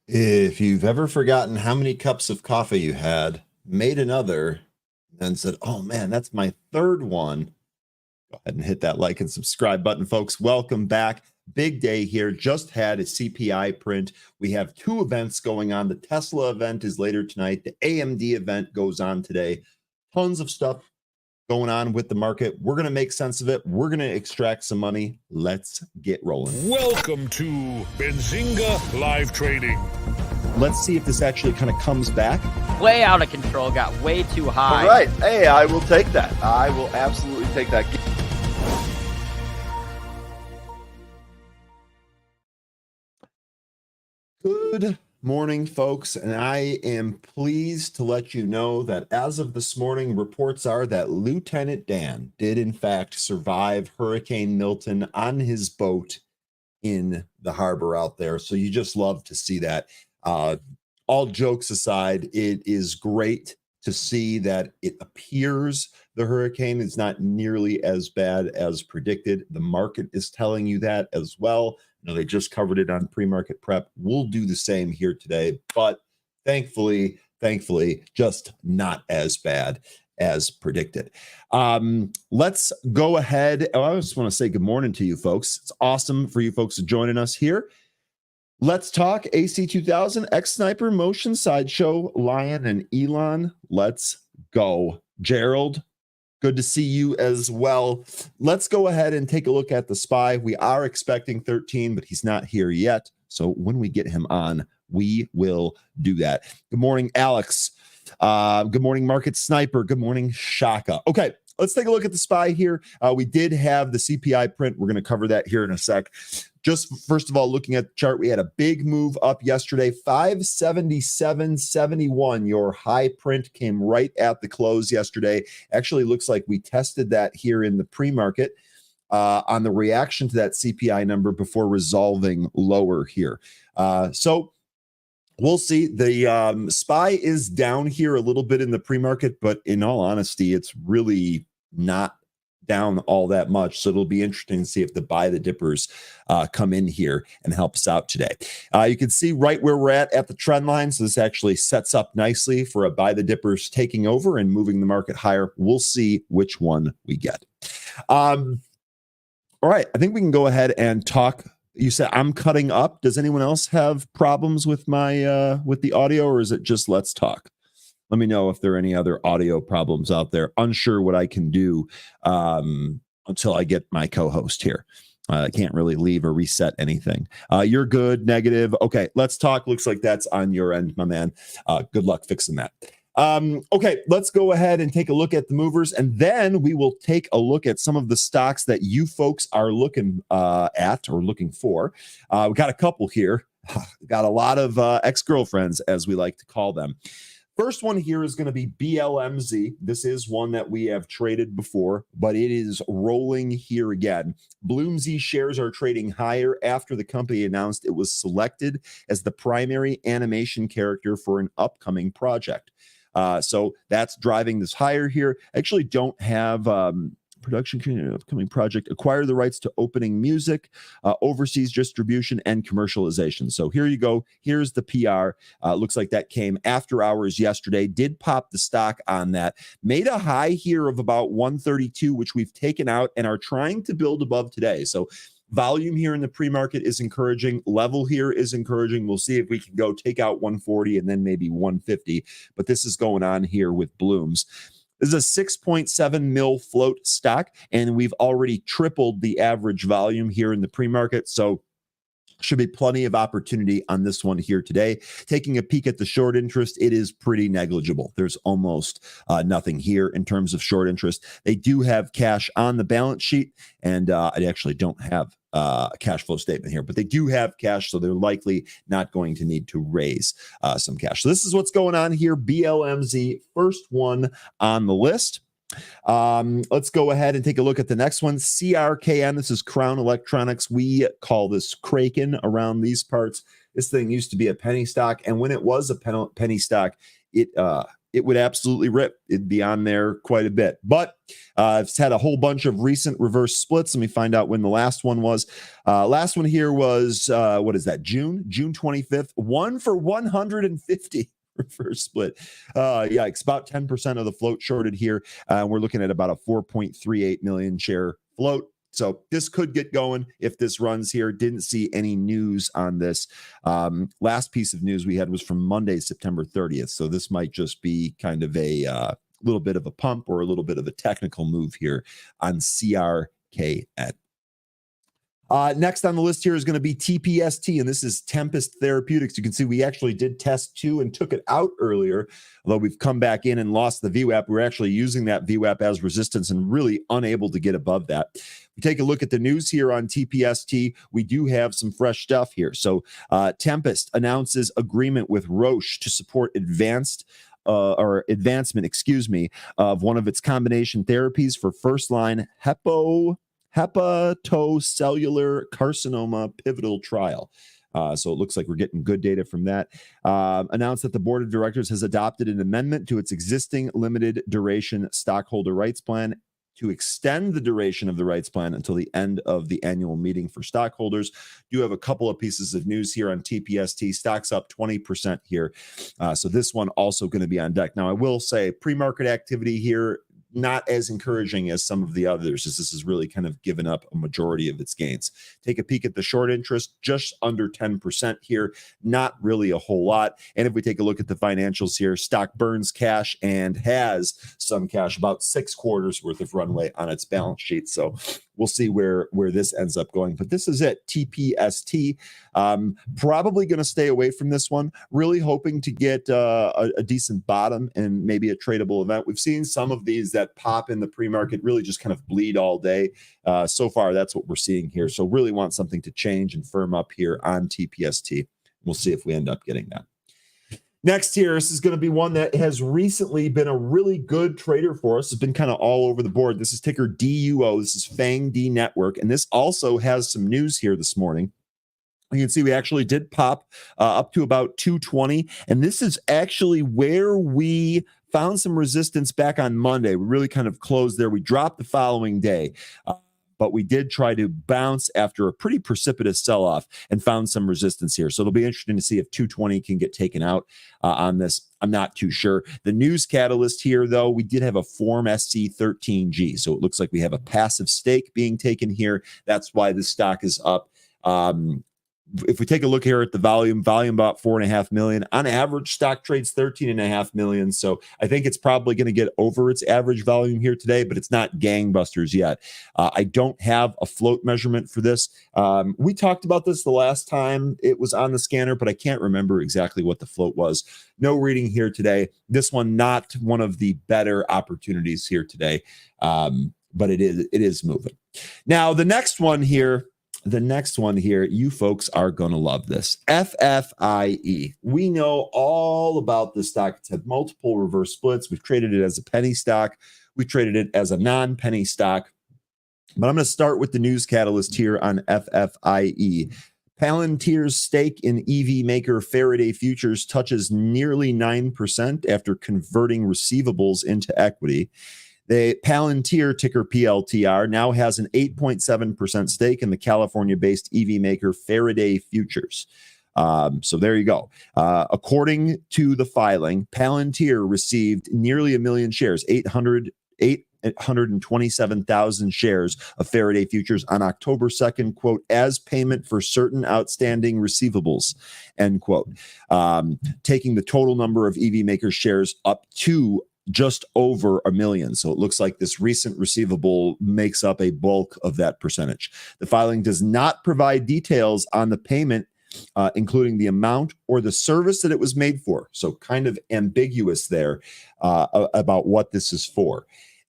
If you've ever forgotten how many cups of coffee you had, made another, and said, oh man, that's my third one, go ahead and hit that like and subscribe button, folks. Welcome back. Big day here. Just had a CPI print. We have two events going on. The Tesla event is later tonight. The AMD event goes on today. Tons of stuff going on with the market. We're going to make sense of it. We're going to extract some money. Let's get rolling. Welcome to Benzinga Live Trading. Let's see if this actually kind of comes back. Way out of control, got way too high. All right. Hey, I will take that. I will absolutely take that. Good morning, folks, and I am pleased to let you know that as of this morning, reports are that Lieutenant Dan did in fact survive Hurricane Milton on his boat in the harbor out there. So you just love to see that. All jokes aside, it is great to see that it appears the hurricane is not nearly as bad as predicted. The market is telling you that as well. You know, they just covered it on pre-market prep. We'll do the same here today, but thankfully, just not as bad as predicted. Let's go ahead. I just want to say good morning to you folks. It's awesome for you folks to joining us here. Let's talk AC2000, X-Sniper, Motion, Sideshow, Lion, and Elon. Let's go. Gerald, good to see you as well. Let's go ahead and take a look at the SPY. We are expecting 13, but he's not here yet. So when we get him on, we will do that. Good morning, Alex. Good morning, Market Sniper. Good morning, Shaka. Okay, let's take a look at the SPY here. We did have the CPI print. We're going to cover that here in a sec. Just first of all, looking at the chart, we had a big move up yesterday, 577.71. Your high print came right at the close yesterday. Actually, looks like we tested that here in the pre-market on the reaction to that CPI number before resolving lower here. So we'll see. The SPY is down here a little bit in the pre-market, but in all honesty, it's really not down all that much. So it'll be interesting to see if the buy the dippers come in here and help us out today. You can see right where we're at the trend line. So this actually sets up nicely for a buy the dippers taking over and moving the market higher. We'll see which one we get. All right. I think we can go ahead and talk. You said I'm cutting up. Does anyone else have problems with my with the audio, or is it just let's talk? Let me know if there are any other audio problems out there. Unsure what I can do until I get my co-host here. I can't really leave or reset anything. You're good, negative. Okay, let's talk. Looks like that's on your end, my man. Good luck fixing that. Okay, let's go ahead and take a look at the movers, and then we will take a look at some of the stocks that you folks are looking at or looking for. We got a couple here. Got a lot of ex-girlfriends, as we like to call them. First one here is going to be BLMZ. This is one that we have traded before, but it is rolling here again. BloomZ shares are trading higher after the company announced it was selected as the primary animation character for an upcoming project. So that's driving this higher here. I actually don't have production upcoming project, acquire the rights to opening music, overseas distribution, and commercialization. So here you go. Here's the PR. Looks like that came after hours yesterday. Did pop the stock on that. Made a high here of about 132, which we've taken out and are trying to build above today. So volume here in the pre-market is encouraging. Level here is encouraging. We'll see if we can go take out 140 and then maybe 150. But this is going on here with Blooms. This is a 6.7 mil float stock, and we've already tripled the average volume here in the pre-market. So should be plenty of opportunity on this one here today. Taking a peek at the short interest, it is pretty negligible. There's almost nothing here in terms of short interest. They do have cash on the balance sheet, and I actually don't have a cash flow statement here, but they do have cash, so they're likely not going to need to raise some cash. So this is what's going on here. BLMZ, first one on the list. Let's go ahead and take a look at the next one. CRKN. This is Crown Electronics. We call this Kraken around these parts. This thing used to be a penny stock, and when it was a penny stock, it it would absolutely rip. It'd be on there quite a bit. But it's had a whole bunch of recent reverse splits. Let me find out when the last one was. Last one here was, what is that, June 25th? 1 for 150 reverse split. Yikes, about 10% of the float shorted here. We're looking at about a 4.38 million share float. So this could get going if this runs here. Didn't see any news on this. Last piece of news we had was from Monday, September 30th. So this might just be kind of a little bit of a pump or a little bit of a technical move here on CRKN. Next on the list here is going to be TPST, and this is Tempest Therapeutics. You can see we actually did test 2 and took it out earlier, although we've come back in and lost the VWAP. We're actually using that VWAP as resistance and really unable to get above that. We take a look at the news here on TPST. We do have some fresh stuff here. So Tempest announces agreement with Roche to support advancement, of one of its combination therapies for first-line hepatocellular carcinoma pivotal trial. So it looks like we're getting good data from that. Announced that the board of directors has adopted an amendment to its existing limited duration stockholder rights plan to extend the duration of the rights plan until the end of the annual meeting for stockholders. Do have a couple of pieces of news here on TPST. Stocks up 20% here. So this one also going to be on deck. Now, I will say pre-market activity here, not as encouraging as some of the others, as this has really kind of given up a majority of its gains. Take a peek at the short interest, just under 10% here, not really a whole lot. And if we take a look at the financials here, stock burns cash and has some cash, about 6 quarters worth of runway on its balance sheet. So we'll see where this ends up going. But this is it, TPST. Probably going to stay away from this one. Really hoping to get a decent bottom and maybe a tradable event. We've seen some of these that pop in the pre-market really just kind of bleed all day. So far, that's what we're seeing here. So really want something to change and firm up here on TPST. We'll see if we end up getting that. Next here, this is going to be one that has recently been a really good trader for us. It's been kind of all over the board. This is ticker DUO. This is Fang D Network. And this also has some news here this morning. You can see we actually did pop up to about 220. And this is actually where we found some resistance back on Monday. We really kind of closed there. We dropped the following day. But we did try to bounce after a pretty precipitous sell-off and found some resistance here. So it'll be interesting to see if 220 can get taken out on this. I'm not too sure. The news catalyst here, though, we did have a Form SC13G. So it looks like we have a passive stake being taken here. That's why the stock is up. If we take a look here at the volume about 4.5 million. On average, stock trades 13.5 million. So I think it's probably going to get over its average volume here today, but it's not gangbusters yet. I don't have a float measurement for this. We talked about this the last time it was on the scanner, but I can't remember exactly what the float was. No reading here today. This one, not one of the better opportunities here today, but it is moving. Now, the next one here, you folks are going to love this. FFIE. We know all about this stock. It's had multiple reverse splits. We've traded it as a penny stock. We traded it as a non-penny stock. But I'm going to start with the news catalyst here on FFIE. Palantir's stake in EV maker Faraday Futures touches nearly 9% after converting receivables into equity. The Palantir, ticker PLTR, now has an 8.7% stake in the California-based EV maker Faraday Futures. So there you go. According to the filing, Palantir received nearly 1 million shares, 827,000 shares of Faraday Futures on October 2nd, quote, as payment for certain outstanding receivables, end quote. Taking the total number of EV maker shares up to just over 1 million. So it looks like this recent receivable makes up a bulk of that percentage. The filing does not provide details on the payment, including the amount or the service that it was made for. So kind of ambiguous there about what this is for.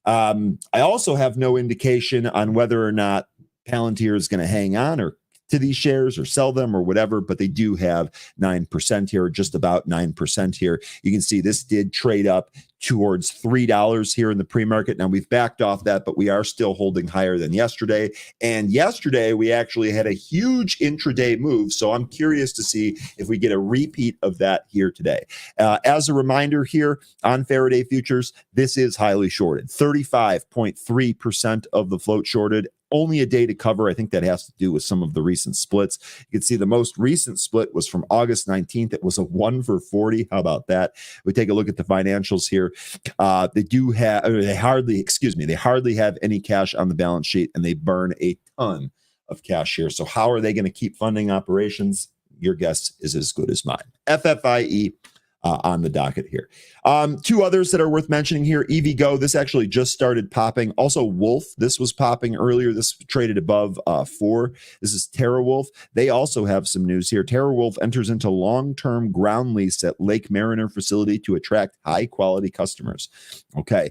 I also have no indication on whether or not Palantir is going to hang on or to these shares or sell them or whatever, but they do have 9% here, just about 9% here. You can see this did trade up towards $3 here in the pre-market. Now we've backed off that, but we are still holding higher than yesterday. And yesterday we actually had a huge intraday move. So I'm curious to see if we get a repeat of that here today. As a reminder here on Faraday Futures, this is highly shorted. 35.3% of the float shorted. Only a day to cover. I think that has to do with some of the recent splits. You can see the most recent split was from August 19th. It was a 1 for 40. How about that? We take a look at the financials here. They hardly have any cash on the balance sheet, and they burn a ton of cash here. So how are they going to keep funding operations? Your guess is as good as mine. FFIE on the docket here. Two others that are worth mentioning here. EVgo, this actually just started popping. Also Wolf, this was popping earlier. This traded above 4. This is TeraWulf. They also have some news here. TeraWulf enters into long-term ground lease at Lake Mariner facility to attract high-quality customers. Okay,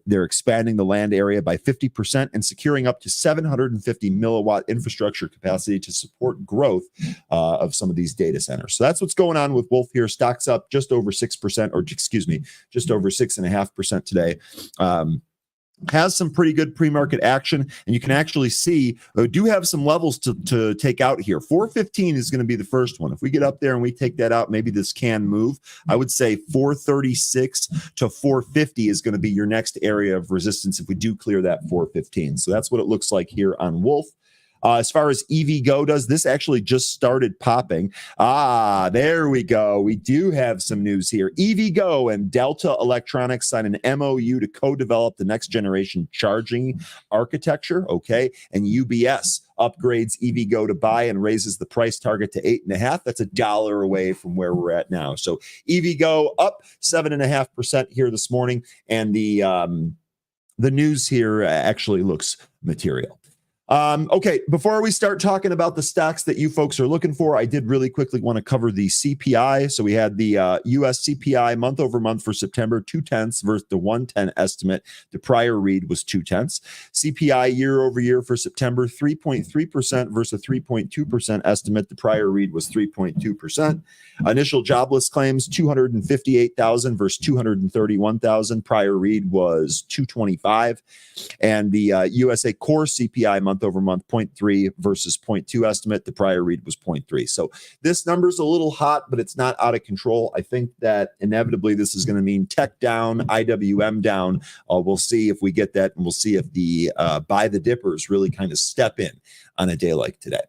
they're expanding the land area by 50% and securing up to 750 milliwatt infrastructure capacity to support growth of some of these data centers. So that's what's going on with Wolf here. Stocks up just over 6%, or just over 6.5% today. Has some pretty good pre-market action, and you can actually see we do have some levels to take out here. 415 is going to be the first one. If we get up there and we take that out, maybe this can move. I would say 436 to 450 is going to be your next area of resistance if we do clear that 415. So that's what it looks like here on Wolf. As far as EVgo does, this actually just started popping. There we go. We do have some news here. EVgo and Delta Electronics sign an MOU to co-develop the next generation charging architecture. Okay. And UBS upgrades EVgo to buy and raises the price target to 8.5. That's $1 away from where we're at now. So EVgo up 7.5% here this morning. And the news here actually looks material. Okay, before we start talking about the stocks that you folks are looking for, I did really quickly want to cover the CPI. So we had the U.S. CPI month over month for September, 0.2 versus the 110 estimate. The prior read was 0.2. CPI year over year for September, 3.3% versus a 3.2% estimate. The prior read was 3.2%. Initial jobless claims, 258,000 versus 231,000. Prior read was 225. And the USA core CPI month over month, 0.3 versus 0.2 estimate. The prior read was 0.3. So this number's a little hot, but it's not out of control. I think that inevitably this is going to mean tech down, IWM down. We'll see if we get that, and we'll see if the buy the dippers really kind of step in on a day like today.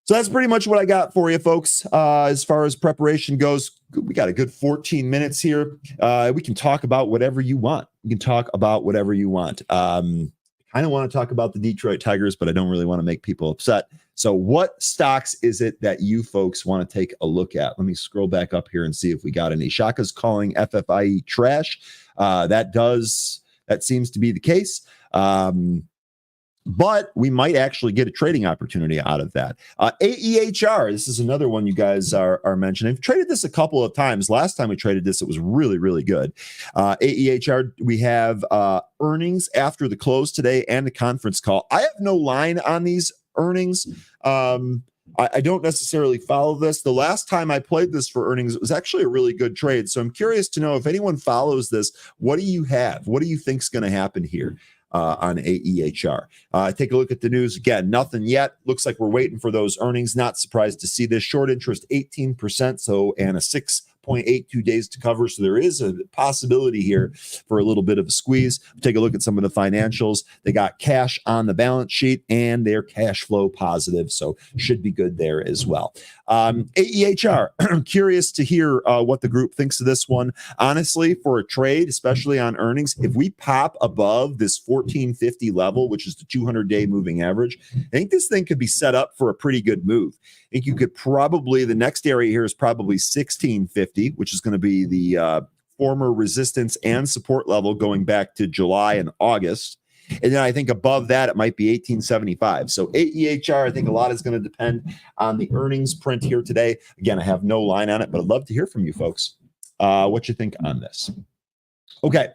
So that's pretty much what I got for you, folks. As far as preparation goes, we got a good 14 minutes here. We can talk about whatever you want. We can talk about whatever you want. I don't want to talk about the Detroit Tigers, but I don't really want to make people upset. So what stocks is it that you folks want to take a look at? Let me scroll back up here and see if we got any. Shaka's calling FFIE trash. That seems to be the case. But we might actually get a trading opportunity out of that. AEHR, this is another one you guys are mentioning. I've traded this a couple of times. Last time we traded this, it was really, really good. AEHR, we have earnings after the close today and the conference call. I have no line on these earnings. I don't necessarily follow this. The last time I played this for earnings, it was actually a really good trade. So I'm curious to know if anyone follows this, what do you have? What do you think is going to happen here? On AEHR. Take a look at the news. Again, nothing yet. Looks like we're waiting for those earnings. Not surprised to see this. Short interest 18%, so and a 6.82 days to cover. So there is a possibility here for a little bit of a squeeze. Take a look at some of the financials. They got cash on the balance sheet and they're cash flow positive, so should be good there as well. AEHR, curious to hear what the group thinks of this one. Honestly, for a trade, especially on earnings, if we pop above this 1450 level, which is the 200-day moving average, I think this thing could be set up for a pretty good move. I think you could probably, the next area here is probably 1650, which is going to be the former resistance and support level going back to July and August. And then I think above that, it might be 1875. So AEHR, I think a lot is going to depend on the earnings print here today. Again, I have no line on it, but I'd love to hear from you folks what you think on this. Okay.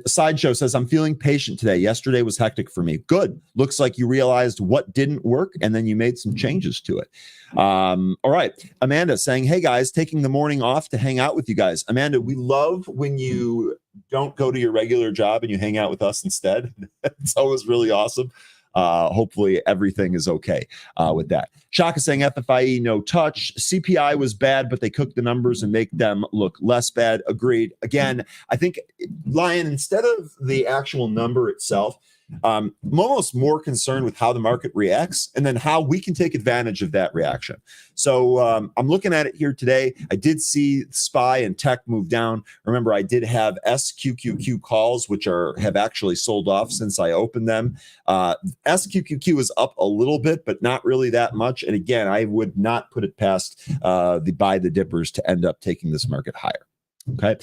Sideshow says, I'm feeling patient today. Yesterday was hectic for me. Good. Looks like you realized what didn't work and then you made some changes to it. All right. Amanda saying, hey guys, taking the morning off to hang out with you guys. Amanda, we love when you don't go to your regular job and you hang out with us instead. It's always really awesome. Hopefully everything is okay with that. Shaka saying FFIE, no touch. CPI was bad, but they cook the numbers and make them look less bad. Agreed. Again, I think, Lion, instead of the actual number itself, I'm almost more concerned with how the market reacts and then how we can take advantage of that reaction. So I'm looking at it here today. I did see SPY and tech move down. Remember, I did have SQQQ calls, which have actually sold off since I opened them. SQQQ is up a little bit, but not really that much. And again, I would not put it past the buy the dippers to end up taking this market higher. Okay.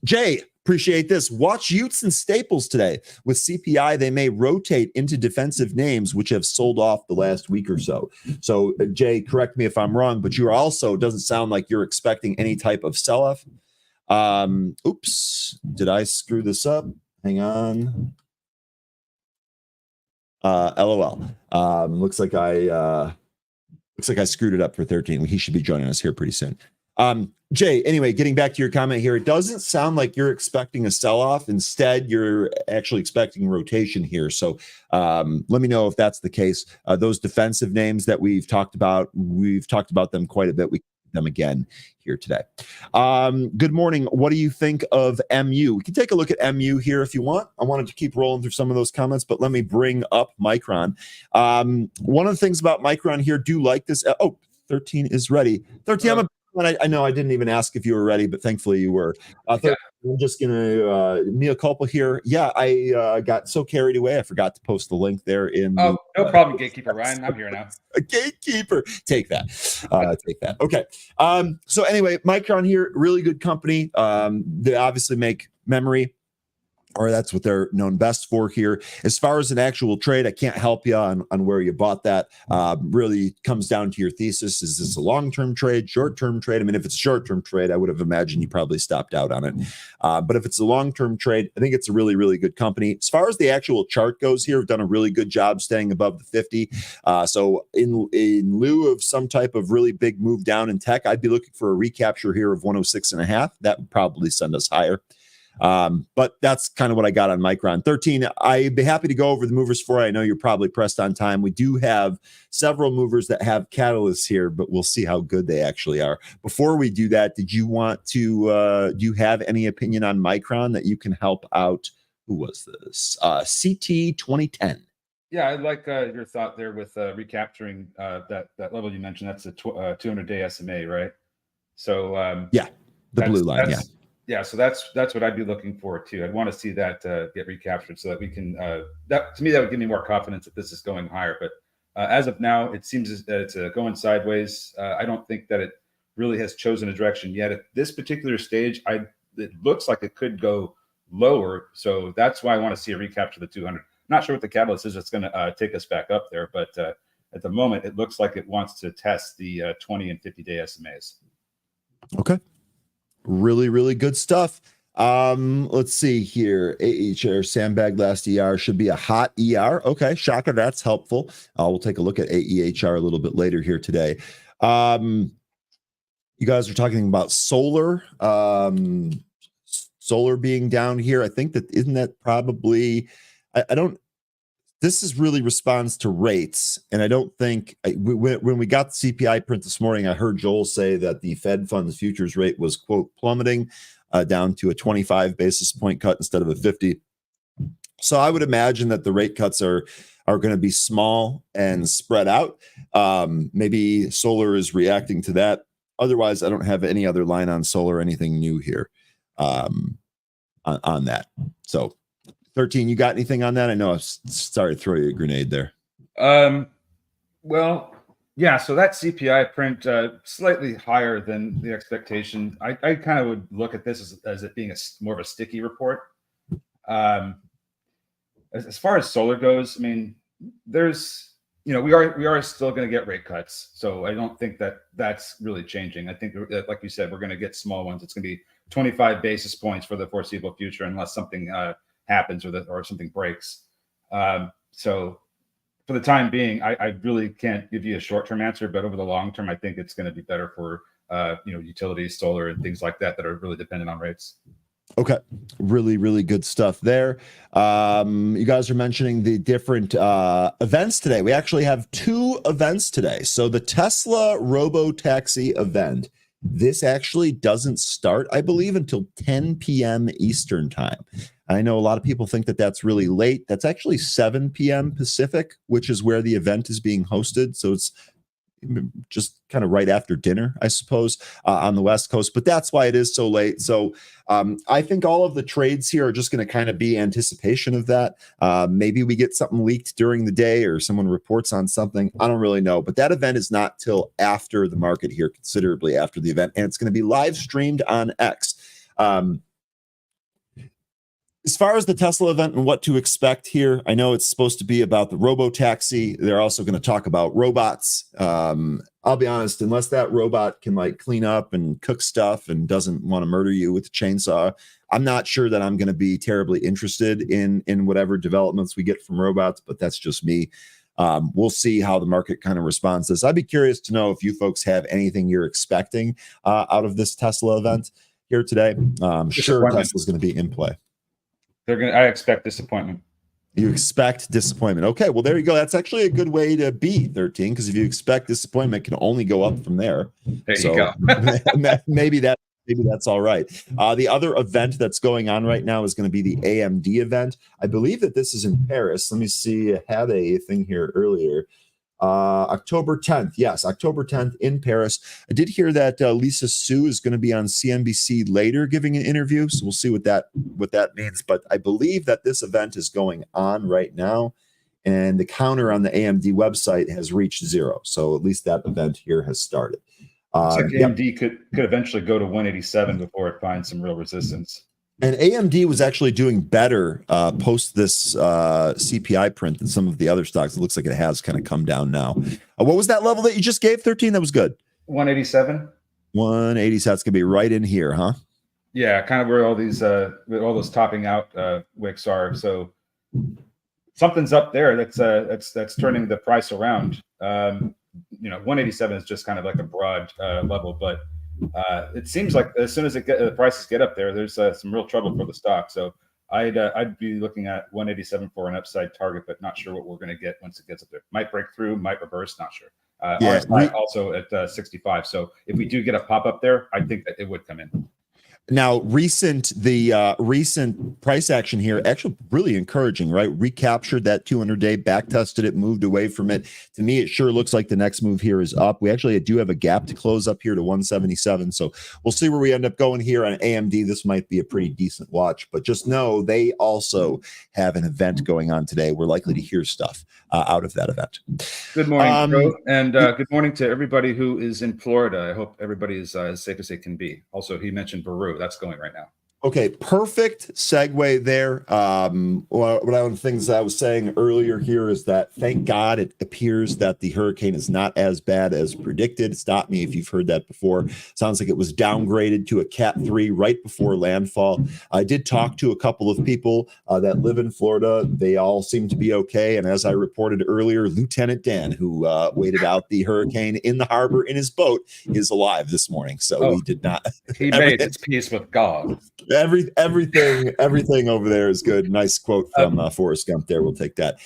Jay, appreciate this. Watch Utes and Staples today. With CPI, they may rotate into defensive names, which have sold off the last week or so. So, Jay, correct me if I'm wrong, but you're also, doesn't sound like you're expecting any type of sell-off. Oops, did I screw this up? Hang on. LOL. Looks like I screwed it up for 13. He should be joining us here pretty soon. Jay, anyway, getting back to your comment here, it doesn't sound like you're expecting a sell-off. Instead, you're actually expecting rotation here. So let me know if that's the case. Those defensive names that we've talked about them quite a bit. We them again here today. Good morning. What do you think of MU? We can take a look at MU here if you want. I wanted to keep rolling through some of those comments, but let me bring up Micron. One of the things about Micron here, do like this. 13 is ready. 13, I know I didn't even ask if you were ready, but thankfully you were. I'm just going to mea culpa here. Yeah, I got so carried away. I forgot to post the link there in. Oh, no problem, Gatekeeper Ryan. I'm here now. A Gatekeeper. Take that. Take that. Okay. So anyway, Micron here, really good company. They obviously make memory, or that's what they're known best for here. As far as an actual trade, I can't help you on where you bought that. Really comes down to your thesis. Is this a long-term trade, short-term trade? I mean, if it's a short-term trade, I would have imagined you probably stopped out on it. But if it's a long-term trade, I think it's a really, really good company. As far as the actual chart goes here, we've done a really good job staying above the 50. So in lieu of some type of really big move down in tech, I'd be looking for a recapture here of 106.5. That would probably send us higher. But that's kind of what I got on Micron. 13, I'd be happy to go over the movers for you. I know you're probably pressed on time. We do have several movers that have catalysts here, but we'll see how good they actually are. Before we do that, did you want to, do you have any opinion on Micron that you can help out? Who was this? CT 2010. Yeah, I like your thought there with recapturing that level you mentioned. That's a 200-day SMA, right? So yeah, the blue line, yeah. Yeah, so that's what I'd be looking for too. I'd want to see that get recaptured so that we can. That to me, that would give me more confidence that this is going higher. But as of now, it seems that it's going sideways. I don't think that it really has chosen a direction yet. At this particular stage, it looks like it could go lower. So that's why I want to see a recapture the 200. Not sure what the catalyst is that's going to take us back up there, but at the moment, it looks like it wants to test the 20 and 50-day SMAs. Okay. Really, really good stuff. Let's see here. AHR sandbag last ER should be a hot ER. Okay, Shaka, that's helpful. We'll take a look at AEHR a little bit later here today. You guys are talking about solar. Solar being down here. I think isn't that probably, I don't, this is really responds to rates. And I don't think, when we got the CPI print this morning, I heard Joel say that the Fed funds futures rate was, quote, plummeting down to a 25 basis point cut instead of a 50. So I would imagine that the rate cuts are going to be small and spread out. Maybe solar is reacting to that. Otherwise, I don't have any other line on solar, anything new here on that. So 13, you got anything on that? I know I started to throw you a grenade there. Well, yeah, so that CPI print slightly higher than the expectation. I kind of would look at this as it being more of a sticky report. As far as solar goes, I mean, there's we are still going to get rate cuts. So I don't think that that's really changing. I think, like you said, we're going to get small ones. It's going to be 25 basis points for the foreseeable future, unless something happens or something breaks. So for the time being, I really can't give you a short-term answer, but over the long term, I think it's going to be better for utilities, solar, and things like that are really dependent on rates. Okay. Really, really good stuff there. You guys are mentioning the different events today. We actually have 2 events today. So the Tesla Robo-Taxi event, this actually doesn't start, I believe, until 10 p.m. Eastern time. I know a lot of people think that that's really late. That's actually 7 p.m. Pacific, which is where the event is being hosted. So it's just kind of right after dinner, I suppose, on the West Coast. But that's why it is so late. So I think all of the trades here are just going to kind of be anticipation of that. Maybe we get something leaked during the day or someone reports on something. I don't really know. But that event is not till after the market here, considerably after the event. And it's going to be live streamed on X. As far as the Tesla event and what to expect here, I know it's supposed to be about the robo-taxi. They're also going to talk about robots. I'll be honest, unless that robot can like clean up and cook stuff and doesn't want to murder you with a chainsaw, I'm not sure that I'm going to be terribly interested in whatever developments we get from robots, but that's just me. We'll see how the market kind of responds to this. I'd be curious to know if you folks have anything you're expecting out of this Tesla event here today. I'm sure Tesla's going to be in play. I expect disappointment. You expect disappointment. Okay, well, there you go. That's actually a good way to be 13, because if you expect disappointment, it can only go up from there. There you go. maybe that's all right. The other event that's going on right now is going to be the AMD event. I believe that this is in Paris. Let me see. I had a thing here earlier. October 10th. Yes, October 10th in Paris. I did hear that Lisa Su is going to be on CNBC later giving an interview. So we'll see what that means. But I believe that this event is going on right now. And the counter on the AMD website has reached 0. So at least that event here has started. Looks like AMD could eventually go to 187 before it finds some real resistance. And AMD was actually doing better post this CPI print than some of the other stocks. It looks like it has kind of come down now. What was that level that you just gave, 13? That was good. 187. 187. That's going to be right in here, huh? Yeah, kind of where all these, all those topping out wicks are. So something's up there that's turning the price around. 187 is just kind of like a broad level, but it seems like as soon as the prices get up there, there's some real trouble for the stock. So I'd be looking at 187 for an upside target, but not sure what we're going to get once it gets up there. Might break through, might reverse, not sure. RSI also at 65. So if we do get a pop up there, I think that it would come in. Now, the recent price action here, actually really encouraging, right? Recaptured that 200-day, back tested it, moved away from it. To me, it sure looks like the next move here is up. We actually do have a gap to close up here to 177. So we'll see where we end up going here on AMD. This might be a pretty decent watch, but just know they also have an event going on today. We're likely to hear stuff out of that event. Good morning, Joe, and good morning to everybody who is in Florida. I hope everybody is as safe as they can be. Also, he mentioned Peru. That's going right now. Okay, perfect segue there. One of the things I was saying earlier here is that thank God it appears that the hurricane is not as bad as predicted. Stop me if you've heard that before. Sounds like it was downgraded to a Cat 3 right before landfall. I did talk to a couple of people that live in Florida. They all seem to be okay. And as I reported earlier, Lieutenant Dan, who waited out the hurricane in the harbor in his boat, is alive this morning. So he did not. He made his peace with God. Everything over there is good. Nice quote from Forrest Gump there. We'll take that.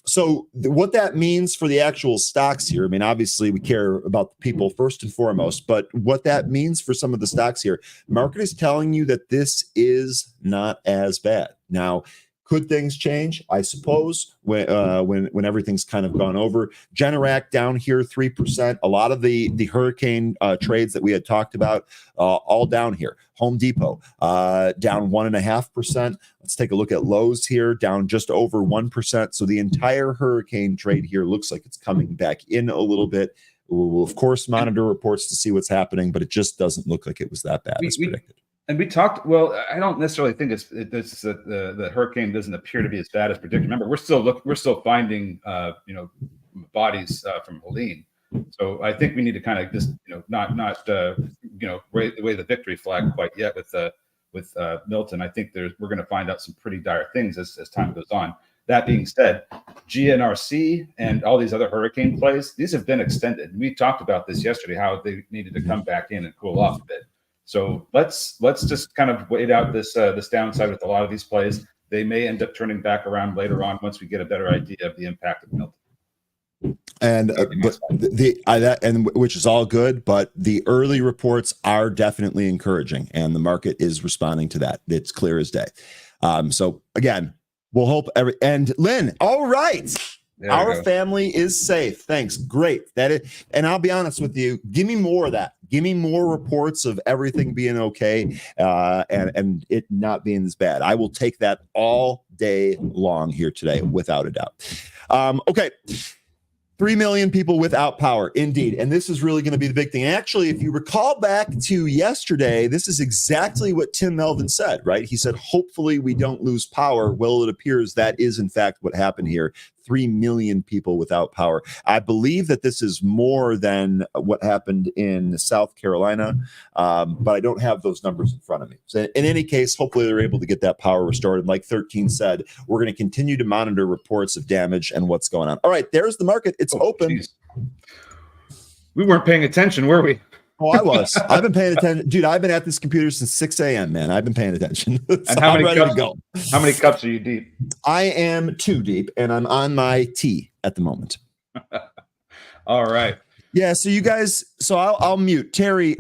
So what that means for the actual stocks here, I mean, obviously we care about the people first and foremost, but what that means for some of the stocks here, market is telling you that this is not as bad. Now, could things change? I suppose when everything's kind of gone over. Generac down here 3%. A lot of the hurricane trades that we had talked about all down here. Home Depot down 1.5%. Let's take a look at Lowe's here, down just over 1%. So the entire hurricane trade here looks like it's coming back in a little bit. We'll of course monitor reports to see what's happening, but it just doesn't look like it was that bad as predicted. And we talked. Well, I don't necessarily think the hurricane doesn't appear to be as bad as predicted. Remember, we're still finding bodies from Helene. So I think we need to kind of just not wave the victory flag quite yet with Milton. I think we're going to find out some pretty dire things as time goes on. That being said, GNRC and all these other hurricane plays, these have been extended. We talked about this yesterday, how they needed to come back in and cool off a bit. So let's just kind of wait out this downside with a lot of these plays. They may end up turning back around later on once we get a better idea of the impact of Milton. And which is all good, but the early reports are definitely encouraging, and the market is responding to that. It's clear as day. So again, we'll hope and Lynn, all right. Our family is safe. Thanks. Great. And I'll be honest with you, give me more of that. Give me more reports of everything being okay, and it not being as bad. I will take that all day long here today, without a doubt. Okay. 3 million people without power, indeed. And this is really going to be the big thing. Actually, if you recall back to yesterday, this is exactly what Tim Melvin said, right? He said, hopefully we don't lose power. Well, it appears that is, in fact, what happened here. 3 million people without power. I believe that this is more than what happened in South Carolina, but I don't have those numbers in front of me. So in any case, hopefully they're able to get that power restored. And like 13 said, we're going to continue to monitor reports of damage and what's going on. All right, there's the market. It's open. Geez. We weren't paying attention, were we? Oh, I was. I've been paying attention. Dude, I've been at this computer since 6 a.m., man. I've been paying attention. So and how many cups, to go. How many cups are you deep? I am 2 deep, and I'm on my tea at the moment. All right. Yeah, so you guys, so I'll mute. Terry.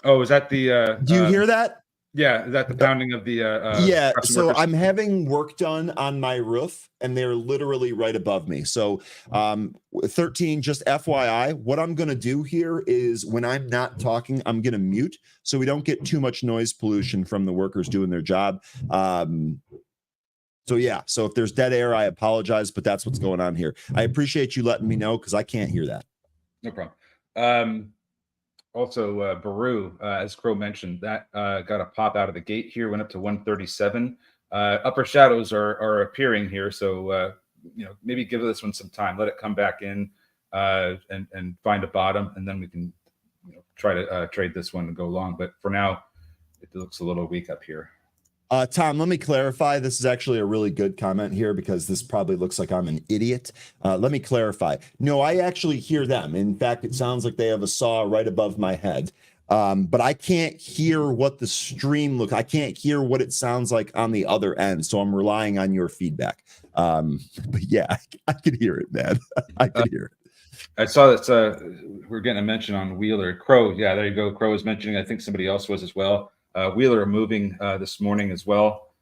Oh, is that the... do you hear that? Yeah, is that the pounding of the... yeah, so workers? I'm having work done on my roof, and they're literally right above me. So 13, just FYI, what I'm going to do here is when I'm not talking, I'm going to mute so we don't get too much noise pollution from the workers doing their job. So yeah, so if there's dead air, I apologize, but that's what's going on here. I appreciate you letting me know because I can't hear that. No problem. Also, Baru, as Crow mentioned, that got a pop out of the gate here, went up to 137. Upper shadows are appearing here, so maybe give this one some time, let it come back in and find a bottom, and then we can try to trade this one and go long. But for now, it looks a little weak up here. Tom, let me clarify. This is actually a really good comment here because this probably looks like I'm an idiot. Let me clarify. No, I actually hear them. In fact, it sounds like they have a saw right above my head. But I can't hear what the stream looks. I can't hear what it sounds like on the other end. So I'm relying on your feedback. But yeah, I can hear it, man. I can hear it. I saw that we're getting a mention on Wheeler. Crow, yeah, there you go. Crow was mentioning. I think somebody else was as well. Wheeler moving this morning as well,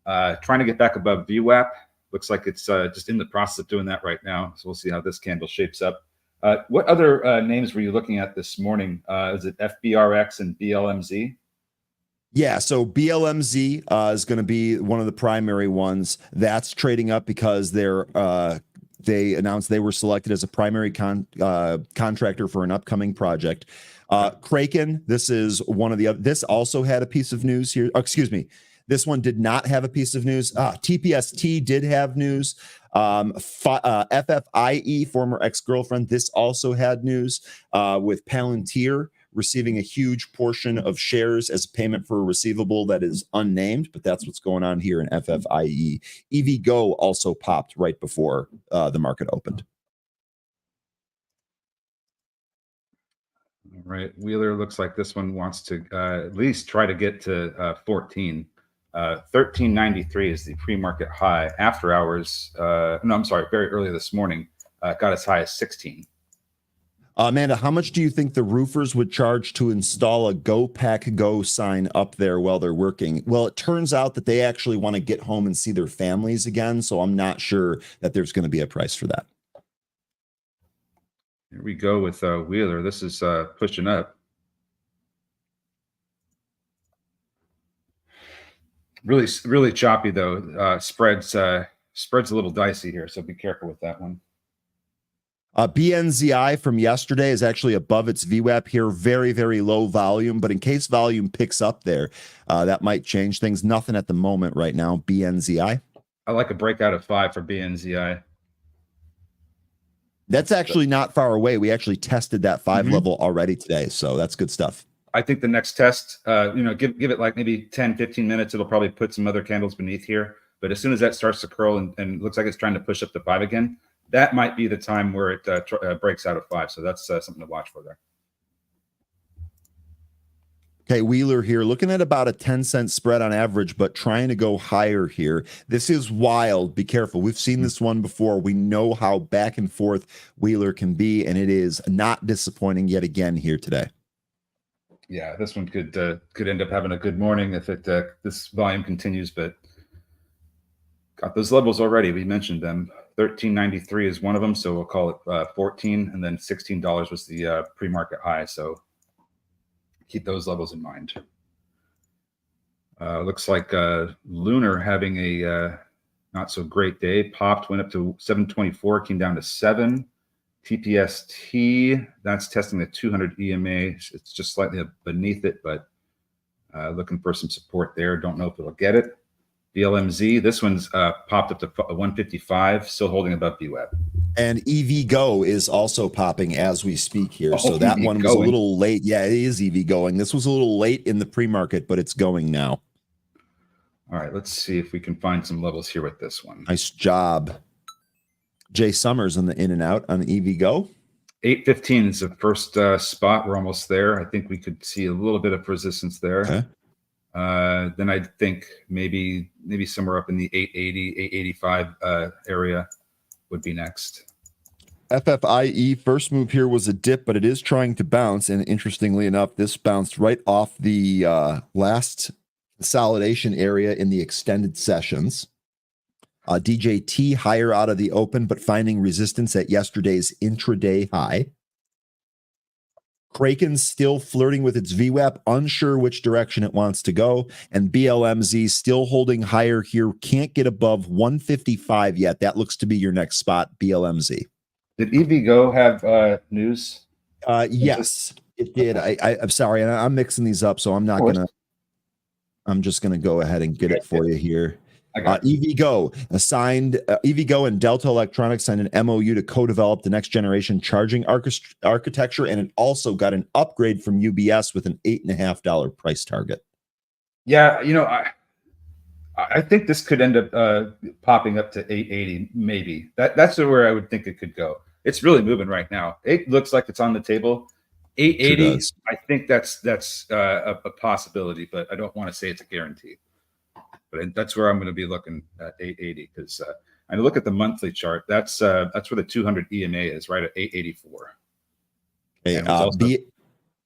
trying to get back above VWAP. Looks like it's just in the process of doing that right now. So we'll see how this candle shapes up. What other names were you looking at this morning? Is it FBRX and BLMZ? Yeah, so BLMZ is going to be one of the primary ones. That's trading up because they announced they were selected as a primary contractor for an upcoming project. Kraken, this is one of the other. This also had a piece of news here. Oh, excuse me. This one did not have a piece of news. TPST did have news. FFIE, former ex-girlfriend, this also had news with Palantir receiving a huge portion of shares as payment for a receivable that is unnamed, but that's what's going on here in FFIE. EVgo also popped right before the market opened. All right, Wheeler looks like this one wants to at least try to get to 14. 1393 is the pre-market high. After hours, no, I'm sorry, very early this morning, got as high as 16. Amanda, how much do you think the roofers would charge to install a Go Pack Go sign up there while they're working? Well, it turns out that they actually want to get home and see their families again, so I'm not sure that there's going to be a price for that. Here we go with Wheeler. This is pushing up. Really choppy though. Spreads a little dicey here, so be careful with that one. BNZI from yesterday is actually above its VWAP here. Very, very low volume, but in case volume picks up there, that might change things. Nothing at the moment right now. BNZI. I like a breakout of 5 for BNZI. That's actually not far away. We actually tested that 5 Mhm. level already today. So that's good stuff. I think the next test, give it like maybe 10, 15 minutes. It'll probably put some other candles beneath here. But as soon as that starts to curl and looks like it's trying to push up to 5 again, that might be the time where it breaks out of 5. So that's something to watch for there. Okay, Wheeler here, looking at about a 10-cent spread on average, but trying to go higher here. This is wild. Be careful. We've seen this one before. We know how back and forth Wheeler can be, and it is not disappointing yet again here today. Yeah, this one could end up having a good morning if this volume continues, but got those levels already. We mentioned them. 13.93 is one of them, so we'll call it 14, and then $16 was the pre-market high. So keep those levels in mind. Looks like Lunar having a not so great day. Popped, went up to 724, came down to 7. TPST, that's testing the 200 EMA. It's just slightly beneath it, but looking for some support there. Don't know if it'll get it. BLMZ, this one's popped up to 155, still holding above VWAP. And EVGO is also popping as we speak here. Oh, so that EV one was going. a little late. Yeah, it is EV going. This was a little late in the pre-market, but it's going now. All right, let's see if we can find some levels here with this one. Nice job. Jay Summers on the in and out on EVGO. 815 is the first spot. We're almost there. I think we could see a little bit of resistance there. Okay. Then I think maybe somewhere up in the 880, 885 area would be next. FFIE first move here was a dip, but it is trying to bounce. And interestingly enough, this bounced right off the last consolidation area in the extended sessions. DJT higher out of the open, but finding resistance at yesterday's intraday high. Kraken's still flirting with its VWAP, unsure which direction it wants to go. And BLMZ still holding higher here. Can't get above 155 yet. That looks to be your next spot, BLMZ. Did EVGO have news? Yes, it did. I'm sorry. I'm mixing these up, so I'm not going to. I'm just going to go ahead and get it for you here. EVGO assigned EVGO and Delta Electronics signed an MOU to co-develop the next generation charging architecture, and it also got an upgrade from UBS with an $8.50 price target. Yeah, I think this could end up popping up to 880, maybe. That's where I would think it could go. It's really moving right now. It looks like it's on the table. 880, sure, I think that's a possibility, but I don't want to say it's a guarantee. But that's where I'm going to be looking at 880 because I look at the monthly chart. That's where the 200 EMA is, right at 884. Hey, sorry,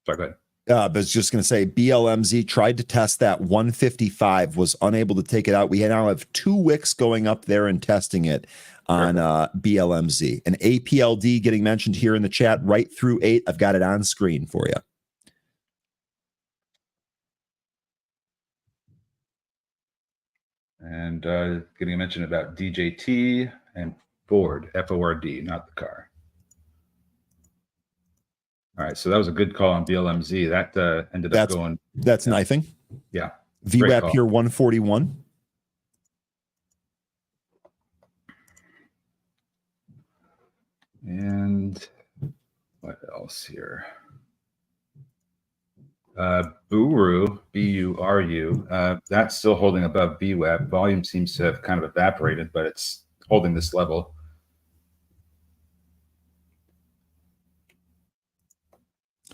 go ahead. I was just going to say BLMZ tried to test that 155, was unable to take it out. We now have 2 wicks going up there and testing it on BLMZ. And APLD getting mentioned here in the chat right through 8. I've got it on screen for you. And getting a mention about DJT and Ford, F-O-R-D, not the car. All right, so that was a good call on BLMZ. That ended up going. That's knifing. Yeah. VWAP here, 141. And what else here? Buru, B-U-R-U, that's still holding above VWAP. Volume seems to have kind of evaporated, but it's holding this level.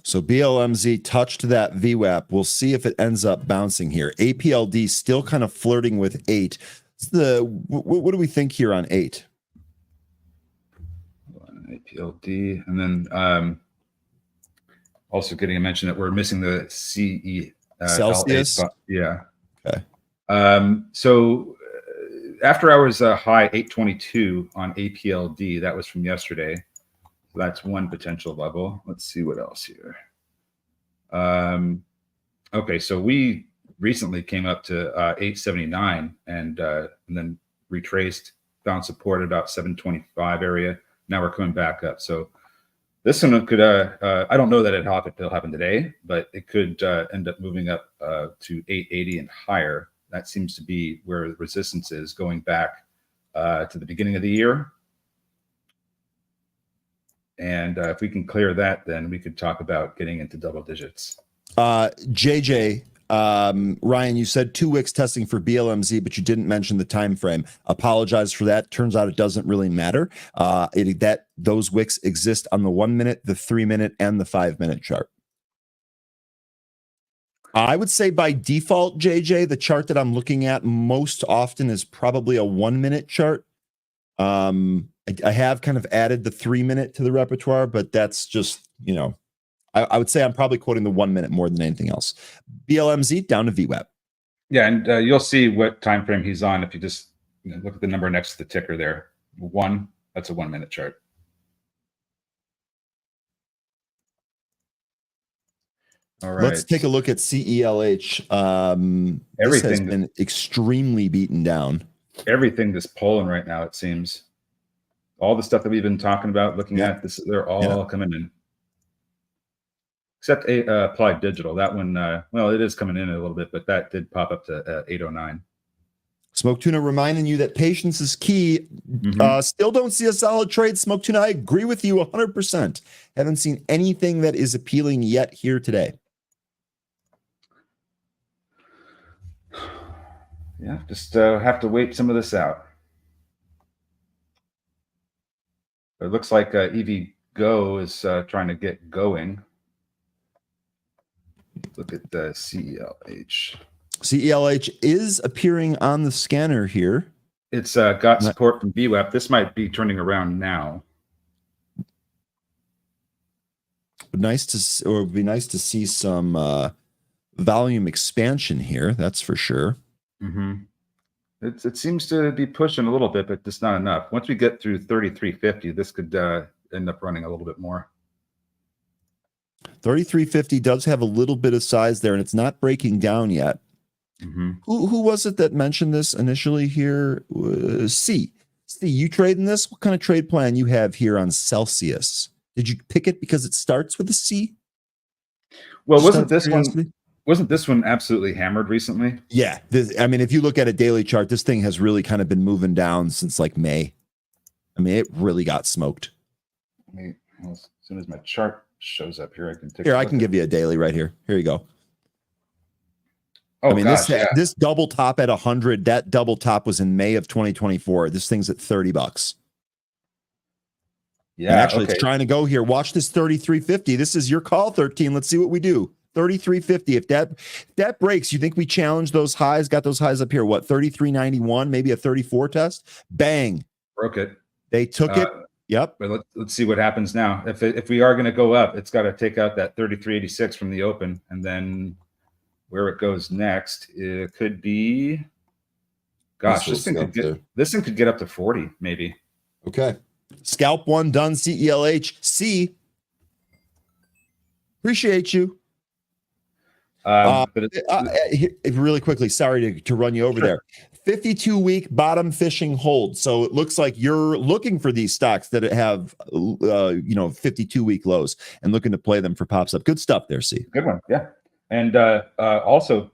So BLMZ touched that VWAP. We'll see if it ends up bouncing here. APLD still kind of flirting with 8. What do we think here on 8? APLD, and then also getting a mention that we're missing the CE Celsius. Yeah. Okay. So after hours high 822 on APLD, that was from yesterday. So that's one potential level. Let's see what else here. Okay, so we recently came up to 879 and then retraced, found support at about 725 area. Now we're coming back up. So this one could, I don't know that it'll happen today, but it could end up moving up to 880 and higher. That seems to be where the resistance is going back to the beginning of the year. And if we can clear that, then we could talk about getting into double digits. JJ, Ryan, you said 2 wicks testing for BLMZ, but you didn't mention the time frame. Apologize for that. Turns out it doesn't really matter. Those wicks exist on the 1 minute, the 3 minute, and the 5 minute chart. I would say by default, JJ, the chart that I'm looking at most often is probably a 1 minute chart. I have kind of added the 3 minute to the repertoire, but that's just, I would say I'm probably quoting the 1 minute more than anything else. BLMZ down to VWAP. Yeah, and you'll see what time frame he's on if you just look at the number next to the ticker there. 1, that's a 1 minute chart. All right. Let's take a look at CELH. This has been extremely beaten down. Everything is pulling right now, it seems. All the stuff that we've been talking about, looking at this, they're all coming in. Except Applied Digital. That one, well, it is coming in a little bit, but that did pop up to 809. Smoke Tuna reminding you that patience is key. Still don't see a solid trade. Smoke Tuna, I agree with you 100%. Haven't seen anything that is appealing yet here today. Yeah, just have to wait some of this out. It looks like EVGO is trying to get going. Look at the CELH. CELH is appearing on the scanner here. It's got support from VWAP. This might be turning around now. It would be nice to see some volume expansion here. That's for sure. It seems to be pushing a little bit, but just not enough. Once we get through 3350, this could end up running a little bit more. 3350 does have a little bit of size there, and it's not breaking down yet. Who was it that mentioned this initially here? C, you trading this? What kind of trade plan you have here on Celsius? Did you pick it because it starts with a C? Well, wasn't this one absolutely hammered recently? Yeah. I mean, if you look at a daily chart, this thing has really kind of been moving down since like May. I mean, it really got smoked. As soon as my chart shows up here, I can take here. I can give you a daily right here. Here you go. Oh, I mean, this double top at 100, that double top was in May of 2024. This thing's at $30. Yeah, and actually, it's trying to go here. Watch this 3350. This is your call, 13. Let's see what we do. 3350. If that breaks, you think we challenge those highs? Got those highs up here. What, 3391? Maybe a 34 test? Bang. Broke it. They took it. Yep. But let's see what happens now. If we are going to go up, it's got to take out that 3386 from the open, and then where it goes next, it could be. Gosh, this thing could get up to 40, maybe. Okay. Scalp one done. CELH. C. Appreciate you. Really quickly, sorry to run you over there. 52-week bottom fishing hold. So it looks like you're looking for these stocks that have 52-week lows and looking to play them for pops up. Good stuff there, C. Good one, yeah. And also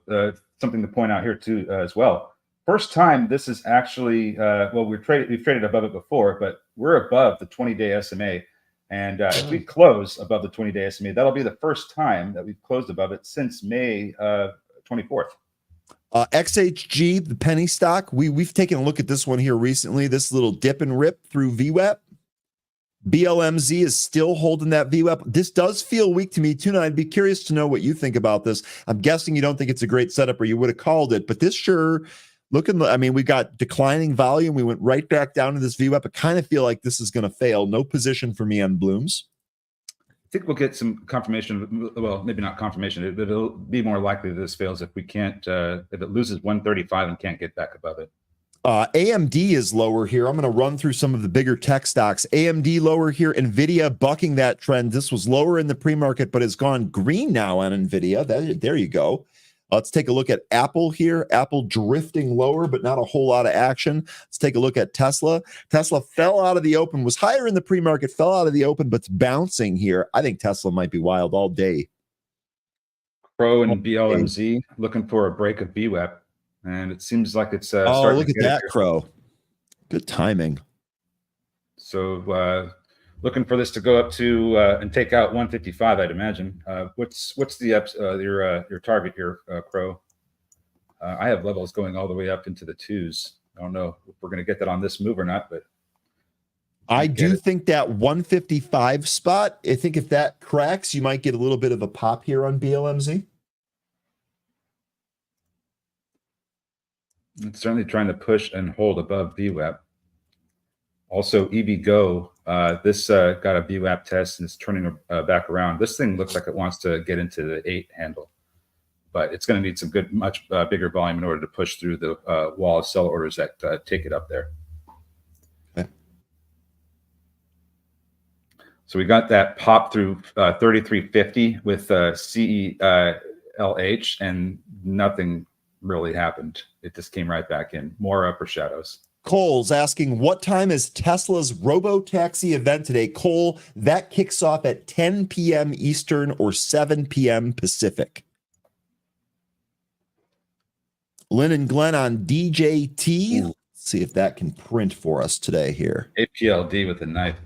something to point out here too as well. First time this is actually we've traded above it before, but we're above the 20-day SMA. And if we close above the 20-day SMA, that'll be the first time that we've closed above it since May 24th. XHG, the penny stock, we've taken a look at this one here recently, this little dip and rip through VWAP. BLMZ is still holding that VWAP. This does feel weak to me too, and I'd be curious to know what you think about this. I'm guessing you don't think it's a great setup or you would have called it, but this sure looking, I mean, we got declining volume. We went right back down to this VWAP. I kind of feel like this is going to fail. No position for me on Blooms. I think we'll get some confirmation. Well, maybe not confirmation. It'll be more likely that this fails if we can't, if it loses 135 and can't get back above it. AMD is lower here. I'm going to run through some of the bigger tech stocks. AMD lower here. NVIDIA bucking that trend. This was lower in the pre-market, but has gone green now on NVIDIA. There you go. Let's take a look at Apple here. Apple drifting lower, but not a whole lot of action. Let's take a look at Tesla. Tesla fell out of the open, was higher in the pre-market, fell out of the open, but it's bouncing here. I think Tesla might be wild all day. Pro and BLMZ looking for a break of VWAP, and it seems like it's look at that, Crow. Good timing. So Looking for this to go up to and take out 155, I'd imagine. What's the your target here, Crow? I have levels going all the way up into the 2s. I don't know if we're going to get that on this move or not, but I do think that 155 spot, I think if that cracks, you might get a little bit of a pop here on BLMZ. It's certainly trying to push and hold above VWAP. Also, EVGO, this got a VWAP test and it's turning back around. This thing looks like it wants to get into the 8 handle, but it's going to need some good, much bigger volume in order to push through the wall of sell orders that take it up there. Okay. So we got that pop through 3350 with CELH, and nothing really happened. It just came right back in. More upper shadows. Cole's asking, what time is Tesla's robo-taxi event today? Cole, that kicks off at 10 p.m. Eastern or 7 p.m. Pacific. Lynn and Glenn on DJT. Let's see if that can print for us today here. APLD with a knife.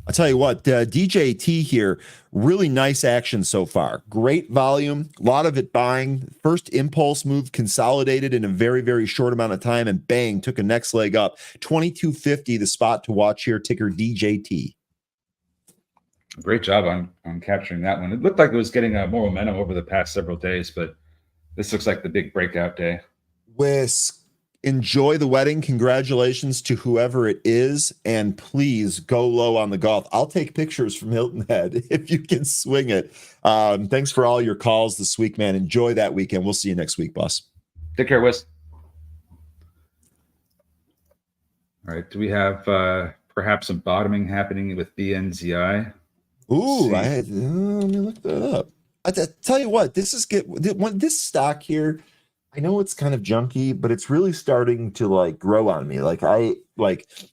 I'll tell you what, DJT here, really nice action so far. Great volume, a lot of it buying. First impulse move consolidated in a very, very short amount of time, and bang, took a next leg up. 2250, the spot to watch here, ticker DJT. Great job on capturing that one. It looked like it was getting more momentum over the past several days, but this looks like the big breakout day. Enjoy the wedding. Congratulations to whoever it is. And please go low on the golf. I'll take pictures from Hilton Head if you can swing it. Thanks for all your calls this week, man. Enjoy that weekend. We'll see you next week, boss. Take care, Wes. All right. Do we have perhaps some bottoming happening with BNZI? Ooh, let me look that up. I tell you what, this stock here, I know it's kind of junky, but it's really starting to like grow on me.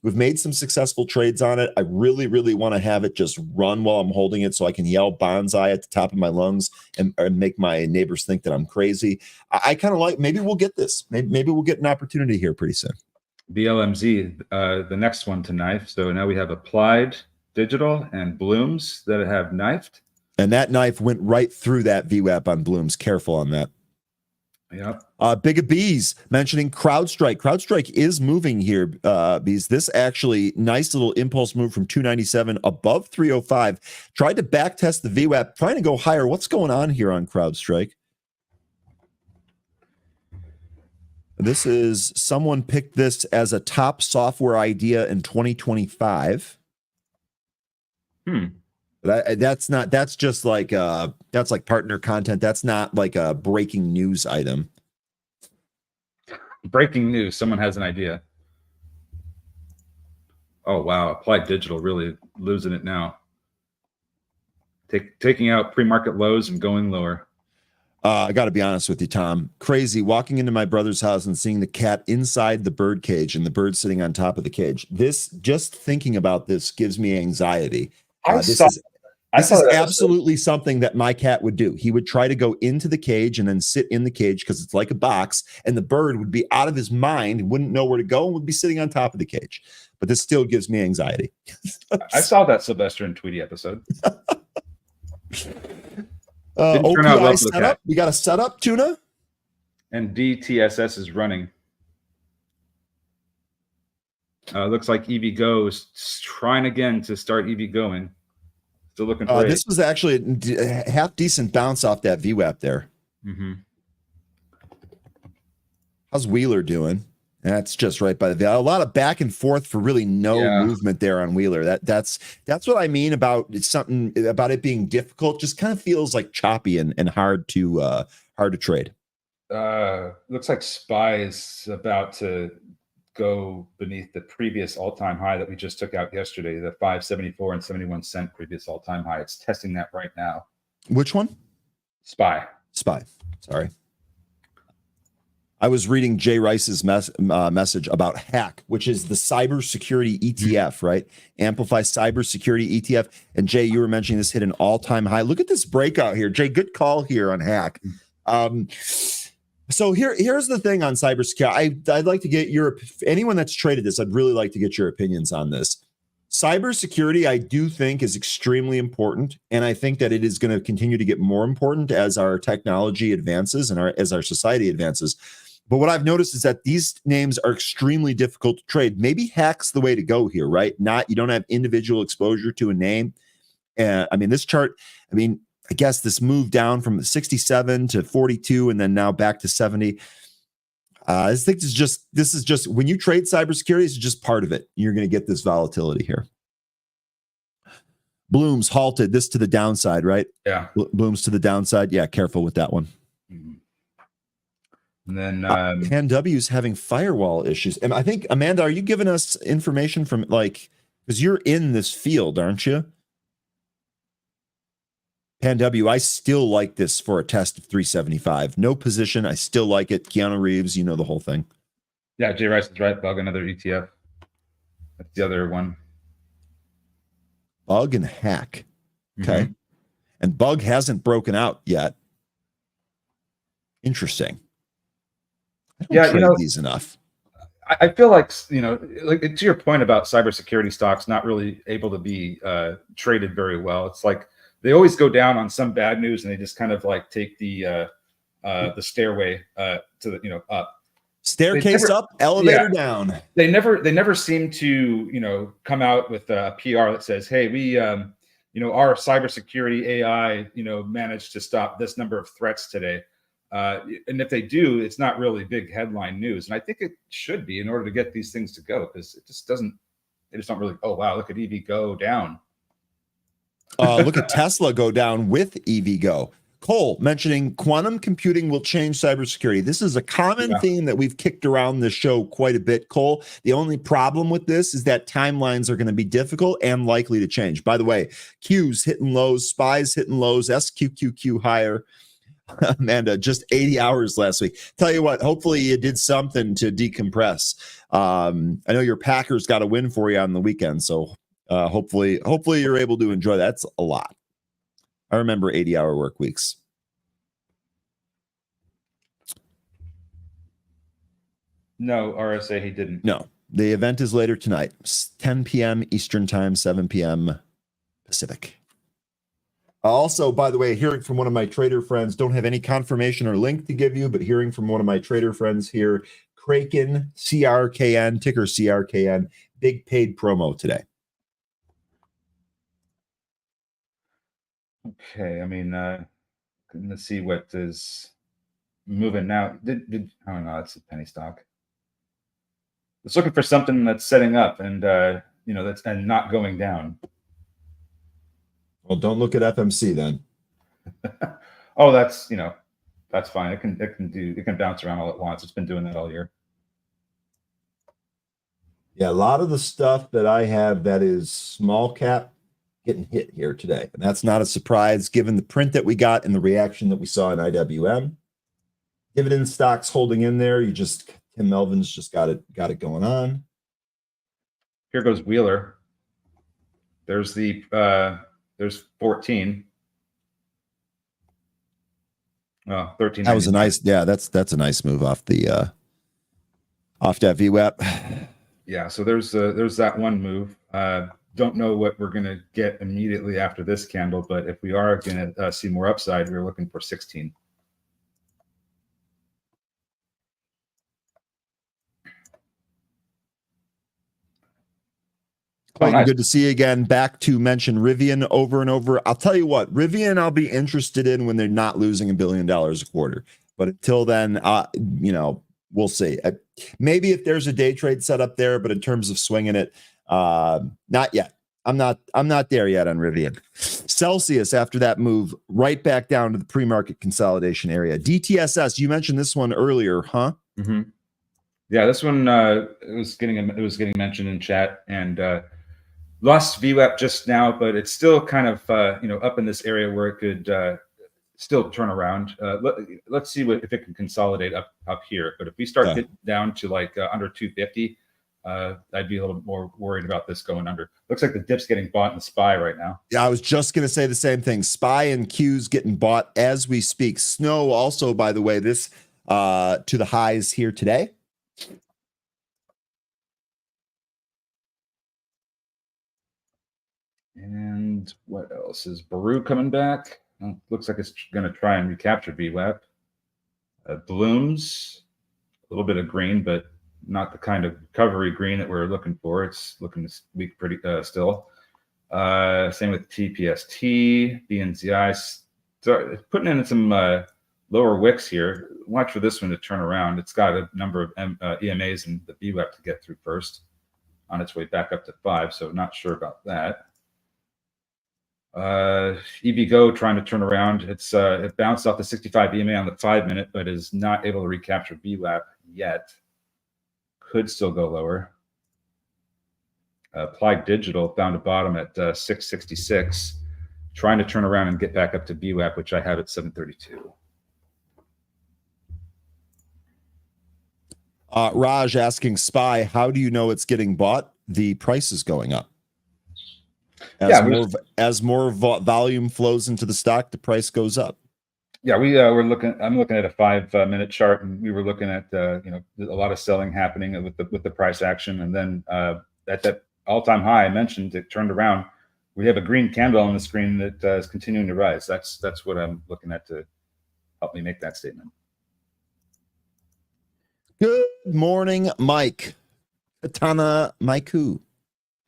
We've made some successful trades on it. I really, really want to have it just run while I'm holding it so I can yell bonsai at the top of my lungs and make my neighbors think that I'm crazy. I kind of like, maybe we'll get this. Maybe we'll get an opportunity here pretty soon. BLMZ, the next one to knife. So now we have Applied Digital and Blooms that have knifed. And that knife went right through that VWAP on Blooms. Careful on that. Yep. Big Bees mentioning CrowdStrike. CrowdStrike is moving here, Bees. This actually nice little impulse move from 297 above 305. Tried to back test the VWAP, trying to go higher. What's going on here on CrowdStrike? This is someone picked this as a top software idea in 2025. That's just like that's like partner content. That's not like a breaking news item. Breaking news. Someone has an idea. Oh, wow. Applied Digital really losing it now. Taking out pre-market lows and going lower. I got to be honest with you, Tom. Crazy. Walking into my brother's house and seeing the cat inside the bird cage and the bird sitting on top of the cage. Just thinking about this gives me anxiety. This is absolutely something that my cat would do. He would try to go into the cage and then sit in the cage because it's like a box, and the bird would be out of his mind, wouldn't know where to go, and would be sitting on top of the cage. But this still gives me anxiety. I saw that Sylvester and Tweety episode. OPI setup. We got a setup, Tuna. And DTSS is running. Looks like EVGO is trying again to start EV going. Still looking for this was actually a half decent bounce off that VWAP there. How's Wheeler doing? That's just right by the a lot of back and forth for really no movement there on Wheeler. That's what I mean about something about it being difficult. Just kind of feels like choppy and hard to trade. Looks like SPY is about to go beneath the previous all-time high that we just took out yesterday, the 574 and 71 cent previous all-time high. It's testing that right now. Which one? SPY. Sorry. I was reading Jay Rice's message about Hack, which is the cybersecurity ETF, right? Amplify cybersecurity ETF. And Jay, you were mentioning this hit an all-time high. Look at this breakout here. Jay, good call here on Hack. So here's the thing on cybersecurity. I'd like to get anyone that's traded this, I'd really like to get your opinions on this. Cybersecurity, I do think, is extremely important, and I think that it is going to continue to get more important as our technology advances and as our society advances. But what I've noticed is that these names are extremely difficult to trade. Maybe hack's the way to go here, right? You don't have individual exposure to a name. I mean, this chart, I guess this moved down from 67 to 42 and then now back to 70. I think this is just when you trade cybersecurity, it's just part of it. You're going to get this volatility here. Bloom's halted this to the downside, right? Yeah. Bloom's to the downside. Yeah, careful with that one. Mm-hmm. And then Pan W's having firewall issues. And I think, Amanda, are you giving us information from because you're in this field, aren't you? Pan W, I still like this for a test of 375. No position. I still like it. Keanu Reeves, you know the whole thing. Yeah, Jay Rice is right. Bug, another ETF. That's the other one. Bug and hack. Okay. Mm-hmm. And Bug hasn't broken out yet. Interesting. I don't trade these enough. I feel like, like to your point about cybersecurity stocks not really able to be traded very well. It's like they always go down on some bad news, and they just kind of like take the stairway to the up. Staircase up, elevator down. They never seem to come out with a PR that says, hey, we our cybersecurity AI managed to stop this number of threats today. And if they do, it's not really big headline news. And I think it should be in order to get these things to go, because they just don't really, oh, wow, look at EV go down. Look at Tesla go down with EV go. Cole mentioning quantum computing will change cybersecurity. This is a common theme that we've kicked around the show quite a bit, Cole. The only problem with this is that timelines are going to be difficult and likely to change. By the way, Q's hitting lows, SPY's hitting lows, SQQQ higher. Amanda, just 80 hours last week. Tell you what, hopefully you did something to decompress. I know your Packers got a win for you on the weekend, so hopefully you're able to enjoy that. That's a lot. I remember 80-hour work weeks. No, RSA, he didn't. No, the event is later tonight, 10 p.m. Eastern time, 7 p.m. Pacific. Also, by the way, hearing from one of my trader friends, don't have any confirmation or link to give you, but hearing from one of my trader friends here, Kraken, CRKN, ticker CRKN, big paid promo today. Okay, I mean, let's see what is moving now. I don't know, it's a penny stock. It's looking for something that's setting up and that's and not going down. Well, don't look at FMC then. Oh, that's fine. It can bounce around all at once. It's been doing that all year. Yeah, a lot of the stuff that I have that is small cap getting hit here today. And that's not a surprise given the print that we got and the reaction that we saw in IWM. Dividend stocks holding in there. Tim Melvin's just got it going on. Here goes Wheeler. There's there's 14. Oh, 13. That was a nice, that's a nice move off that VWAP. Yeah, so there's that one move. Don't know what we're going to get immediately after this candle, but if we are going to see more upside, we're looking for 16. Quite nice. Good to see you again. Back to mention Rivian over and over. I'll tell you what, Rivian I'll be interested in when they're not losing $1 billion a quarter. But until then, we'll see. Maybe if there's a day trade set up there, but in terms of swinging it, not yet. I'm not there yet on Rivian. Celsius, after that move, right back down to the pre-market consolidation area. DTSS, you mentioned this one earlier, huh? Mm-hmm. Yeah, this one it was getting mentioned in chat and lost VWAP just now, but it's still kind of up in this area where it could still turn around. Let's see if it can consolidate up here. But if we start getting down to like under 250. I'd be a little more worried about this going under. Looks like the dip's getting bought in SPY right now. Yeah, I was just going to say the same thing. SPY and Q's getting bought as we speak. Snow also, by the way, this to the highs here today. And what else? Is Baru coming back? Looks like it's going to try and recapture VWAP. Blooms, a little bit of green, but not the kind of recovery green that we're looking for. It's looking weak pretty still. Same with TPST, BNZI. Start putting in some lower wicks here. Watch for this one to turn around. It's got a number of EMAs and the VWAP to get through first on its way back up to 5, so not sure about that. EVGO trying to turn around. It bounced off the 65 EMA on the 5-minute, but is not able to recapture VWAP yet. Could still go lower. Applied Digital found a bottom at 666, trying to turn around and get back up to VWAP, which I have at 732. Raj asking SPY, how do you know it's getting bought? The price is going up. As more volume flows into the stock, the price goes up. Yeah, we're looking. I'm looking at a 5-minute chart, and we were looking at a lot of selling happening with the price action, and then at that all-time high I mentioned, it turned around. We have a green candle on the screen that is continuing to rise. That's what I'm looking at to help me make that statement. Good morning, Mike. Katana Maiku.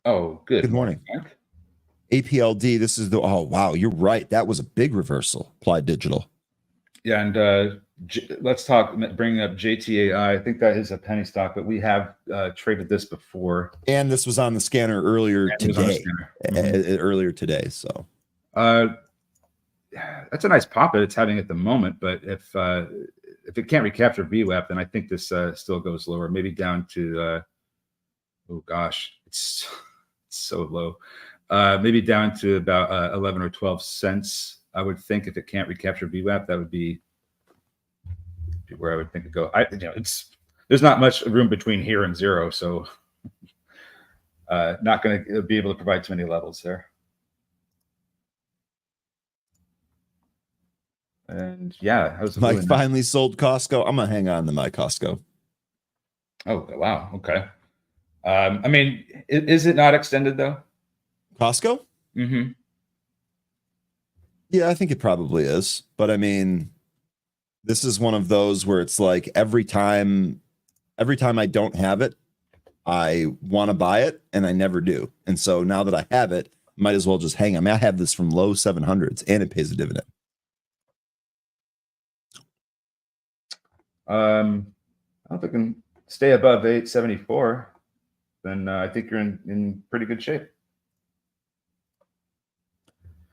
Oh, good morning, Mike. APLD. This is oh wow, you're right. That was a big reversal. Applied Digital. Yeah, and let's bring up JTAI. I think that is a penny stock, but we have traded this before. And this was on the scanner earlier today. Earlier today, so. That's a nice pop it's having at the moment, but if it can't recapture VWAP, then I think this still goes lower, maybe down to oh gosh, it's so low. Maybe down to about 11 or 12 cents. I would think if it can't recapture VWAP, that would be where I would think it go. There's not much room between here and 0, so not going to be able to provide too many levels there. And yeah, Mike finally sold Costco. I'm gonna hang on to my Costco. Oh wow, okay. I mean, is it not extended though? Costco? Mm-hmm. Yeah, I think it probably is. But I mean, this is one of those where it's like every time I don't have it, I want to buy it and I never do. And so now that I have it, might as well just hang. I mean, I have this from low 700s and it pays a dividend. I don't think I can stay above 874. Then I think you're in pretty good shape.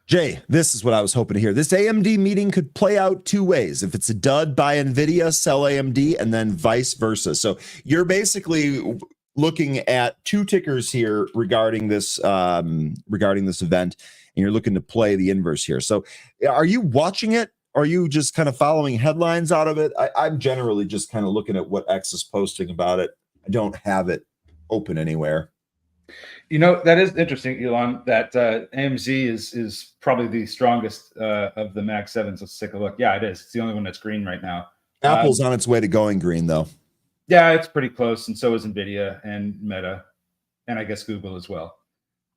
Jay, this is what I was hoping to hear. This AMD meeting could play out two ways. If it's a dud, buy NVIDIA, sell AMD, and then vice versa. So you're basically looking at two tickers here regarding this event, and you're looking to play the inverse here. So are you watching it? Are you just kind of following headlines out of it? I'm generally just kind of looking at what X is posting about it. I don't have it open anywhere. You know, that is interesting, Elon, that AMZ is probably the strongest of the Mag 7s. Let's take a look. Yeah, it is. It's the only one that's green right now. Apple's on its way to going green, though. Yeah, it's pretty close, and so is NVIDIA and Meta, and I guess Google as well.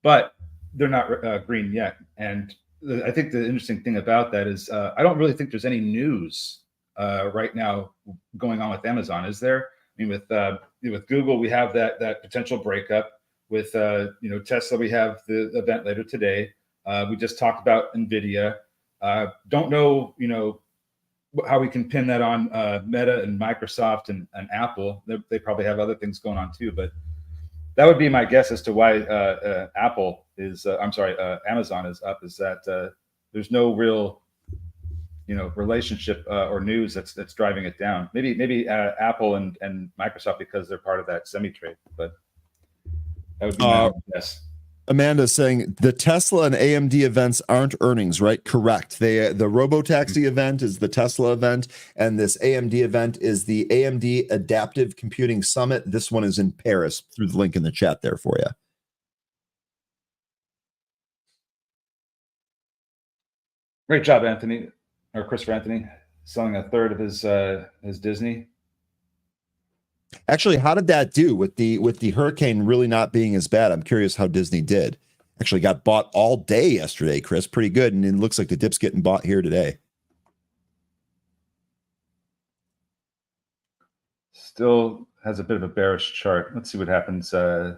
But they're not green yet. And I think the interesting thing about that is I don't really think there's any news right now going on with Amazon, is there? I mean, with Google, we have that potential breakup. With Tesla, we have the event later today. We just talked about NVIDIA. Don't know how we can pin that on Meta and Microsoft and Apple. They probably have other things going on too, but that would be my guess as to why Amazon is up. Is that there's no real relationship or news that's driving it down. Maybe Apple and Microsoft because they're part of that semi trade, but. That would be my guess. Amanda saying the Tesla and AMD events aren't earnings, right? Correct. The Robotaxi event is the Tesla event, and this AMD event is the AMD Adaptive Computing Summit. This one is in Paris, through the link in the chat there for you. Great job, Anthony, or Christopher Anthony, selling a third of his Disney. Actually, how did that do with the hurricane really not being as bad? I'm curious how Disney did. Actually got bought all day yesterday, Chris. Pretty good. And it looks like the dip's getting bought here today. Still has a bit of a bearish chart. Let's see what happens. Well,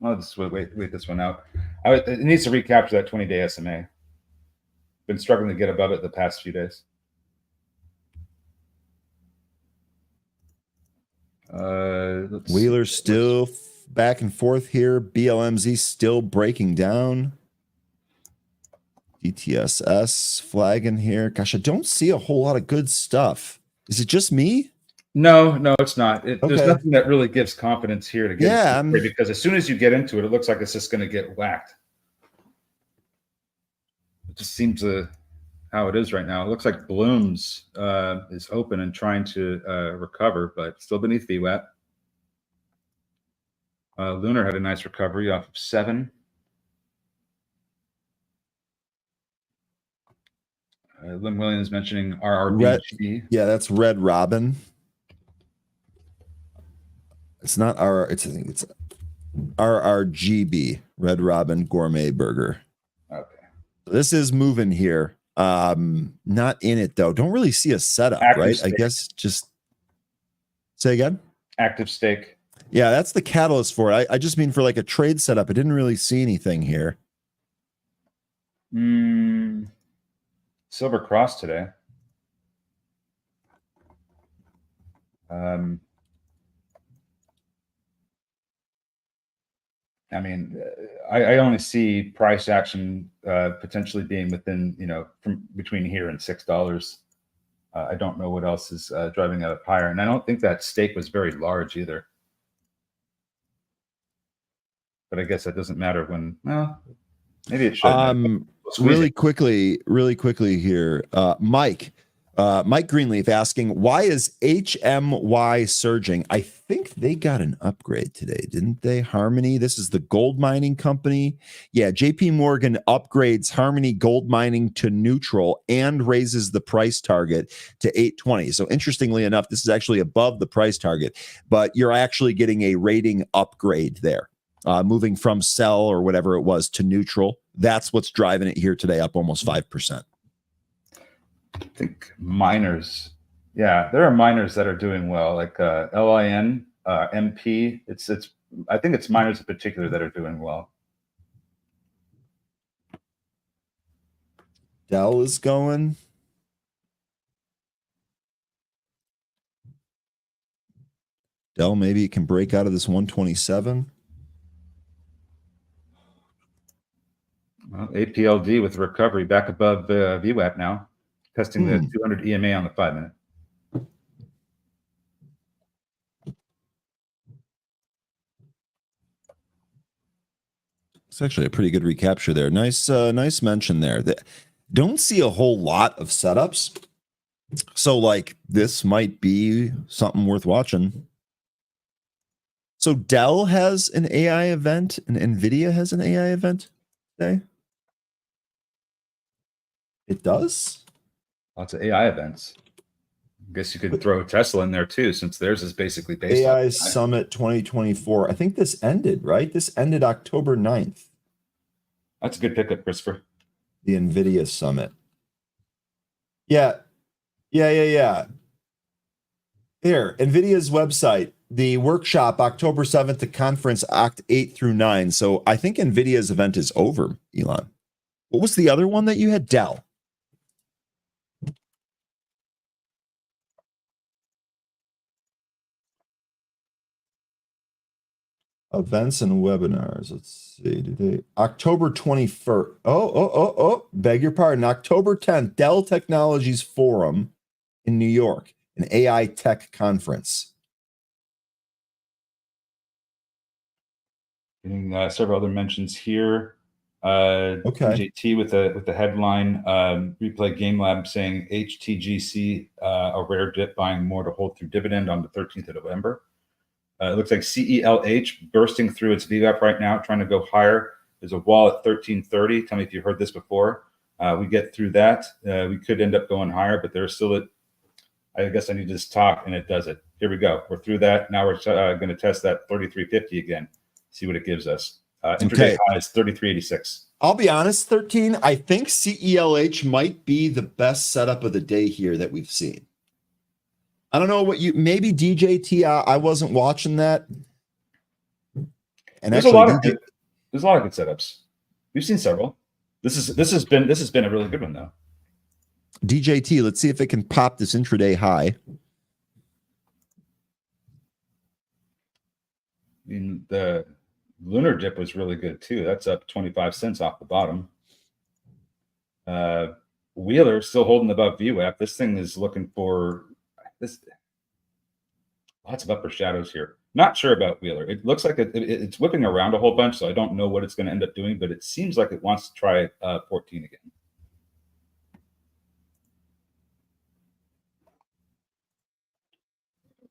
let's wait this one out. It needs to recapture that 20-day SMA. Been struggling to get above it the past few days. Wheeler's still back and forth here. BLMZ still breaking down. DTSS flagging here. Gosh, I don't see a whole lot of good stuff. Is it just me? No, it's not. Okay. There's nothing that really gives confidence here to get into because as soon as you get into it, it looks like it's just going to get whacked. It just seems how it is right now. It looks like Bloom's is open and trying to recover, but still beneath VWAP. Lunar had a nice recovery off of 7. Lynn Williams mentioning RRBG. Yeah, that's Red Robin. It's not I think it's RRGB, Red Robin Gourmet Burger. Okay. This is moving here. Not in it though. Don't really see a setup, right? Stake. I guess just say again. Active stake. Yeah, that's the catalyst for it. I just mean for like a trade setup. I didn't really see anything here. Silver cross today. I mean, I only see price action potentially being within, from between here and $6. I don't know what else is driving that up higher, and I don't think that stake was very large either. But I guess that doesn't matter when. Well, maybe it should. Really quickly here, Mike Greenleaf asking, why is HMY surging? I think they got an upgrade today, didn't they? Harmony, this is the gold mining company. Yeah, JP Morgan upgrades Harmony Gold Mining to neutral and raises the price target to 820. So interestingly enough, this is actually above the price target, but you're actually getting a rating upgrade there. Moving from sell or whatever it was to neutral. That's what's driving it here today, up almost 5%. I think miners. Yeah, there are miners that are doing well, like LIN, MP. I think it's miners in particular that are doing well. Dell is going. Dell, maybe it can break out of this 127. Well, APLD with recovery back above VWAP now, testing the 200 EMA on the 5-minute. It's actually a pretty good recapture there. Nice mention there. Don't see a whole lot of setups. So like this might be something worth watching. So Dell has an AI event and NVIDIA has an AI event today. It does? Lots of AI events. I guess you could throw Tesla in there too, since theirs is basically based AI on Summit 2024. I think this ended, right? This ended October 9th. That's a good pickup, Christopher. The NVIDIA Summit. Yeah. Here, NVIDIA's website, the workshop, October 7th, the conference, Oct 8 through 9. So I think NVIDIA's event is over, Elon. What was the other one that you had? Dell. Events and webinars. Let's see. Today, October 21st. Beg your pardon. October 10th, Dell Technologies Forum in New York, an AI tech conference. Getting several other mentions here. Okay. DJT with the headline, Replay Game Lab saying HTGC, a rare dip, buying more to hold through dividend on the 13th of November. It looks like CELH bursting through its VWAP right now, trying to go higher. There's a wall at 1330. Tell me if you've heard this before. We get through that. We could end up going higher, but there's still I guess I need to just talk, and it does it. Here we go. We're through that. Now we're going to test that 3350 again, see what it gives us. Intraday high is 33.86. I'll be honest, 13. I think CELH might be the best setup of the day here that we've seen. I don't know what maybe DJT. I wasn't watching that. And there's actually, a lot of good setups. We've seen several. This has been a really good one though. DJT. Let's see if it can pop this intraday high. I mean, the lunar dip was really good too. That's up 25 cents off the bottom. Wheeler still holding above VWAP. This thing is looking for this. Lots of upper shadows here. Not sure about Wheeler. It looks like it's whipping around a whole bunch, so I don't know what it's going to end up doing, but it seems like it wants to try 14 again.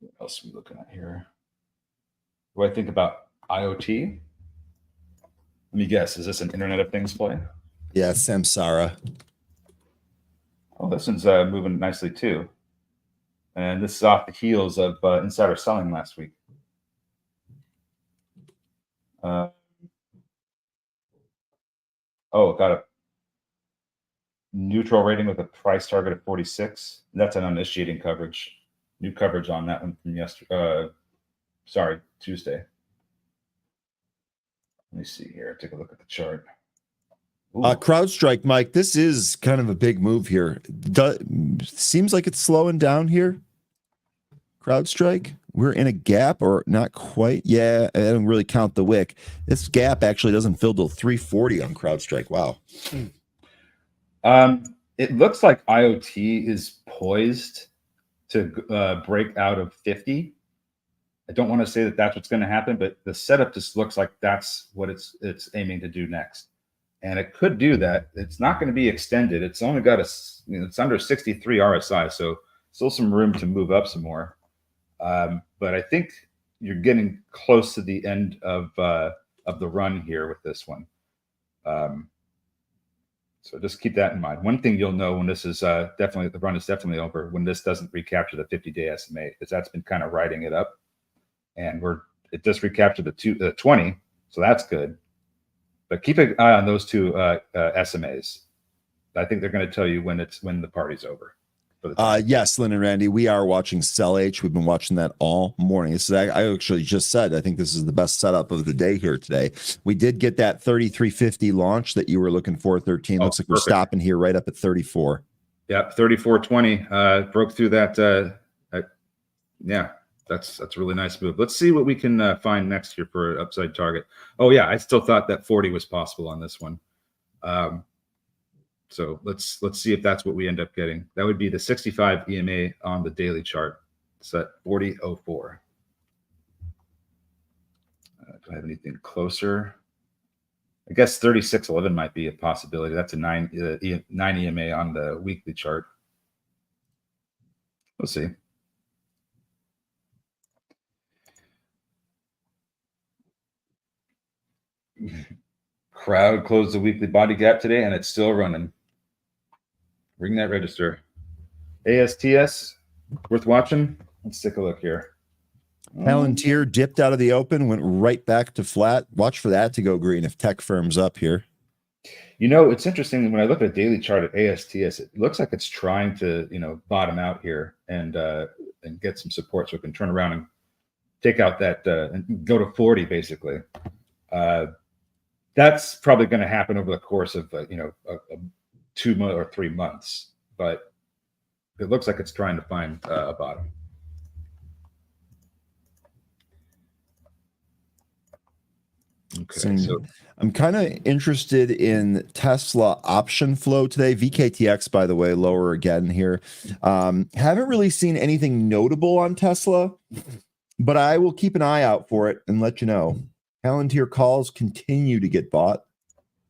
What else are we looking at here? What do I think about IoT? Let me guess. Is this an Internet of Things play? Yeah, Samsara. Oh, this one's moving nicely too. And this is off the heels of insider selling last week. Got a neutral rating with a price target of 46. That's an uninitiating coverage. New coverage on that one from yesterday. Tuesday. Let me see here. Take a look at the chart. CrowdStrike, Mike, this is kind of a big move here. Seems like it's slowing down here. CrowdStrike, we're in a gap or not quite. Yeah, I don't really count the wick. This gap actually doesn't fill till 340 on CrowdStrike. Wow. It looks like IoT is poised to break out of 50. I don't want to say that that's what's going to happen, but the setup just looks like that's what it's aiming to do next. And it could do that. It's not going to be extended. It's only got it's under 63 RSI, so still some room to move up some more. But I think you're getting close to the end of the run here with this one. So just keep that in mind. One thing you'll know when this is the run is definitely over, when this doesn't recapture the 50-day SMA, because that's been kind of riding it up. And it just recaptured the 20, so that's good. But keep an eye on those two SMAs. I think they're going to tell you when the party's over. Yes, Lynn and Randy, we are watching CELH. We've been watching that all morning. This is, I actually just said I think this is the best setup of the day here today. We did get that 3350 launch that you were looking for. 13 looks like perfect. We're stopping here right up at 34. Yep, 3420 broke through that. Yeah. That's a really nice move. Let's see what we can find next here for an upside target. Oh yeah, I still thought that 40 was possible on this one. So let's see if that's what we end up getting. That would be the 65 EMA on the daily chart. It's at 40.04. Do I have anything closer? I guess 36.11 might be a possibility. That's a 9 EMA on the weekly chart. We'll see. Crowd closed the weekly body gap today, and it's still running. Ring that register. ASTS, worth watching. Let's take a look here. Palantir dipped out of the open, went right back to flat. Watch for that to go green if tech firms up here. You know, it's interesting when I look at a daily chart at ASTS, it looks like it's trying to, bottom out here and get some support so it can turn around and take out that and go to 40 basically. That's probably going to happen over the course of 2 or 3 months, but it looks like it's trying to find a bottom. Okay, so I'm kind of interested in Tesla option flow today. VKTX, by the way, lower again here. Haven't really seen anything notable on Tesla, but I will keep an eye out for it and let you know. Palantir calls continue to get bought.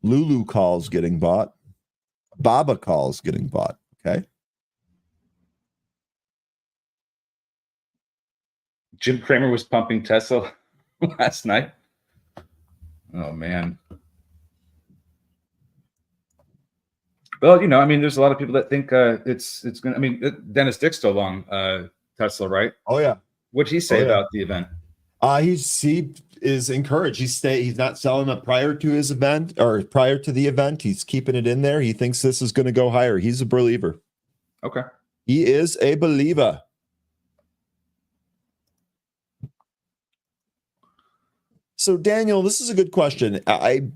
Lulu calls getting bought. Baba calls getting bought. Okay. Jim Cramer was pumping Tesla last night. Oh man. Well, there's a lot of people that think it's going to, Dennis Dick's still long Tesla, right? Oh yeah. What'd he say about the event? He is encouraged. He's not selling up prior to his event or prior to the event. He's keeping it in there. He thinks this is going to go higher. He's a believer. Okay. He is a believer. So Daniel, this is a good question. I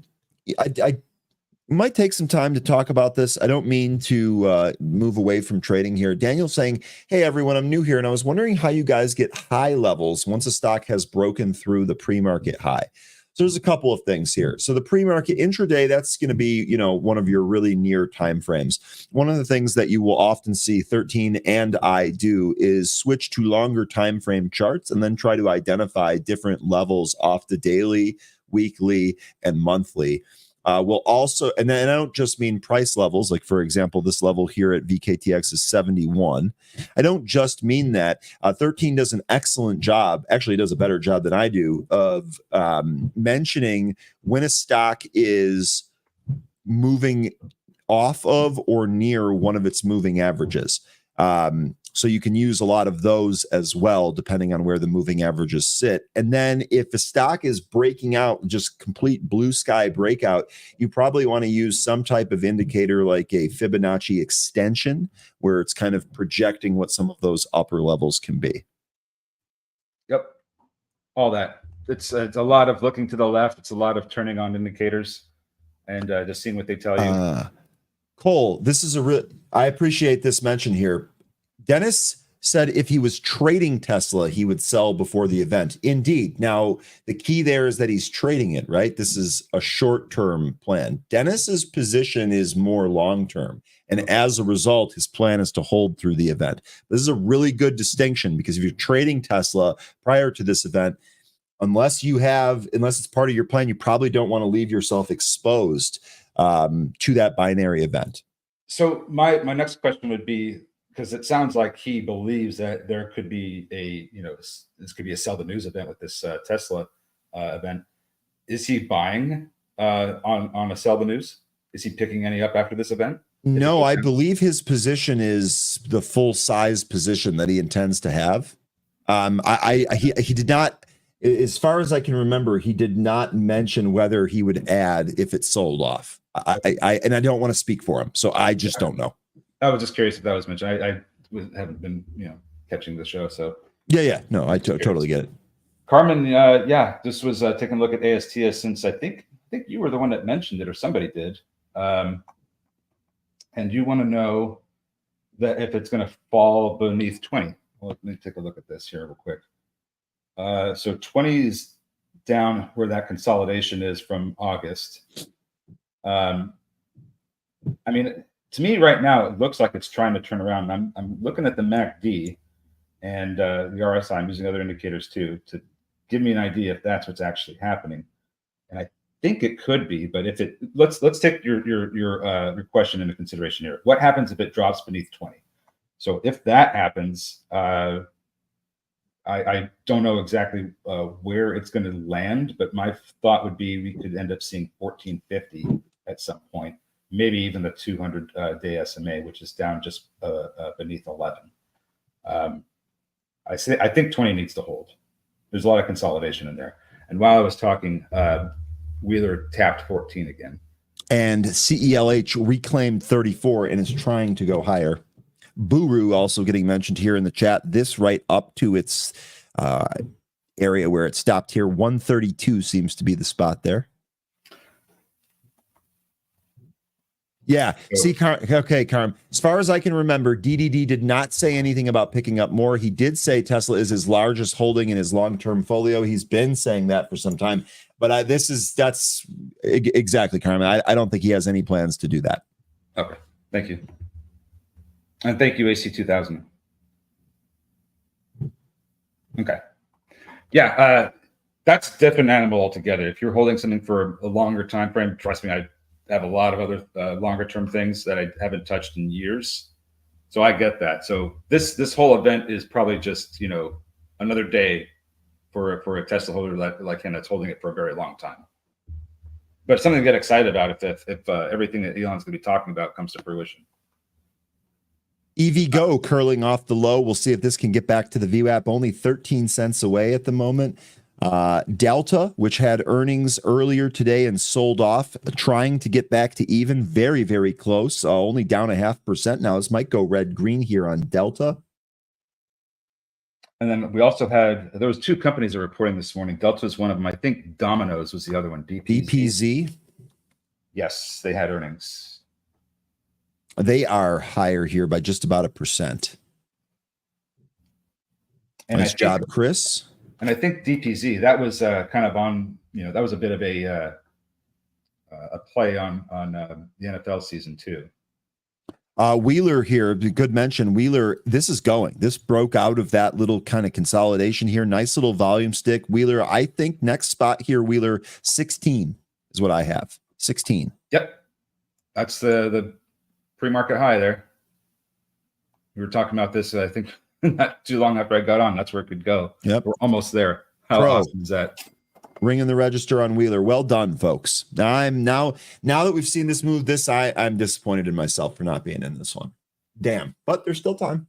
might take some time to talk about this. I don't mean to move away from trading here. Daniel's saying, hey, everyone, I'm new here, and I was wondering how you guys get high levels once a stock has broken through the pre-market high. So there's a couple of things here. So the pre-market intraday, that's going to be, one of your really near time frames. One of the things that you will often see 13 and I do is switch to longer time frame charts and then try to identify different levels off the daily, weekly, and monthly. We'll also, and then I don't just mean price levels, like for example, this level here at VKTX is 71. I don't just mean that. 13 does an excellent job, actually does a better job than I do, of mentioning when a stock is moving off of or near one of its moving averages. So you can use a lot of those as well, depending on where the moving averages sit. And then if a stock is breaking out, just complete blue sky breakout, you probably want to use some type of indicator like a Fibonacci extension, where it's kind of projecting what some of those upper levels can be. Yep. All that. It's a lot of looking to the left. It's a lot of turning on indicators and just seeing what they tell you. Cole, this is I appreciate this mention here. Dennis said if he was trading Tesla, he would sell before the event. Indeed. Now, the key there is that he's trading it, right? This is a short-term plan. Dennis's position is more long-term. And as a result, his plan is to hold through the event. This is a really good distinction, because if you're trading Tesla prior to this event, unless it's part of your plan, you probably don't want to leave yourself exposed to that binary event. So my next question would be, because it sounds like he believes that there could be this could be a sell the news event with this Tesla event. Is he buying on a sell the news? Is he picking any up after this event? No, I believe his position is the full size position that he intends to have. He did not, as far as I can remember, he did not mention whether he would add if it sold off. I don't want to speak for him, so I just don't know. I was just curious if that was mentioned. I haven't been, catching the show, so yeah. No, I totally get it. Carmen, this was taking a look at ASTS since I think you were the one that mentioned it, or somebody did, and you want to know that if it's going to fall beneath 20. Well, let me take a look at this here real quick. So 20 is down where that consolidation is from August. To me right now, it looks like it's trying to turn around. I'm looking at the MACD and the RSI. I'm using other indicators too to give me an idea if that's what's actually happening. And I think it could be, but if it let's take your question into consideration here. What happens if it drops beneath 20? So if that happens, I don't know exactly where it's going to land, but my thought would be we could end up seeing 1450 at some point. Maybe even the 200-day SMA, which is down just beneath 11. I think 20 needs to hold. There's a lot of consolidation in there. And while I was talking, Wheeler tapped 14 again. And CELH reclaimed 34 and is trying to go higher. Buru also getting mentioned here in the chat. This right up to its area where it stopped here. 132 seems to be the spot there. Yeah. See, okay, Carm. As far as I can remember, DDD did not say anything about picking up more. He did say Tesla is his largest holding in his long-term folio. He's been saying that for some time. But that's exactly, Carmen. I don't think he has any plans to do that. Okay. Thank you. And thank you, AC2000. Okay. Yeah, that's a different animal altogether. If you're holding something for a longer time frame, trust me, I have a lot of other longer term things that I haven't touched in years. So I get that. So this whole event is probably just, another day for a Tesla holder like him that's holding it for a very long time. But it's something to get excited about if everything that Elon's going to be talking about comes to fruition. EVgo curling off the low. We'll see if this can get back to the VWAP. Only 13 cents away at the moment. Delta, which had earnings earlier today and sold off, trying to get back to even, very, very close, only down 0.5% now. This might go red-green here on Delta. And then we also had, there was two companies that were reporting this morning. Delta was one of them. I think Domino's was the other one. BPZ. Yes, they had earnings. They are higher here by just about 1%. And nice job, Chris. And I think DPZ, that was kind of on, that was a bit of a play on the NFL season too. Wheeler here, good mention. Wheeler, this broke out of that little kind of consolidation here. Nice little volume stick. Wheeler, I think next spot here, Wheeler, 16 is what I have. 16. Yep. That's the pre-market high there. We were talking about this, I think, not too long after I got on. That's where it could go. Yep. We're almost there. How awesome is that? Ringing the register on Wheeler. Well done, folks. Now that we've seen this move, I'm disappointed in myself for not being in this one. Damn. But there's still time.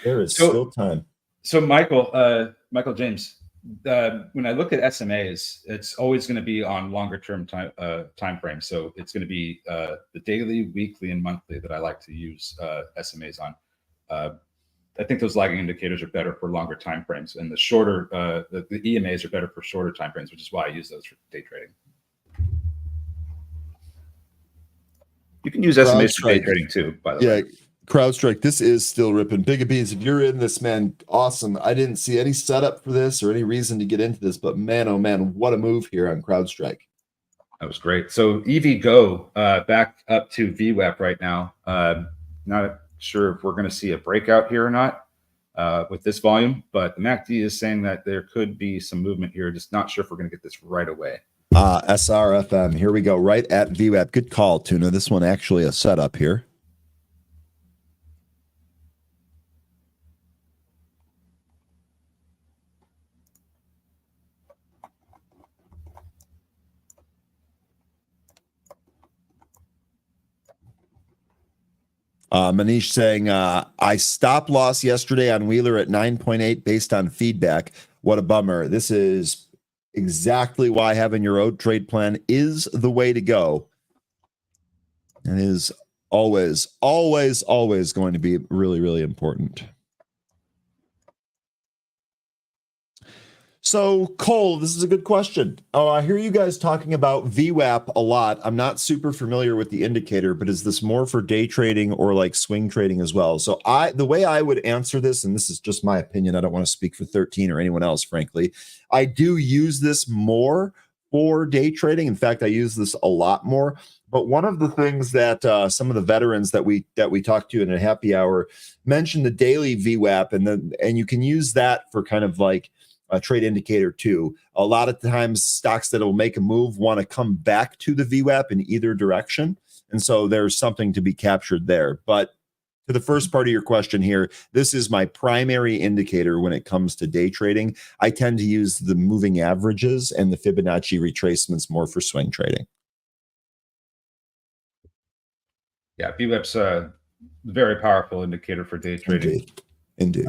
There is still time. So Michael James, when I look at SMAs, it's always going to be on longer term time frame. So it's going to be the daily, weekly, and monthly that I like to use SMAs on. I think those lagging indicators are better for longer time frames, and the shorter the EMAs are better for shorter time frames, which is why I use those for day trading. You can use SMAs for day trading too, by the way. CrowdStrike, this is still ripping. Big Beans, if you're in this, man, awesome. I didn't see any setup for this or any reason to get into this, but man, oh man, what a move here on CrowdStrike. That was great. So EVGO back up to VWAP right now. Not sure if we're going to see a breakout here or not with this volume, but the MACD is saying that there could be some movement here. Just not sure if we're going to get this right away. SRFM, here we go, right at VWAP. Good call, Tuna. This one actually a setup here. Manish saying, I stop loss yesterday on Wheeler at 9.8 based on feedback. What a bummer. This is exactly why having your own trade plan is the way to go. And is always, always, always going to be really, really important. So, Cole, this is a good question. I hear you guys talking about VWAP a lot. I'm not super familiar with the indicator, but is this more for day trading or like swing trading as well? So the way I would answer this, and this is just my opinion, I don't want to speak for 13 or anyone else, frankly. I do use this more for day trading. In fact, I use this a lot more. But one of the things that some of the veterans that we talked to in a happy hour mentioned the daily VWAP, and you can use that for kind of like a trade indicator too. A lot of times stocks that will make a move want to come back to the VWAP in either direction. And so there's something to be captured there. But to the first part of your question here, this is my primary indicator when it comes to day trading. I tend to use the moving averages and the Fibonacci retracements more for swing trading. Yeah, VWAP's a very powerful indicator for day trading. Indeed.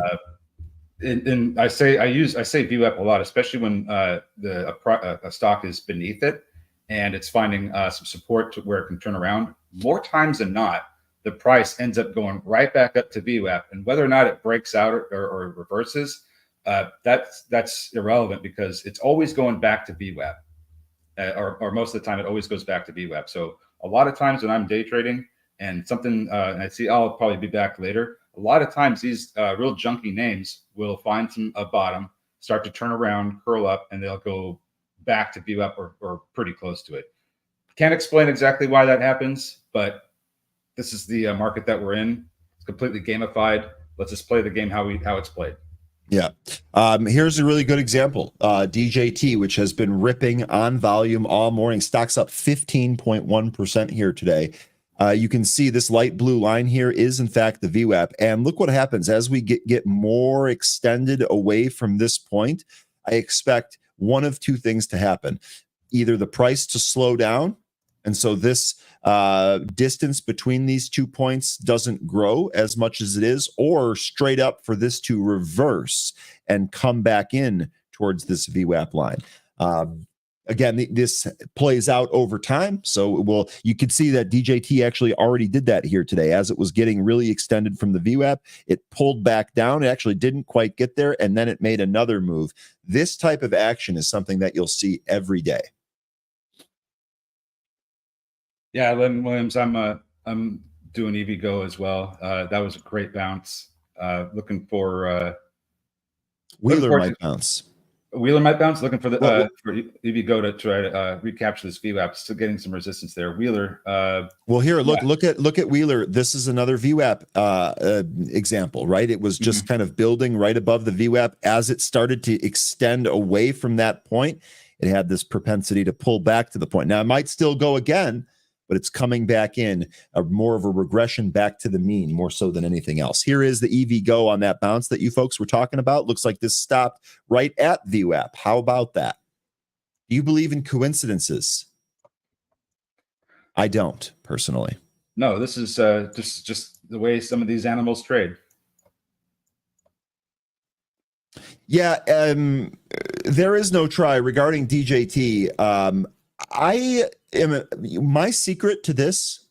And I say VWAP a lot, especially when a stock is beneath it and it's finding some support to where it can turn around. More times than not, the price ends up going right back up to VWAP, and whether or not it breaks out or reverses, that's irrelevant because it's always going back to VWAP, or most of the time it always goes back to VWAP. So a lot of times when I'm day trading and something, and I see I'll probably be back later. A lot of times these real junky names will find a bottom, start to turn around, curl up, and they'll go back to VWAP or pretty close to it. Can't explain exactly why that happens, but this is the market that we're in. It's completely gamified. Let's just play the game how it's played. Yeah. Here's a really good example. DJT, which has been ripping on volume all morning. Stock's up 15.1% here today. You can see this light blue line here is, in fact, the VWAP. And look what happens as we get more extended away from this point. I expect one of two things to happen. Either the price to slow down, and so this distance between these 2 points doesn't grow as much as it is, or straight up for this to reverse and come back in towards this VWAP line. Again, this plays out over time. So you could see that DJT actually already did that here today. As it was getting really extended from the VWAP, it pulled back down. It actually didn't quite get there, and then it made another move. This type of action is something that you'll see every day. Yeah, Lynn Williams, I'm doing EVGO as well. That was a great bounce. Looking for Wheeler might bounce. Wheeler might bounce. Looking for the for EVGO to try to recapture this VWAP. Still getting some resistance there. Wheeler. Well, here, look at Wheeler. This is another VWAP example, right? It was just kind of building right above the VWAP. As it started to extend away from that point, it had this propensity to pull back to the point. Now, it might still go again, but it's coming back in more of a regression back to the mean, more so than anything else. Here is the EVGO on that bounce that you folks were talking about. Looks like this stopped right at VWAP. How about that? Do you believe in coincidences? I don't, personally. No, this is just the way some of these animals trade. Yeah, there is no try regarding DJT. My secret to this: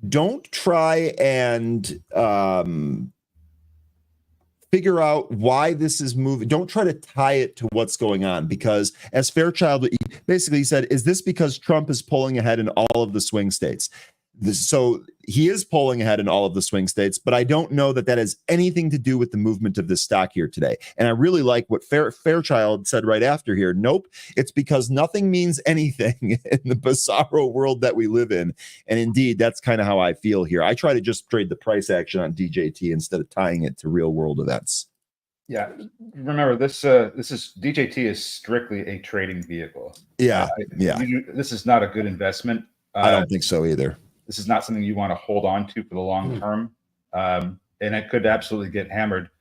don't try and figure out why this is moving. Don't try to tie it to what's going on, because as Fairchild basically said, is this because Trump is pulling ahead in all of the swing states? So he is pulling ahead in all of the swing states, but I don't know that that has anything to do with the movement of this stock here today. And I really like what Fairchild said right after here. Nope, it's because nothing means anything in the bizarro world that we live in. And indeed, that's kind of how I feel here. I try to just trade the price action on DJT instead of tying it to real world events. Yeah, remember this is DJT is strictly a trading vehicle. Yeah, This is not a good investment. I don't think so either. This is not something you want to hold on to for the long term, and it could absolutely get hammered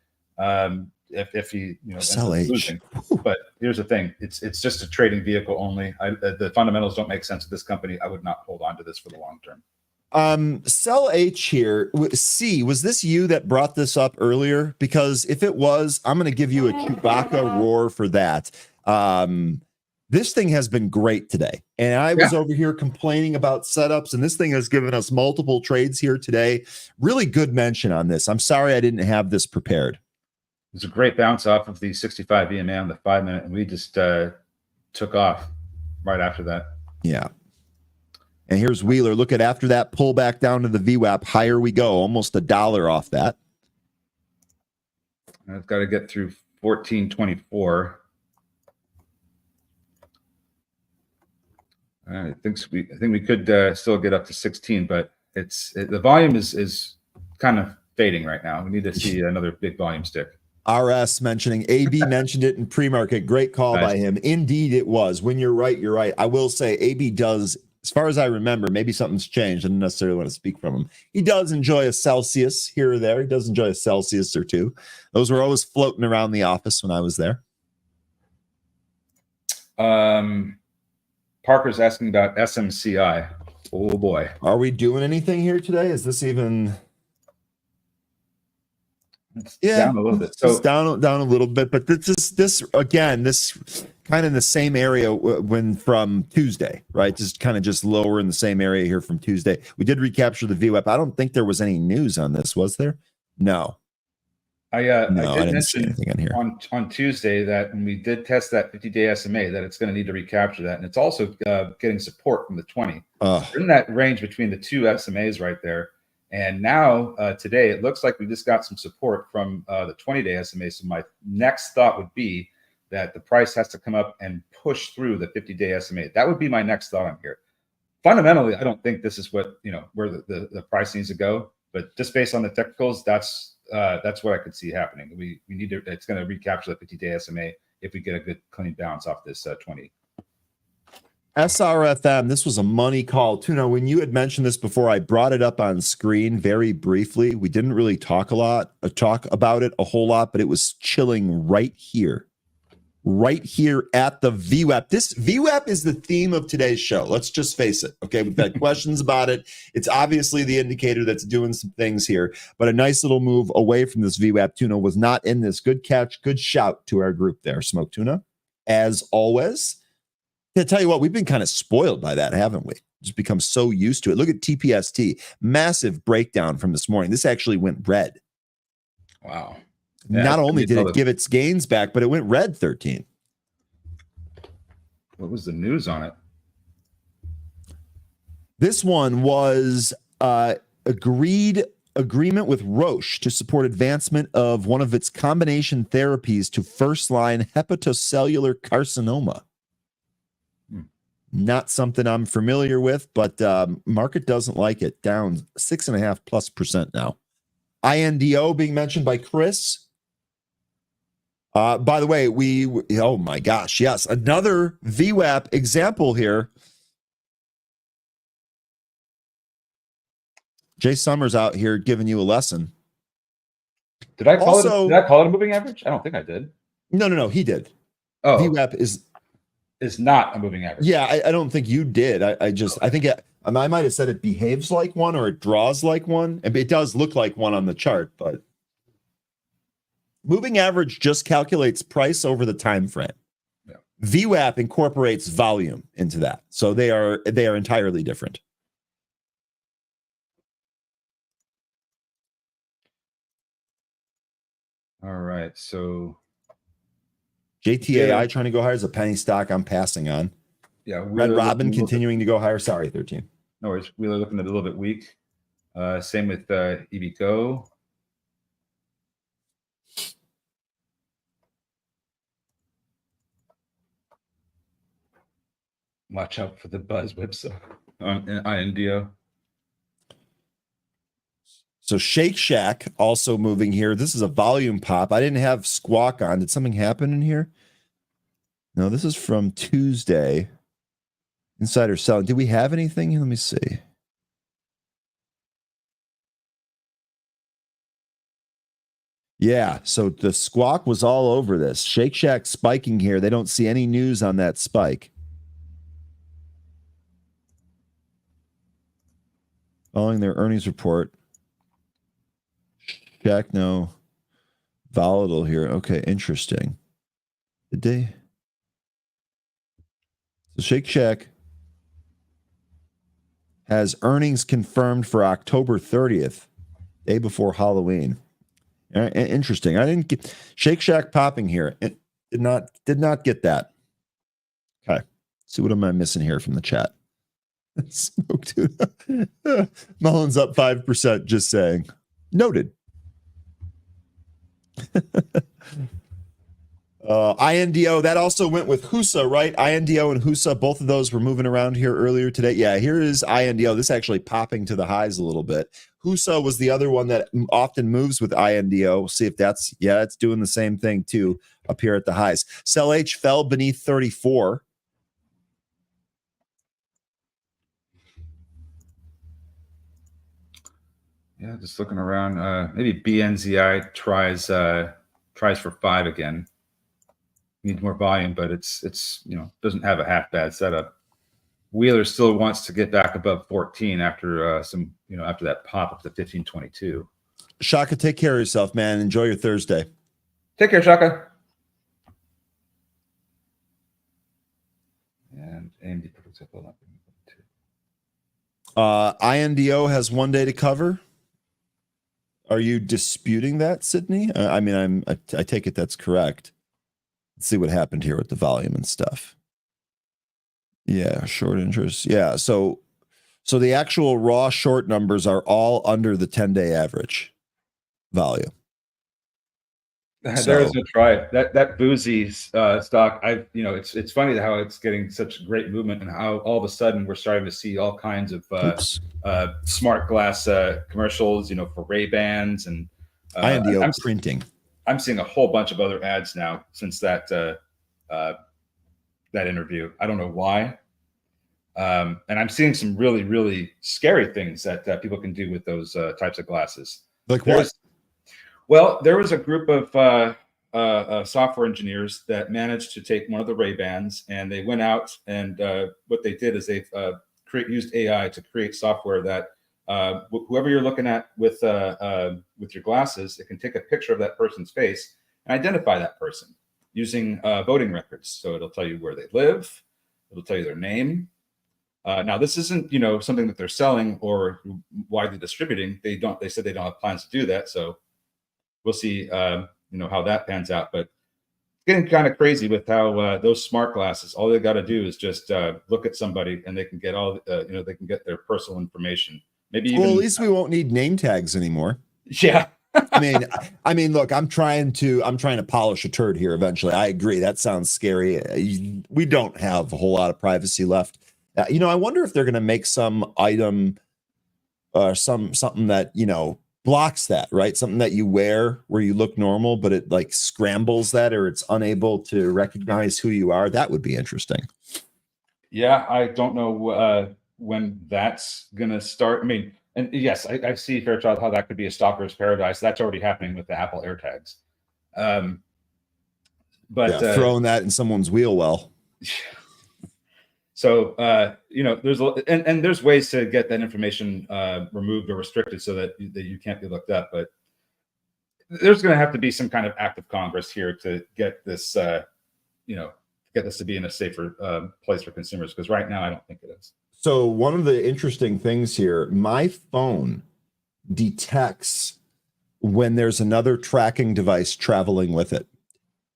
if he sell H. But here's the thing: it's just a trading vehicle only. The fundamentals don't make sense with this company. I would not hold on to this for the long term. Sell H here. C, was this you that brought this up earlier? Because if it was, I'm going to give you a Chewbacca roar for that. This thing has been great today. And I was over here complaining about setups, and this thing has given us multiple trades here today. Really good mention on this. I'm sorry I didn't have this prepared. It was a great bounce off of the 65 EMA on the 5 minute, and we just took off right after that. Yeah. And here's Wheeler. Look at after that pullback down to the VWAP, higher we go, almost $1 off that. I've got to get through 1424. I think we could still get up to 16, but the volume is kind of fading right now. We need to see another big volume stick. RS mentioning, AB mentioned it in pre-market. Great call by him. Indeed, it was. When you're right, you're right. I will say AB does, as far as I remember, maybe something's changed. I don't necessarily want to speak from him. He does enjoy a Celsius here or there. He does enjoy a Celsius or two. Those were always floating around the office when I was there. Parker's asking about SMCI. Oh boy. Are we doing anything here today? Is this even... down a little bit. So it's down a little bit, but this again, this kind of in the same area when from Tuesday, right? Just kind of just lower in the same area here from Tuesday. We did recapture the VWAP. I don't think there was any news on this, was there? No. I didn't see anything in here on Tuesday that when we did test that 50-day SMA, that it's going to need to recapture that, and it's also getting support from the 20. In that range between the two SMAs right there. And now today, it looks like we just got some support from the 20-day SMA. So my next thought would be that the price has to come up and push through the 50-day SMA. That would be my next thought on here. Fundamentally, I don't think this is what where the price needs to go. But just based on the technicals, that's what I could see happening. We need to. It's going to recapture the 50-day SMA if we get a good clean bounce off this 20. SRFM, this was a money call too. Now, when you had mentioned this before, I brought it up on screen very briefly. We didn't really talk about it a whole lot, but it was chilling right here, right here at the VWAP. This VWAP is the theme of today's show. Let's just face it. Okay, we've had questions about it. It's obviously the indicator that's doing some things here, but a nice little move away from this VWAP. Tuna was not in this. Good catch, good shout to our group there, Smoke Tuna, as always. I tell you what, we've been kind of spoiled by that, haven't we? Just become so used to it. Look at TPST, massive breakdown from this morning. This actually went red. Wow. Not only did it give its gains back, but it went red 13. What was the news on it? This one was agreement with Roche to support advancement of one of its combination therapies to first-line hepatocellular carcinoma. Not something I'm familiar with, but market doesn't like it. Down 6.5%+ now. INDO being mentioned by Chris. By the way, oh my gosh, yes, another VWAP example here. Jay Summers out here giving you a lesson. Did I call it a moving average? I don't think I did. No, he did. Oh, VWAP is not a moving average. Yeah, I don't think you did. I think I might have said it behaves like one or it draws like one. And it does look like one on the chart, but moving average just calculates price over the time frame. Yeah. VWAP incorporates volume into that. So they are entirely different. All right. So JTAI trying to go higher is a penny stock I'm passing on. Yeah. Red Robin continuing to go higher. Sorry, 13. No worries. We're looking at a little bit weak. Same with EVGO. Watch out for the buzz whips on INDO. So Shake Shack also moving here. This is a volume pop. I didn't have Squawk on. Did something happen in here? No, this is from Tuesday. Insider selling. Did we have anything? Let me see. Yeah, so the Squawk was all over this. Shake Shack spiking here. They don't see any news on that spike. Following their earnings report. Shack, no. Volatile here. Okay, interesting. Did they? So Shake Shack has earnings confirmed for October 30th, day before Halloween. Interesting. I didn't get Shake Shack popping here. It did not get that. Okay. See, what am I missing here from the chat? Smoke tuna. Mullins up 5%, just saying. Noted. INDO, that also went with HUSA, right? INDO and HUSA, both of those were moving around here earlier today. Yeah, here is INDO. This actually popping to the highs a little bit. HUSA was the other one that often moves with INDO. We'll see if it's doing the same thing too up here at the highs. Sell H fell beneath 34. Yeah, just looking around. Maybe BNZI tries for 5 again. Needs more volume, but it's doesn't have a half bad setup. Wheeler still wants to get back above 14 after after that pop up to 1522. Shaka, take care of yourself, man. Enjoy your Thursday. Take care, Shaka. And AMD perfect example. INDO has 1 day to cover. Are you disputing that, Sydney? I take it that's correct. Let's see what happened here with the volume and stuff. Yeah, short interest. Yeah, so the actual raw short numbers are all under the 10-day average value. There's a try. That boozy stock. It's funny how it's getting such great movement and how all of a sudden we're starting to see all kinds of smart glass commercials. For Ray-Bans and INDO printing. I'm seeing a whole bunch of other ads now since that interview. I don't know why. And I'm seeing some really, really scary things that people can do with those types of glasses. Like what? Well, there was a group of software engineers that managed to take one of the Ray-Bans, and they went out and what they did is they used AI to create software that whoever you're looking at with your glasses, it can take a picture of that person's face and identify that person using voting records. So it'll tell you where they live, it'll tell you their name. Now this isn't something that they're selling or widely distributing. They said they don't have plans to do that. So we'll see how that pans out. But getting kind of crazy with how those smart glasses, all they got to do is just look at somebody and they can get they can get their personal information. Maybe even, well, at least we won't need name tags anymore. Yeah. I mean, look, I'm trying to polish a turd here eventually. I agree. That sounds scary. We don't have a whole lot of privacy left. I wonder if they're going to make some item or something that, blocks that, right? Something that you wear where you look normal, but it like scrambles that, or it's unable to recognize who you are. That would be interesting. Yeah, I don't know when that's going to start. I mean, and yes, I see, Fairchild, how that could be a stalker's paradise. That's already happening with the Apple AirTags. But throwing that in someone's wheel well. So there's ways to get that information removed or restricted so that you can't be looked up. But there's going to have to be some kind of act of Congress here to get this get this to be in a safer place for consumers, because right now I don't think it is. So one of the interesting things here, my phone detects when there's another tracking device traveling with it.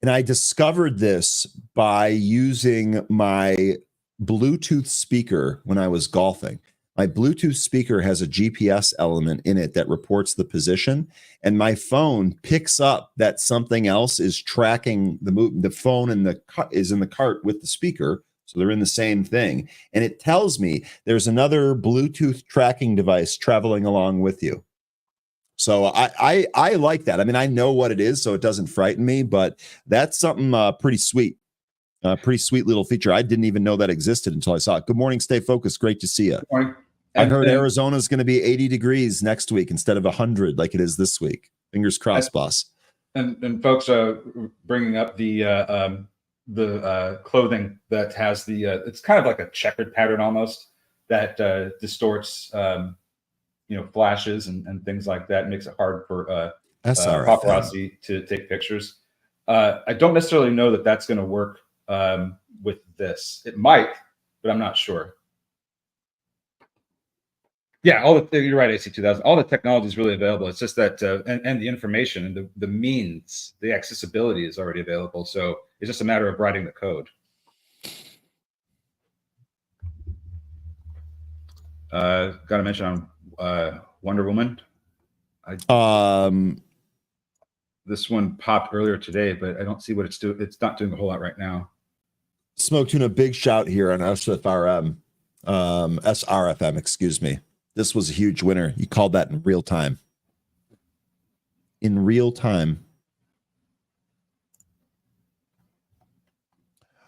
And I discovered this by using my Bluetooth speaker when I was golfing. My Bluetooth speaker has a GPS element in it that reports the position, and my phone picks up that something else is tracking the phone, and is in the cart with the speaker. So they're in the same thing. And it tells me there's another Bluetooth tracking device traveling along with you. So I like that. I mean, I know what it is, so it doesn't frighten me, but that's something pretty sweet. Pretty sweet little feature. I didn't even know that existed until I saw it. Good morning, stay focused. Great to see you. Good morning. I heard Arizona is going to be 80 degrees next week instead of 100 like it is this week. Fingers crossed, boss. And folks are bringing up the clothing that has it's kind of like a checkered pattern almost that distorts flashes and things like that. It makes it hard for paparazzi to take pictures. I don't necessarily know that that's going to work with this. It might, but I'm not sure. Yeah, you're right, AC2000. All the technology is really available. It's just that and the information and the means, the accessibility is already available. So it's just a matter of writing the code. Got to mention on Wonder Woman. This one popped earlier today, but I don't see what it's doing. It's not doing a whole lot right now. Smoke Tuna, big shout here on SRFM, excuse me. This was a huge winner. You called that in real time. In real time.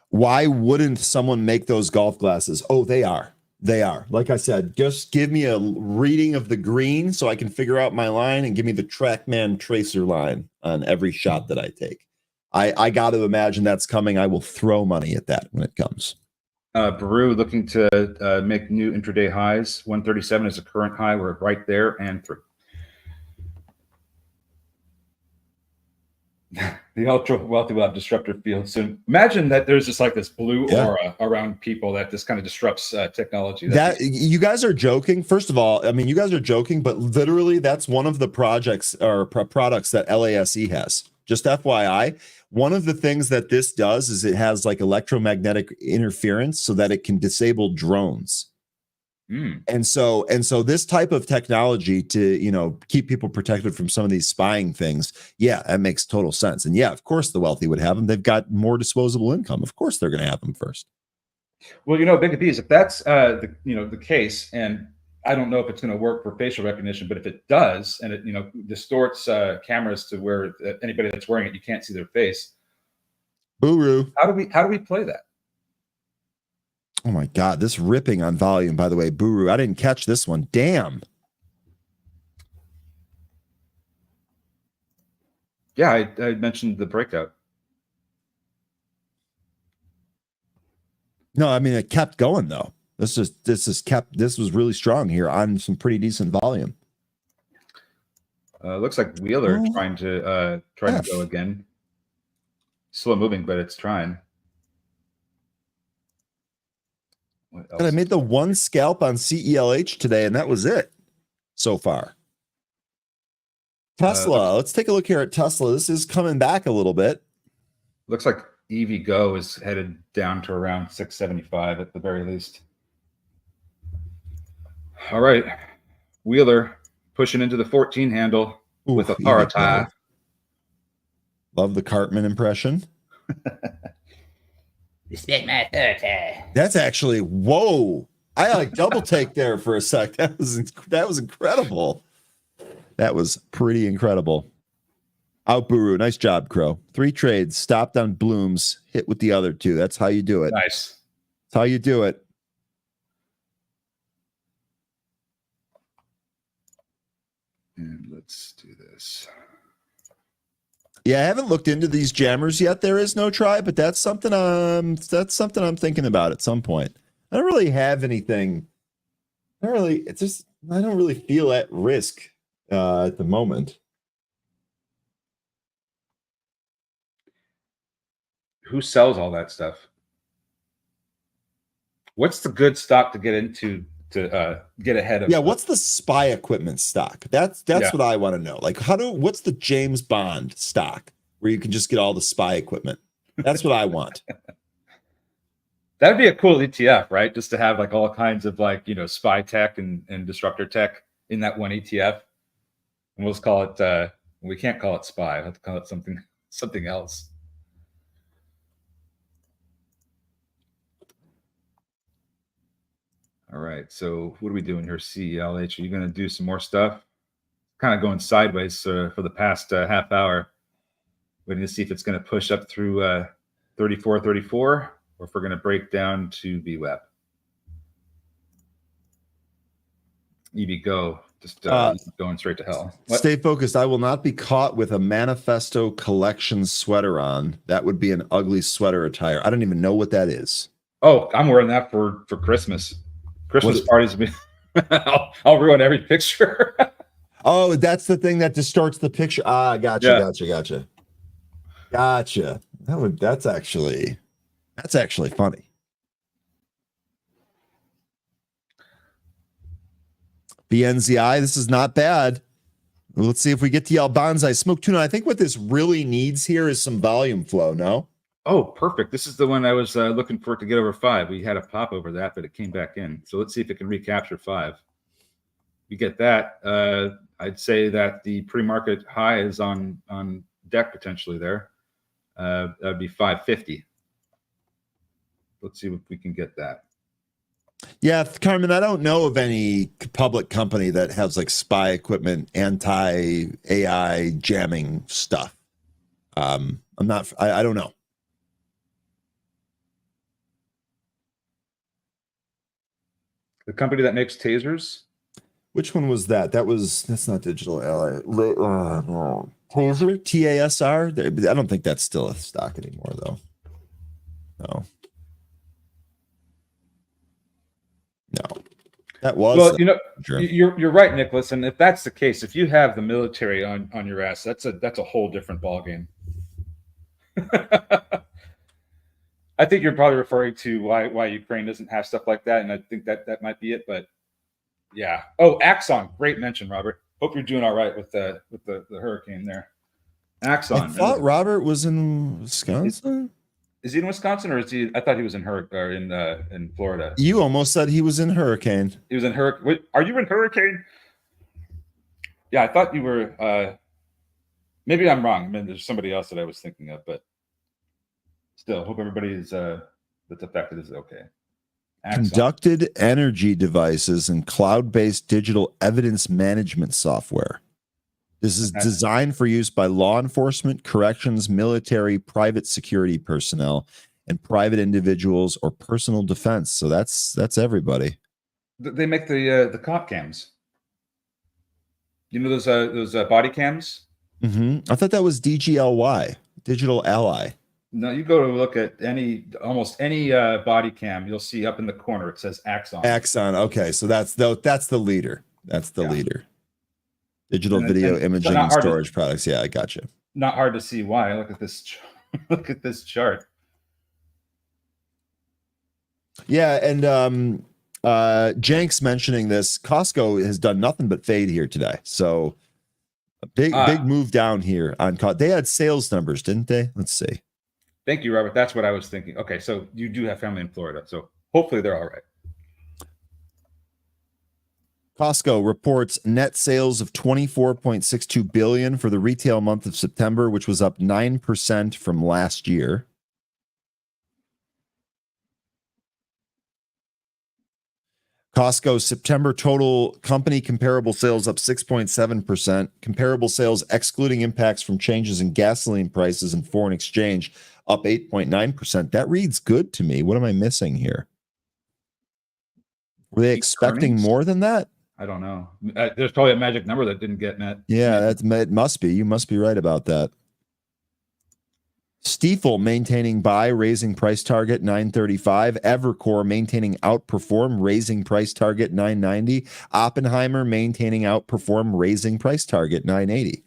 Why wouldn't someone make those golf glasses? Oh, they are. They are. Like I said, just give me a reading of the green so I can figure out my line, and give me the TrackMan tracer line on every shot that I take. I got to imagine that's coming. I will throw money at that when it comes. Baru looking to make new intraday highs. 137 is a current high. We're right there and through. The ultra wealthy will have disruptor field soon. Imagine that there's just like this blue aura around people that just kind of disrupts technology. That you guys are joking. First of all, I mean, you guys are joking, but literally that's one of the projects or products that LASE has. Just FYI, one of the things that this does is it has like electromagnetic interference so that it can disable drones. And so this type of technology to, keep people protected from some of these spying things. Yeah, that makes total sense. And yeah, of course the wealthy would have them. They've got more disposable income. Of course they're going to have them first. Well, Big B's, if that's the case, and I don't know if it's going to work for facial recognition, but if it does, and it distorts cameras to where anybody that's wearing it, you can't see their face. Boo-roo. How do we play that? Oh my God, this ripping on volume, by the way, Buru. I didn't catch this one. Damn. Yeah, I mentioned the breakout. No, I mean it kept going though. This was really strong here on some pretty decent volume. Looks like Wheeler trying to go again. Slow moving, but it's trying. What else? But I made the one scalp on CELH today, and that was it so far. Tesla. Let's take a look here at Tesla. This is coming back a little bit. Looks like EVgo is headed down to around 675 at the very least. All right. Wheeler pushing into the 14 handle with a power tie. Love the Cartman impression. Respect my authority. That's actually, whoa. I like double take there for a sec. That was incredible. That was pretty incredible. Out Buru. Nice job, Crow. 3 trades, stopped on Blooms, hit with the other 2. That's how you do it. Nice. That's how you do it. And let's do this. Yeah, I haven't looked into these jammers yet. There is no try, but that's something I'm thinking about at some point. I don't really have anything. I don't really feel at risk at the moment. Who sells all that stuff? What's the good stock to get into to get ahead of? Yeah, what's the spy equipment stock? That's what I want to know. Like, what's the James Bond stock where you can just get all the spy equipment? That's what I want. That'd be a cool ETF, right? Just to have like all kinds of like, spy tech and disruptor tech in that one ETF. And we'll just call it we can't call it spy. We'll have to call it something else. All right, so what are we doing here? CELH, are you going to do some more stuff? Kind of going sideways for the past half hour. Waiting to see if it's going to push up through 34, or if we're going to break down to VWAP. EVgo, just going straight to hell. What? Stay focused. I will not be caught with a Manifesto collection sweater on. That would be an ugly sweater attire. I don't even know what that is. Oh, I'm wearing that for Christmas. Christmas parties. I'll ruin every picture. Oh, that's the thing that distorts the picture. Ah, gotcha. That's actually funny. BNZI, this is not bad. Let's see if we get to Albanzai. Smoke tuna. I think what this really needs here is some volume flow, no? Oh, perfect. This is the one I was looking for it to get over 5. We had a pop over that, but it came back in. So let's see if it can recapture 5. We get that. I'd say that the pre-market high is on deck potentially there. That would be 550. Let's see if we can get that. Yeah, Carmen, I don't know of any public company that has like spy equipment, anti-AI jamming stuff. I don't know. The company that makes tasers? Which one was that? That's not Digital Ally. No. Taser? TASR? I don't think that's still a stock anymore, though. No. That was. Well, you're right, Nicholas. And if that's the case, if you have the military on your ass, that's a whole different ballgame. I think you're probably referring to why Ukraine doesn't have stuff like that, and I think that might be it. But yeah. Oh, Axon, great mention, Robert. Hope you're doing all right with the hurricane there. Axon. I thought Robert was in Wisconsin. Is he in Wisconsin, or is he? I thought he was in Florida. You almost said he was in hurricane. He was in hurricane. Are you in hurricane? Yeah, I thought you were. Maybe I'm wrong. I mean, there's somebody else that I was thinking of, but. Still, hope everybody is that's affected is okay. Axon. Conducted energy devices and cloud-based digital evidence management software. This is designed for use by law enforcement, corrections, military, private security personnel, and private individuals or personal defense. So that's everybody. They make the cop cams. You know those body cams I thought that was DGLY, Digital Ally. No, you go to look at almost any body cam, you'll see up in the corner it says Axon. Axon. Okay, so that's the leader. That's the leader. Digital video imaging and storage products. Yeah, I got you. Not hard to see why. Look at this. Look at this chart. Yeah, and Jenks mentioning this. Costco has done nothing but fade here today. So a big move down here on Costco. They had sales numbers, didn't they? Let's see. Thank you, Robert. That's what I was thinking. Okay, so you do have family in Florida, so hopefully they're all right. Costco reports net sales of $24.62 billion for the retail month of September, which was up 9% from last year. Costco's September total company comparable sales up 6.7%. Comparable sales excluding impacts from changes in gasoline prices and foreign exchange up 8.9%. That reads good to me. What am I missing here? Were they expecting more than that? I don't know. There's probably a magic number that didn't get met. Yeah, it must be. You must be right about that. Stiefel maintaining buy, raising price target 935. Evercore maintaining outperform, raising price target 990. Oppenheimer maintaining outperform, raising price target 980.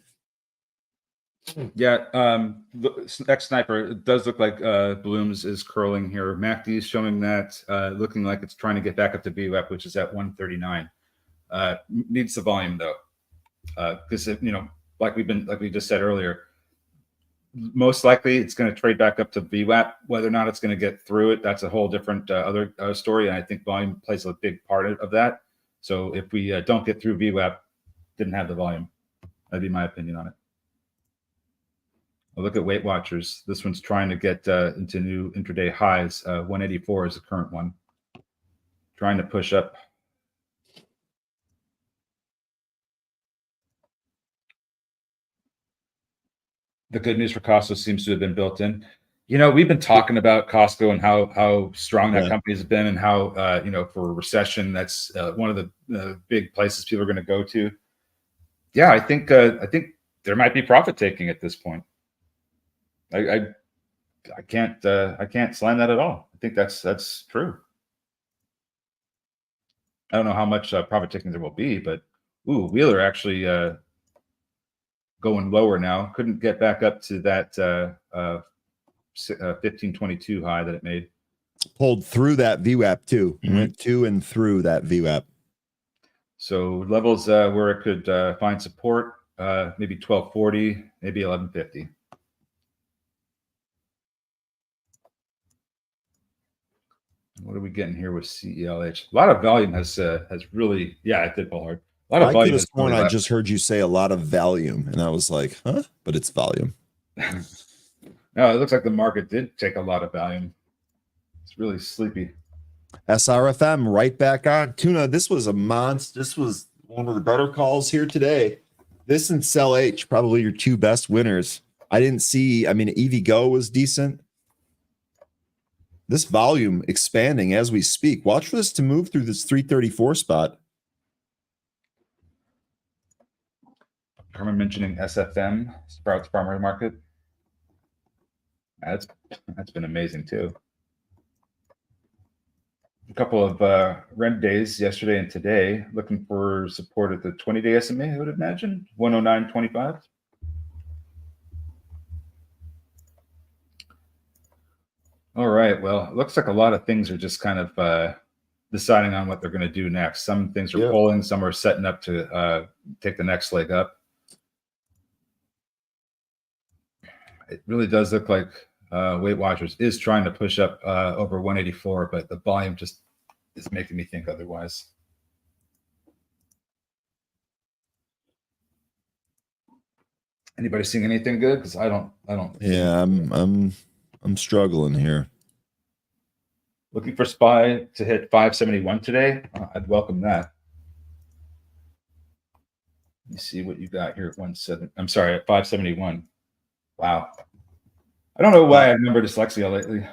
Yeah, X-Sniper, it does look like Bloom's is curling here. MACD is showing that, looking like it's trying to get back up to VWAP, which is at 139. Needs the volume though, because like we just said earlier, most likely it's going to trade back up to VWAP. Whether or not it's going to get through it, that's a whole different other story. And I think volume plays a big part of that. So if we don't get through VWAP, didn't have the volume. That'd be my opinion on it. I'll look at Weight Watchers. This one's trying to get into new intraday highs. 184 is the current one. Trying to push up. The good news for Costco seems to have been built in. We've been talking about Costco and how strong that company has been, and how for a recession, that's one of the big places people are going to go to. Yeah, I think there might be profit taking at this point. I can't slam that at all. I think that's true. I don't know how much profit taking there will be, but Wheeler actually going lower now. Couldn't get back up to that 1522 high that it made. Pulled through that VWAP too. Went to and through that VWAP. So levels where it could find support, maybe 1240, maybe 1150. What are we getting here with CELH? A lot of volume has really, it did pull hard. A lot of volume. This one, I just heard you say a lot of volume, and I was like, huh? But it's volume. No, it looks like the market did take a lot of volume. It's really sleepy. SRFM right back on. Tuna, this was a monster. This was one of the better calls here today. This and CELH, probably your two best winners. EVGO was decent. This volume expanding as we speak. Watch for this to move through this 334 spot. Herman mentioning SFM, Sprouts Farmers Market. That's been amazing too. A couple of red days yesterday and today, looking for support at the 20-day SMA, I would imagine, 109.25. All right, well, it looks like a lot of things are just kind of deciding on what they're going to do next. Some things are pulling, some are setting up to take the next leg up. It really does look like Weight Watchers is trying to push up over 184, but the volume just is making me think otherwise. Anybody seeing anything good? Because I don't. Yeah, I'm struggling here. Looking for SPY to hit 571 today. I'd welcome that. Let me see what you got here at 571. Wow. I don't know why I remember dyslexia lately.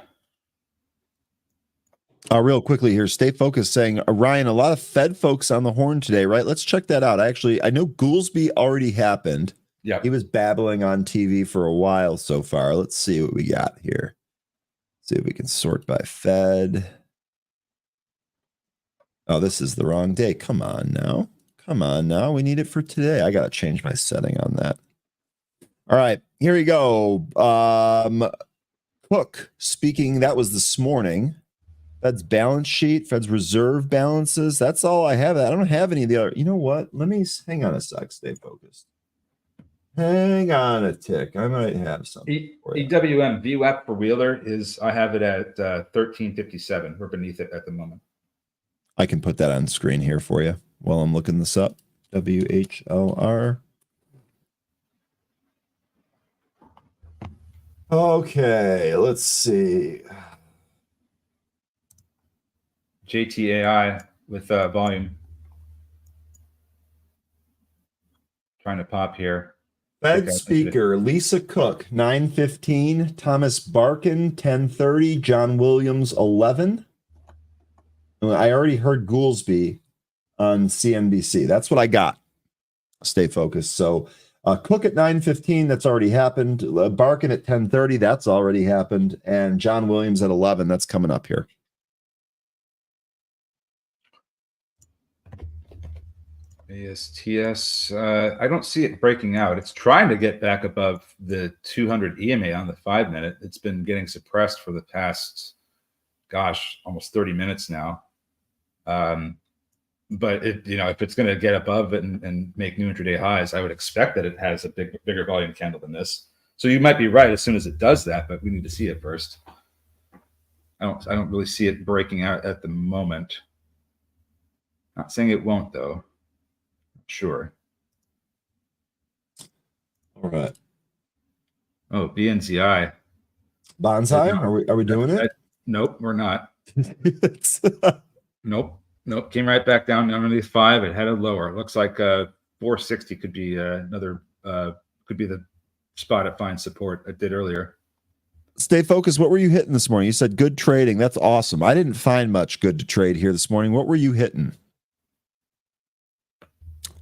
Real quickly here, Stay Focused saying, Ryan, a lot of Fed folks on the horn today, right? Let's check that out. I know Goolsby already happened. Yeah. He was babbling on TV for a while so far. Let's see what we got here. See if we can sort by Fed. Oh, this is the wrong day. Come on now. Come on now. We need it for today. I got to change my setting on that. All right, here we go. Cook speaking. That was this morning. Fed's balance sheet, Fed's reserve balances. That's all I have. I don't have any of the other. You know what? Let me hang on a sec. Stay focused. Hang on a tick. I might have something. EWM VWAP for Wheeler is, I have it at 1357. We're beneath it at the moment. I can put that on screen here for you while I'm looking this up. WHLR. Okay, let's see. JTAI with volume. Trying to pop here. Fed speaker, Lisa Cook, 9:15. Thomas Barkin, 10:30. John Williams, 11. I already heard Goolsby on CNBC. That's what I got. Stay focused. So Cook at 9:15, that's already happened. Barkin at 10:30, that's already happened. And John Williams at 11, that's coming up here. ASTS, I don't see it breaking out. It's trying to get back above the 200 EMA on the 5-minute. It's been getting suppressed for the past, gosh, almost 30 minutes now. But it, you know, if it's going to get above it and make new intraday highs, I would expect that it has a bigger volume candle than this. So you might be right as soon as it does that, but we need to see it first. I don't really see it breaking out at the moment. Not saying it won't though. Sure. All right. Oh, BNZI. Bonsai? Are we doing it? Nope, we're not. Nope. Came right back down underneath 5. It had a lower. It looks like 460 could be another could be the spot it finds support. It did earlier. Stay focused. What were you hitting this morning? You said good trading. That's awesome. I didn't find much good to trade here this morning. What were you hitting?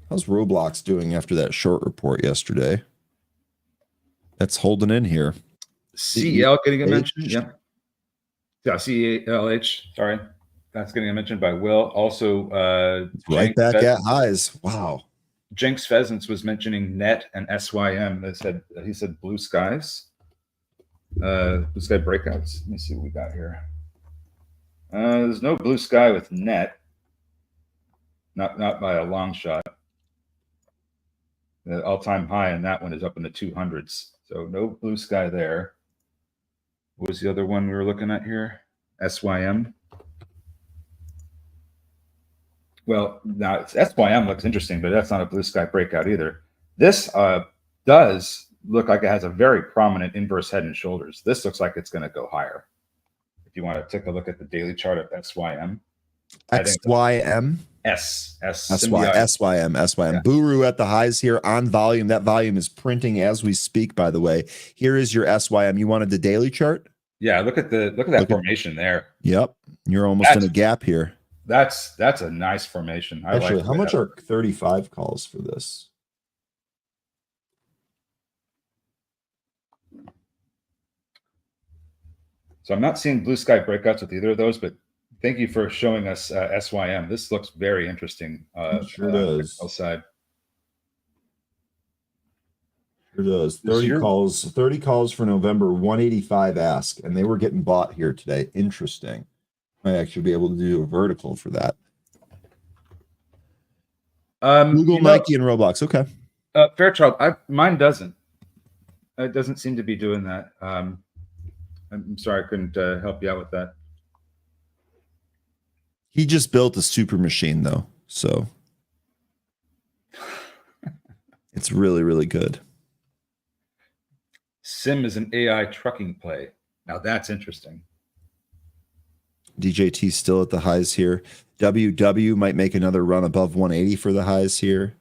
How's Roblox doing after that short report yesterday? That's holding in here. CEL getting a mention. Yep. Yeah, CELH. Sorry. That's getting a mention by Will. Also, right back at highs. Wow. Jenks Pheasants was mentioning NET and SYM. He said blue skies. Blue sky breakouts. Let me see what we got here. There's no blue sky with NET. Not by a long shot. The all-time high in that one is up in the 200s. So no blue sky there. What was the other one we were looking at here? SYM. Well, now SYM looks interesting, but that's not a blue sky breakout either. This does look like it has a very prominent inverse head and shoulders. This looks like it's going to go higher. If you want to take a look at the daily chart of SYM. XYM? SYM. Yeah. Buru at the highs here on volume. That volume is printing as we speak, by the way. Here is your SYM. You wanted the daily chart? Yeah, look at that formation there. Yep. You're almost in a gap here. That's a nice formation. Actually, like how much are 35 calls for this? So I'm not seeing blue sky breakouts with either of those, but thank you for showing us SYM. This looks very interesting. Sure does. Side. Sure does. 30 calls for November, 185 ask, and they were getting bought here today. Interesting. Might actually be able to do a vertical for that. Google, Nike, and Roblox. Okay. Fairchild, mine doesn't. It doesn't seem to be doing that. I'm sorry, I couldn't help you out with that. He just built a super machine, though, so it's really, really good. Sim is an AI trucking play. Now that's interesting. DJT still at the highs here. WW might make another run above 180 for the highs here.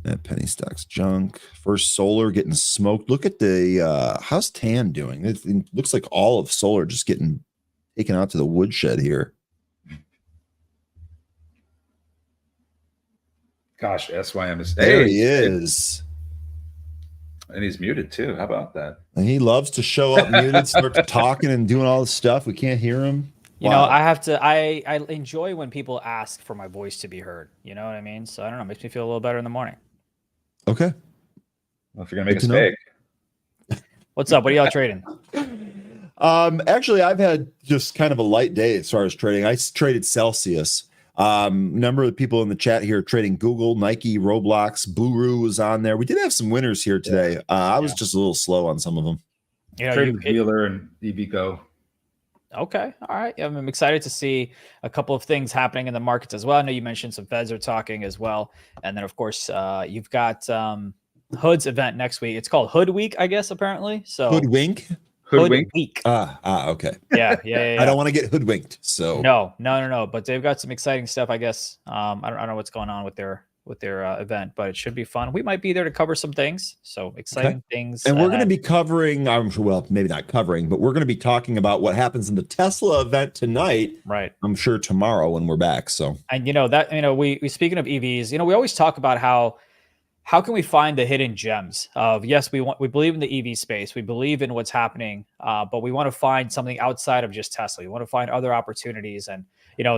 That penny stock's junk. First Solar getting smoked. Look at the how's Tan doing? It looks like all of Solar just getting taken out to the woodshed here. Gosh, SYM is there. He is. And he's muted too. How about that? And he loves to show up muted, start talking and doing all this stuff. We can't hear him. You know, I have to, I enjoy when people ask for my voice to be heard. You know what I mean? So I don't know, makes me feel a little better in the morning. Okay. Well, if you're going to make us big. What's up? What are y'all trading? Actually, I've had just kind of a light day as far as trading. I traded Celsius. Number of the people in the chat here trading Google, Nike, Roblox, Buru was on there. We did have some winners here today. I was just a little slow on some of them. You know, Trading Dealer and EVGO. Okay. All right. I'm excited to see a couple of things happening in the markets as well. I know you mentioned some Feds are talking as well. And then, of course, you've got Hood's event next week. It's called Hood Week, I guess, apparently. So Hoodwink? Hood Week. Okay. Yeah. I don't want to get hoodwinked. So No. But they've got some exciting stuff, I guess. I don't know what's going on with their event, but it should be fun. We might be there to cover some things. So exciting things. And we're going to be covering, well, maybe not covering, but we're going to be talking about what happens in the Tesla event tonight. Right. I'm sure tomorrow when we're back. So, and we speaking of EVs, we always talk about how can we find the hidden gems of, yes, we believe in the EV space. We believe in what's happening, but we want to find something outside of just Tesla. We want to find other opportunities. And,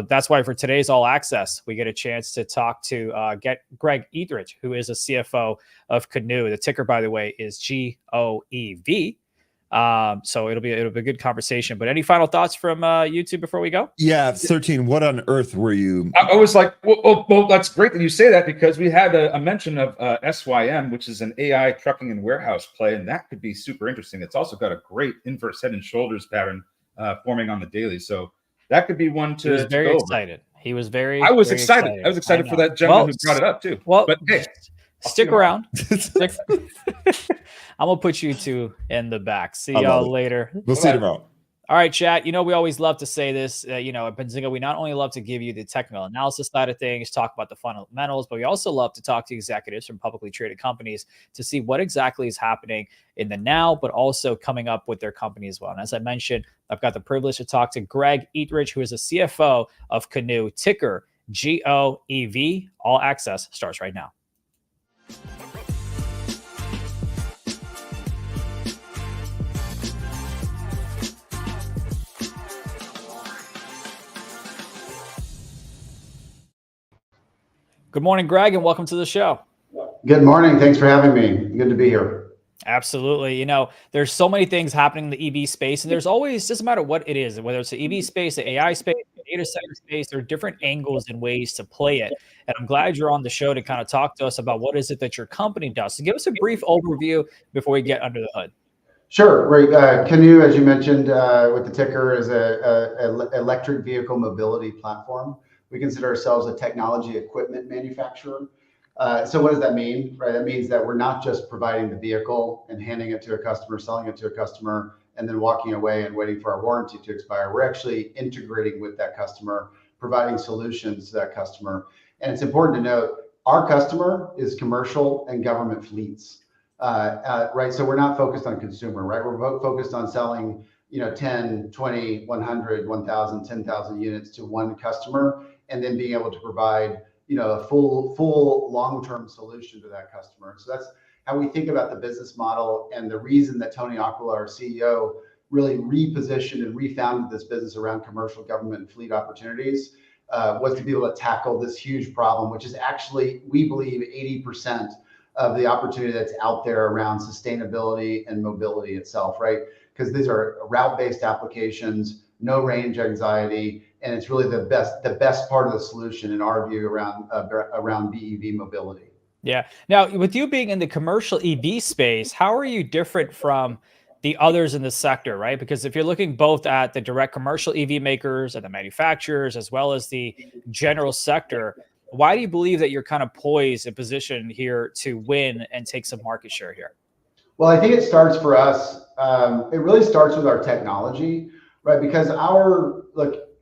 that's why for today's All Access, we get a chance to talk to get Greg Ethridge, who is a CFO of Canoo. The ticker, by the way, is GOEV. So it'll be a good conversation. But any final thoughts from you two before we go? Yeah, 13. What on earth were you? I was like, well, that's great that you say that, because we had a mention of SYM, which is an AI trucking and warehouse play, and that could be super interesting. It's also got a great inverse head and shoulders pattern forming on the daily, so that could be one to. He was very excited. He was very. I was very excited. I was excited for that gentleman who brought it up too. Well, but hey, stick around. I'm gonna put you two in the back. See y'all later. We'll see you tomorrow. All right, chat. We always love to say this. At Benzinga, we not only love to give you the technical analysis side of things, talk about the fundamentals, but we also love to talk to executives from publicly traded companies to see what exactly is happening in the now, but also coming up with their company as well. And as I mentioned, I've got the privilege to talk to Greg Ethridge, who is a CFO of Canoo, ticker GOEV. All Access starts right now. Good morning, Greg, and welcome to the show. Good morning. Thanks for having me. Good to be here. Absolutely. There's so many things happening in the EV space, and there's always, doesn't matter what it is, whether it's the EV space, the AI space, the data center space, there are different angles and ways to play it. And I'm glad you're on the show to kind of talk to us about what is it that your company does. So give us a brief overview before we get under the hood. Sure. Right. Canoo, as you mentioned, with the ticker, is a electric vehicle mobility platform. We consider ourselves a technology equipment manufacturer. So what does that mean? Right. That means that we're not just providing the vehicle and handing it to a customer, selling it to a customer, and then walking away and waiting for our warranty to expire. We're actually integrating with that customer, providing solutions to that customer. And it's important to note, our customer is commercial and government fleets. Right. So we're not focused on consumer, right? We're focused on selling, 10, 20, 100, 1,000, 10,000 units to one customer, and then being able to provide, a full long-term solution to that customer. So that's how we think about the business model. And the reason that Tony Aquila, our CEO, really repositioned and refounded this business around commercial, government, and fleet opportunities was to be able to tackle this huge problem, which is actually, we believe, 80% of the opportunity that's out there around sustainability and mobility itself, right? Because these are route-based applications, no range anxiety, and it's really the best part of the solution in our view around BEV mobility. Yeah. Now, with you being in the commercial EV space, how are you different from the others in the sector, right? Because if you're looking both at the direct commercial EV makers and the manufacturers, as well as the general sector, why do you believe that you're kind of poised and positioned here to win and take some market share here? Well, I think it starts for us. It really starts with our technology, right? Because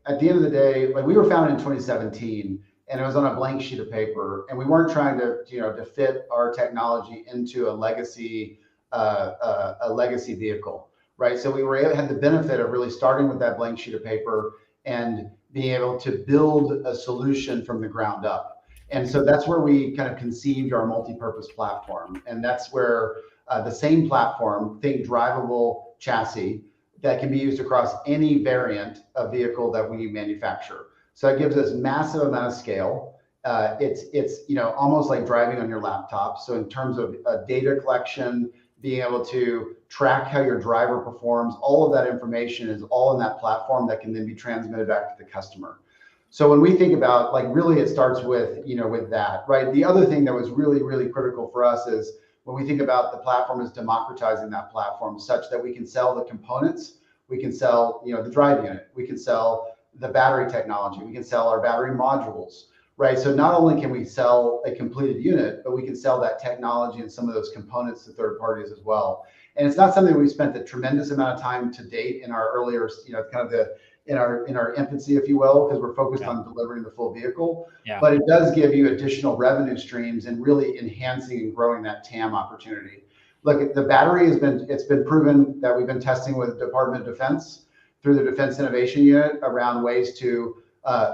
at the end of the day, like, we were founded in 2017, and it was on a blank sheet of paper, and we weren't trying to, to fit our technology into a legacy vehicle, right? So we had the benefit of really starting with that blank sheet of paper and being able to build a solution from the ground up. And so that's where we kind of conceived our multi-purpose platform, and that's where the same platform, think drivable chassis that can be used across any variant of vehicle that we manufacture. So it gives us massive amount of scale. It's almost like driving on your laptop. So in terms of data collection, being able to track how your driver performs, all of that information is all in that platform that can then be transmitted back to the customer. So when we think about, like, really it starts with, with that, right? The other thing that was really, really critical for us is when we think about the platform is democratizing that platform such that we can sell the components, we can sell, the drive unit, we can sell the battery technology, we can sell our battery modules, right? So not only can we sell a completed unit, but we can sell that technology and some of those components to third parties as well. And it's not something we've spent a tremendous amount of time to date in our earlier, kind of in our infancy, if you will, because we're focused on delivering the full vehicle. Yeah. But it does give you additional revenue streams and really enhancing and growing that TAM opportunity. Look, the battery it's been proven that we've been testing with the Department of Defense through the Defense Innovation Unit around ways to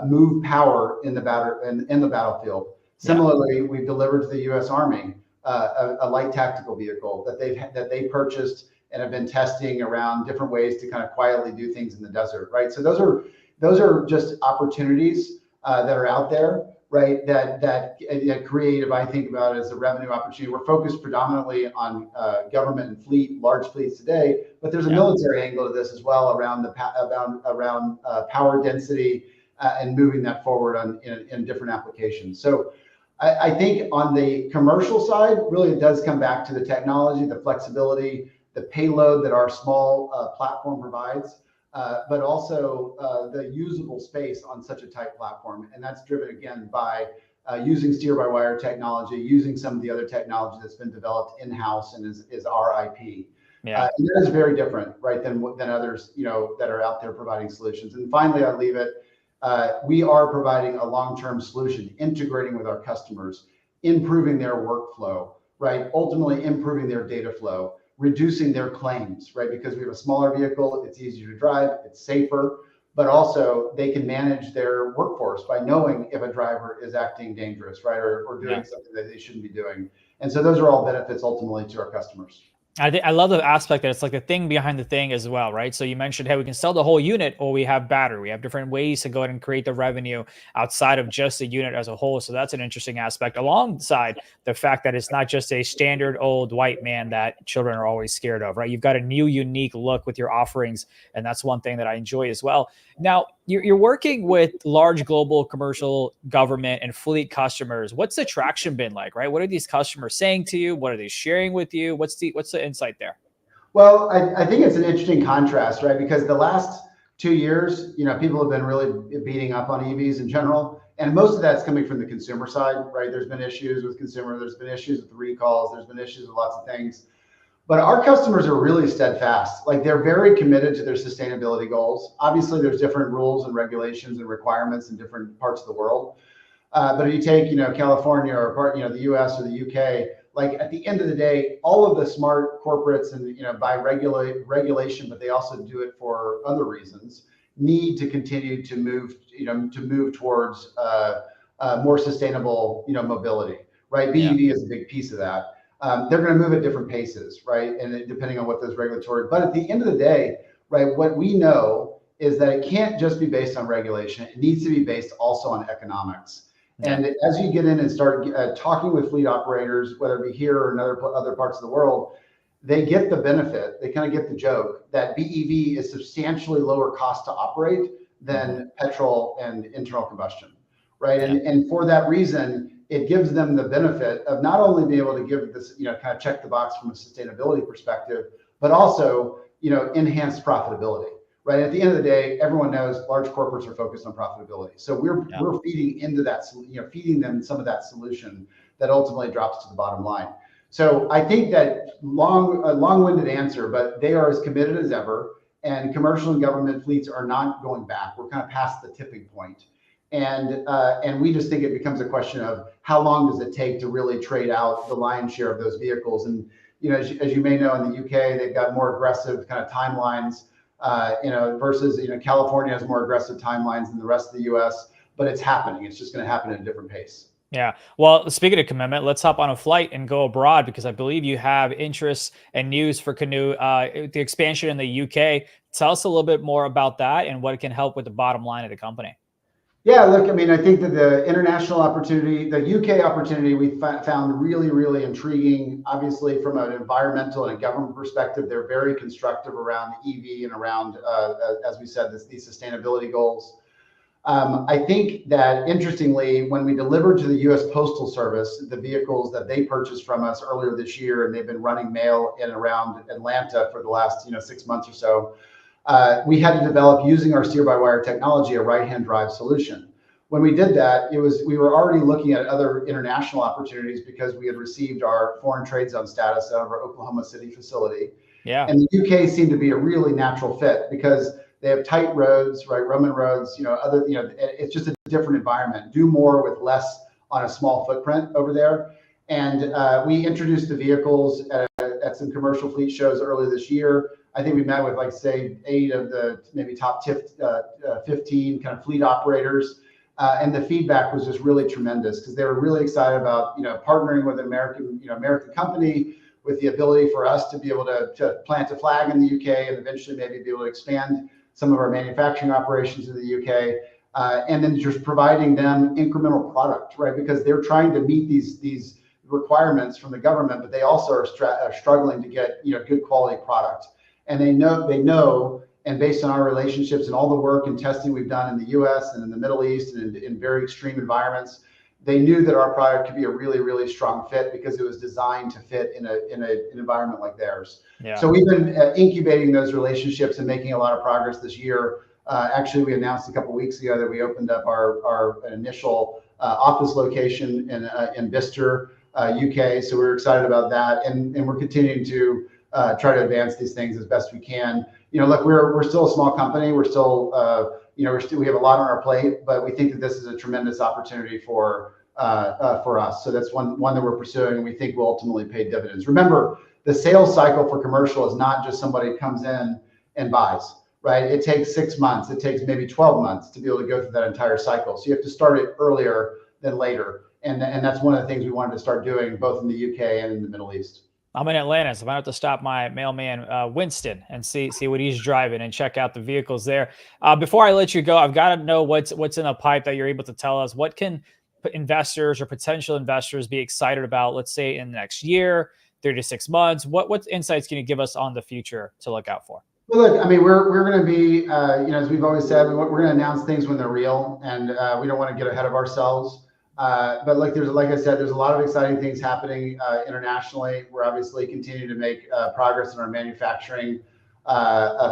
move power in the battlefield. Similarly, we've delivered to the U.S. Army a light tactical vehicle that they purchased and have been testing around different ways to kind of quietly do things in the desert, right? So those are just opportunities that are out there, right? That create, if I think about it as a revenue opportunity. We're focused predominantly on government and large fleets today, but there's a military angle to this as well around power density and moving that forward in different applications. So I think on the commercial side, really it does come back to the technology, the flexibility, the payload that our small platform provides, but also the usable space on such a tight platform. And that's driven, again, by using steer-by-wire technology, using some of the other technology that's been developed in-house and is our IP. And that is very different, right, than others, that are out there providing solutions. And finally, I'll leave it. We are providing a long-term solution, integrating with our customers, improving their workflow, right? Ultimately improving their data flow, reducing their claims, right? Because we have a smaller vehicle, it's easier to drive, it's safer, but also they can manage their workforce by knowing if a driver is acting dangerous, right? Or doing something that they shouldn't be doing. And so those are all benefits ultimately to our customers. I love the aspect that it's like the thing behind the thing as well, right? So you mentioned, hey, we can sell the whole unit, or we have battery. We have different ways to go ahead and create the revenue outside of just the unit as a whole. So that's an interesting aspect, alongside the fact that it's not just a standard old white man that children are always scared of, right? You've got a new, unique look with your offerings, and that's one thing that I enjoy as well. Now, you're working with large global commercial, government, and fleet customers. What's the traction been like, right? What are these customers saying to you? What are they sharing with you? What's the insight there? Well, I think it's an interesting contrast, right? Because the last 2 years, people have been really beating up on EVs in general. And most of that's coming from the consumer side, right? There's been issues with consumer. There's been issues with the recalls. There's been issues with lots of things. But our customers are really steadfast. Like, they're very committed to their sustainability goals. Obviously, there's different rules and regulations and requirements in different parts of the world. But if you take, California or the US or the UK, like, at the end of the day, all of the smart corporates and, by regulation, but they also do it for other reasons, need to continue to move towards more sustainable, mobility, right? BEV is a big piece of that. They're going to move at different paces, right? And depending on what those regulatory, but at the end of the day, right, what we know is that it can't just be based on regulation. It needs to be based also on economics. And as you get in and start talking with fleet operators, whether it be here or in other parts of the world, they get the benefit, they kind of get the joke that BEV is substantially lower cost to operate than petrol and internal combustion, right? And for that reason, it gives them the benefit of not only being able to give this, kind of check the box from a sustainability perspective, but also, enhanced profitability, right? At the end of the day, everyone knows large corporates are focused on profitability. So we're feeding into that, feeding them some of that solution that ultimately drops to the bottom line. So I think that long-winded answer, but they are as committed as ever, and commercial and government fleets are not going back. We're kind of past the tipping point. And we just think it becomes a question of how long does it take to really trade out the lion's share of those vehicles. And, as you may know, in the UK, they've got more aggressive kind of timelines, versus, California has more aggressive timelines than the rest of the US, but it's happening. It's just going to happen at a different pace. Yeah. Well, speaking of commitment, let's hop on a flight and go abroad because I believe you have interest and news for Canoo, the expansion in the UK. Tell us a little bit more about that and what it can help with the bottom line of the company. Yeah, look, I mean, I think that the international opportunity, the UK opportunity, we found really, really intriguing. Obviously, from an environmental and a government perspective, they're very constructive around EV and around, as we said, these sustainability goals. I think that interestingly, when we delivered to the U.S. Postal Service the vehicles that they purchased from us earlier this year, and they've been running mail in around Atlanta for the last 6 months or so, we had to develop, using our steer-by-wire technology, a right-hand drive solution. When we did that, we were already looking at other international opportunities because we had received our foreign trade zone status out of our Oklahoma City facility. Yeah. And the UK seemed to be a really natural fit because they have tight roads, right? Roman roads, it's just a different environment. Do more with less on a small footprint over there. And we introduced the vehicles at some commercial fleet shows earlier this year. I think we met with, like, say, 8 of the maybe top 15 kind of fleet operators. And the feedback was just really tremendous because they were really excited about, partnering with an American company with the ability for us to be able to plant a flag in the UK and eventually maybe be able to expand some of our manufacturing operations in the UK, and then just providing them incremental product, right? Because they're trying to meet these requirements from the government, but they also are struggling to get good quality product. And they know, and based on our relationships and all the work and testing we've done in the US and in the Middle East and in very extreme environments, they knew that our product could be a really, really strong fit because it was designed to fit in an environment like theirs. Yeah. So we've been incubating those relationships and making a lot of progress this year. Actually, we announced a couple of weeks ago that we opened up our initial office location in Bicester, UK. So we're excited about that, and we're continuing to try to advance these things as best we can. Look, we're still a small company. We're still we have a lot on our plate, but we think that this is a tremendous opportunity for us. So that's one that we're pursuing, and we think will ultimately pay dividends. Remember, the sales cycle for commercial is not just somebody comes in and buys, right? It takes 6 months. It takes maybe 12 months to be able to go through that entire cycle. So you have to start it earlier than later. And that's one of the things we wanted to start doing both in the UK and in the Middle East. I'm in Atlanta, so I might have to stop my mailman, Winston, and see what he's driving and check out the vehicles there. Before I let you go, I've got to know what's in the pipe that you're able to tell us. What can investors or potential investors be excited about, let's say, in the next year, 3 to 6 months? What insights can you give us on the future to look out for? Well, look, I mean, we're going to be, as we've always said, we're going to announce things when they're real, and we don't want to get ahead of ourselves. But like I said, there's a lot of exciting things happening internationally. We're obviously continuing to make progress in our manufacturing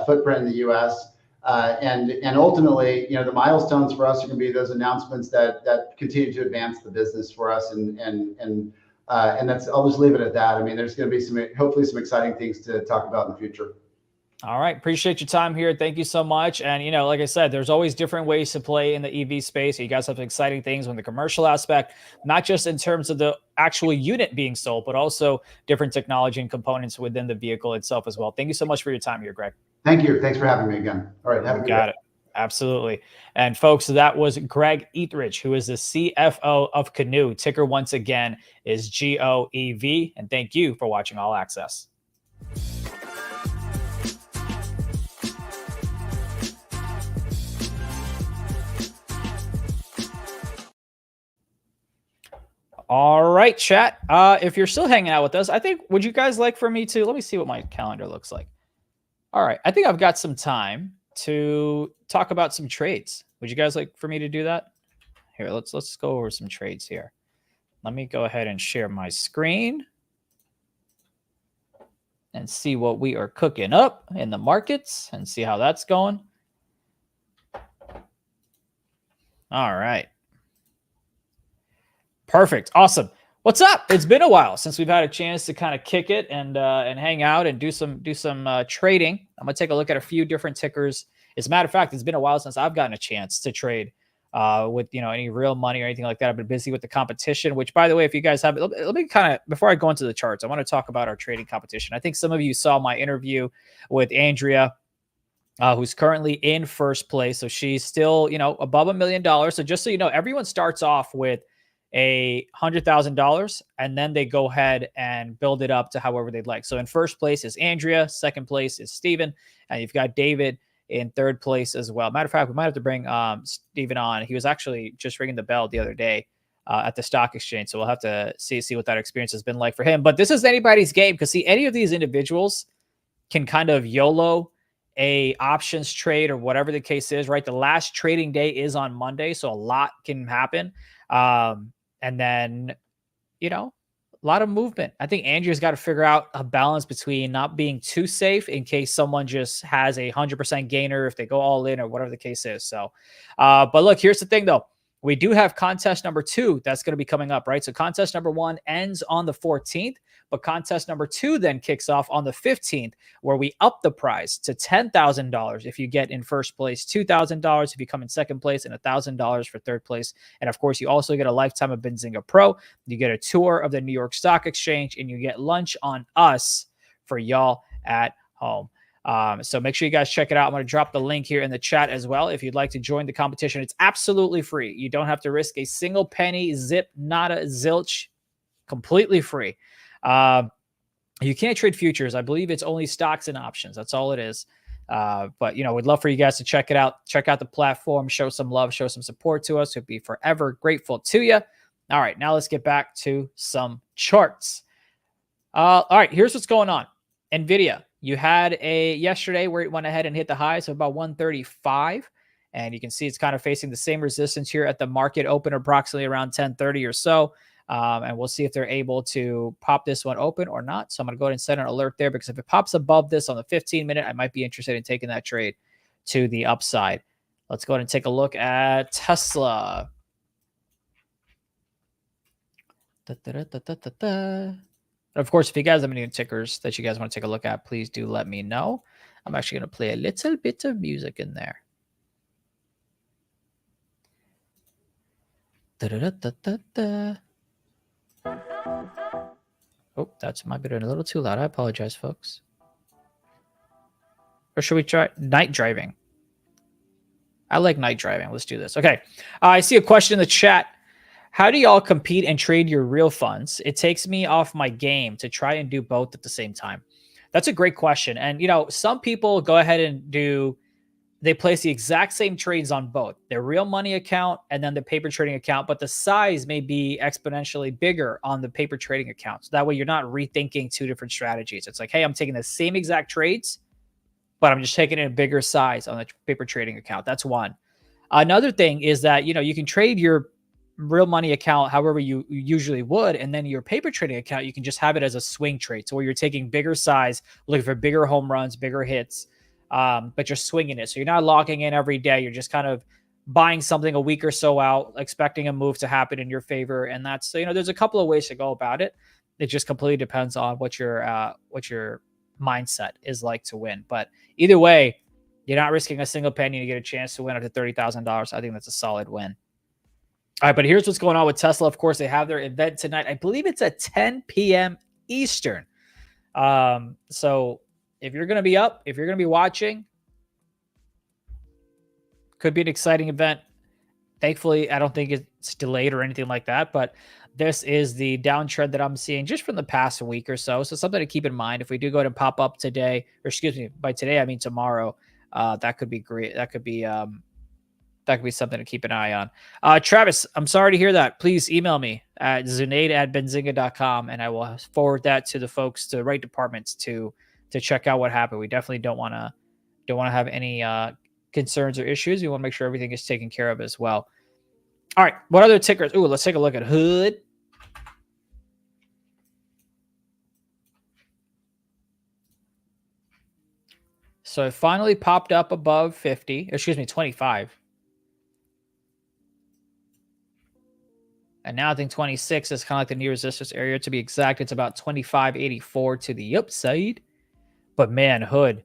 footprint in the U.S. And ultimately, the milestones for us are going to be those announcements that continue to advance the business for us. And that's, I'll just leave it at that. I mean, there's going to be hopefully some exciting things to talk about in the future. All right. Appreciate your time here. Thank you so much. And, like I said, there's always different ways to play in the EV space. You guys have exciting things on the commercial aspect, not just in terms of the actual unit being sold, but also different technology and components within the vehicle itself as well. Thank you so much for your time here, Greg. Thank you. Thanks for having me again. All right. Have a good day. Got it. Absolutely. And folks, that was Greg Ethridge, who is the CFO of Canoo. Ticker once again is GOEV. And thank you for watching All Access. All right, chat. If you're still hanging out with us, would you guys like for me to, let me see what my calendar looks like. All right. I think I've got some time to talk about some trades. Would you guys like for me to do that? Here, let's go over some trades here. Let me go ahead and share my screen and see what we are cooking up in the markets and see how that's going. All right. Perfect. Awesome. What's up? It's been a while since we've had a chance to kind of kick it and hang out and do some trading. I'm going to take a look at a few different tickers. As a matter of fact, it's been a while since I've gotten a chance to trade with any real money or anything like that. I've been busy with the competition, which, by the way, if you guys have, let me kind of, before I go into the charts, I want to talk about our trading competition. I think some of you saw my interview with Andrea, who's currently in first place. So she's still, above $1 million. So just so you know, everyone starts off with $100,000, and then they go ahead and build it up to however they'd like. So in first place is Andrea, second place is Steven, and you've got David in third place as well. Matter of fact, we might have to bring Steven on. He was actually just ringing the bell the other day at the stock exchange, so we'll have to see what that experience has been like for him. But this is anybody's game, because see, any of these individuals can kind of YOLO a options trade or whatever the case is, right? The last trading day is on Monday, so a lot can happen. And then, a lot of movement. I think Andrew's got to figure out a balance between not being too safe in case someone just has a 100% gainer if they go all in or whatever the case is. So, but look, here's the thing though. We do have contest number 2 that's going to be coming up, right? So contest number 1 ends on the 14th, but contest number 2 then kicks off on the 15th, where we up the prize to $10,000 if you get in first place, $2,000 if you come in second place, and $1,000 for third place. And of course, you also get a lifetime of Benzinga Pro. You get a tour of the New York Stock Exchange, and you get lunch on us for y'all at home. So make sure you guys check it out. I'm going to drop the link here in the chat as well. If you'd like to join the competition, it's absolutely free. You don't have to risk a single penny, zip, nada, zilch, completely free. You can't trade futures. I believe it's only stocks and options. That's all it is. But we'd love for you guys to check it out. Check out the platform, show some love, show some support to us. We'd be forever grateful to you. All right, now let's get back to some charts. All right, here's what's going on. NVIDIA. You had yesterday where it went ahead and hit the highs of about 135. And you can see it's kind of facing the same resistance here at the market open, approximately around 1030 or so. And we'll see if they're able to pop this one open or not. So I'm going to go ahead and set an alert there, because if it pops above this on the 15-minute, I might be interested in taking that trade to the upside. Let's go ahead and take a look at Tesla. Of course, if you guys have any tickers that you guys want to take a look at, please do let me know. I'm actually going to play a little bit of music in there. Oh, that's might be a little too loud. I apologize, folks. Or should we try night driving? I like night driving. Let's do this. Okay. I see a question in the chat. How do y'all compete and trade your real funds? It takes me off my game to try and do both at the same time. That's a great question. And, some people go ahead and they place the exact same trades on both their real money account and then the paper trading account, but the size may be exponentially bigger on the paper trading account. So that way you're not rethinking 2 different strategies. It's like, hey, I'm taking the same exact trades, but I'm just taking it in a bigger size on the paper trading account. That's one. Another thing is that, you can trade your real money account however you usually would, and then your paper trading account, you can just have it as a swing trade, so where you're taking bigger size, looking for bigger home runs, bigger hits, but you're swinging it, so you're not locking in every day. You're just kind of buying something a week or so out, expecting a move to happen in your favor. And that's, there's a couple of ways to go about it. It just completely depends on what your mindset is like to win. But either way, you're not risking a single penny to get a chance to win up to $30,000. I think that's a solid win. All right, but here's what's going on with Tesla. Of course, they have their event tonight. I believe it's at 10 p.m. Eastern. So if you're going to be up, if you're going to be watching, could be an exciting event. Thankfully, I don't think it's delayed or anything like that, but this is the downtrend that I'm seeing just from the past week or so. So something to keep in mind. If we do go to pop up today, or excuse me, by today, I mean tomorrow, that could be great. That could be something to keep an eye on. Travis, I'm sorry to hear that. Please email me at zunaid@benzinga.com, and I will forward that to the folks, to the right departments to check out what happened. We definitely don't want to have any concerns or issues. We want to make sure everything is taken care of as well. All right, what other tickers? Ooh, let's take a look at Hood. So it finally popped up above 25. And now I think 26 is kind of like the near resistance area. To be exact, it's about 25.84 to the upside. But man, Hood,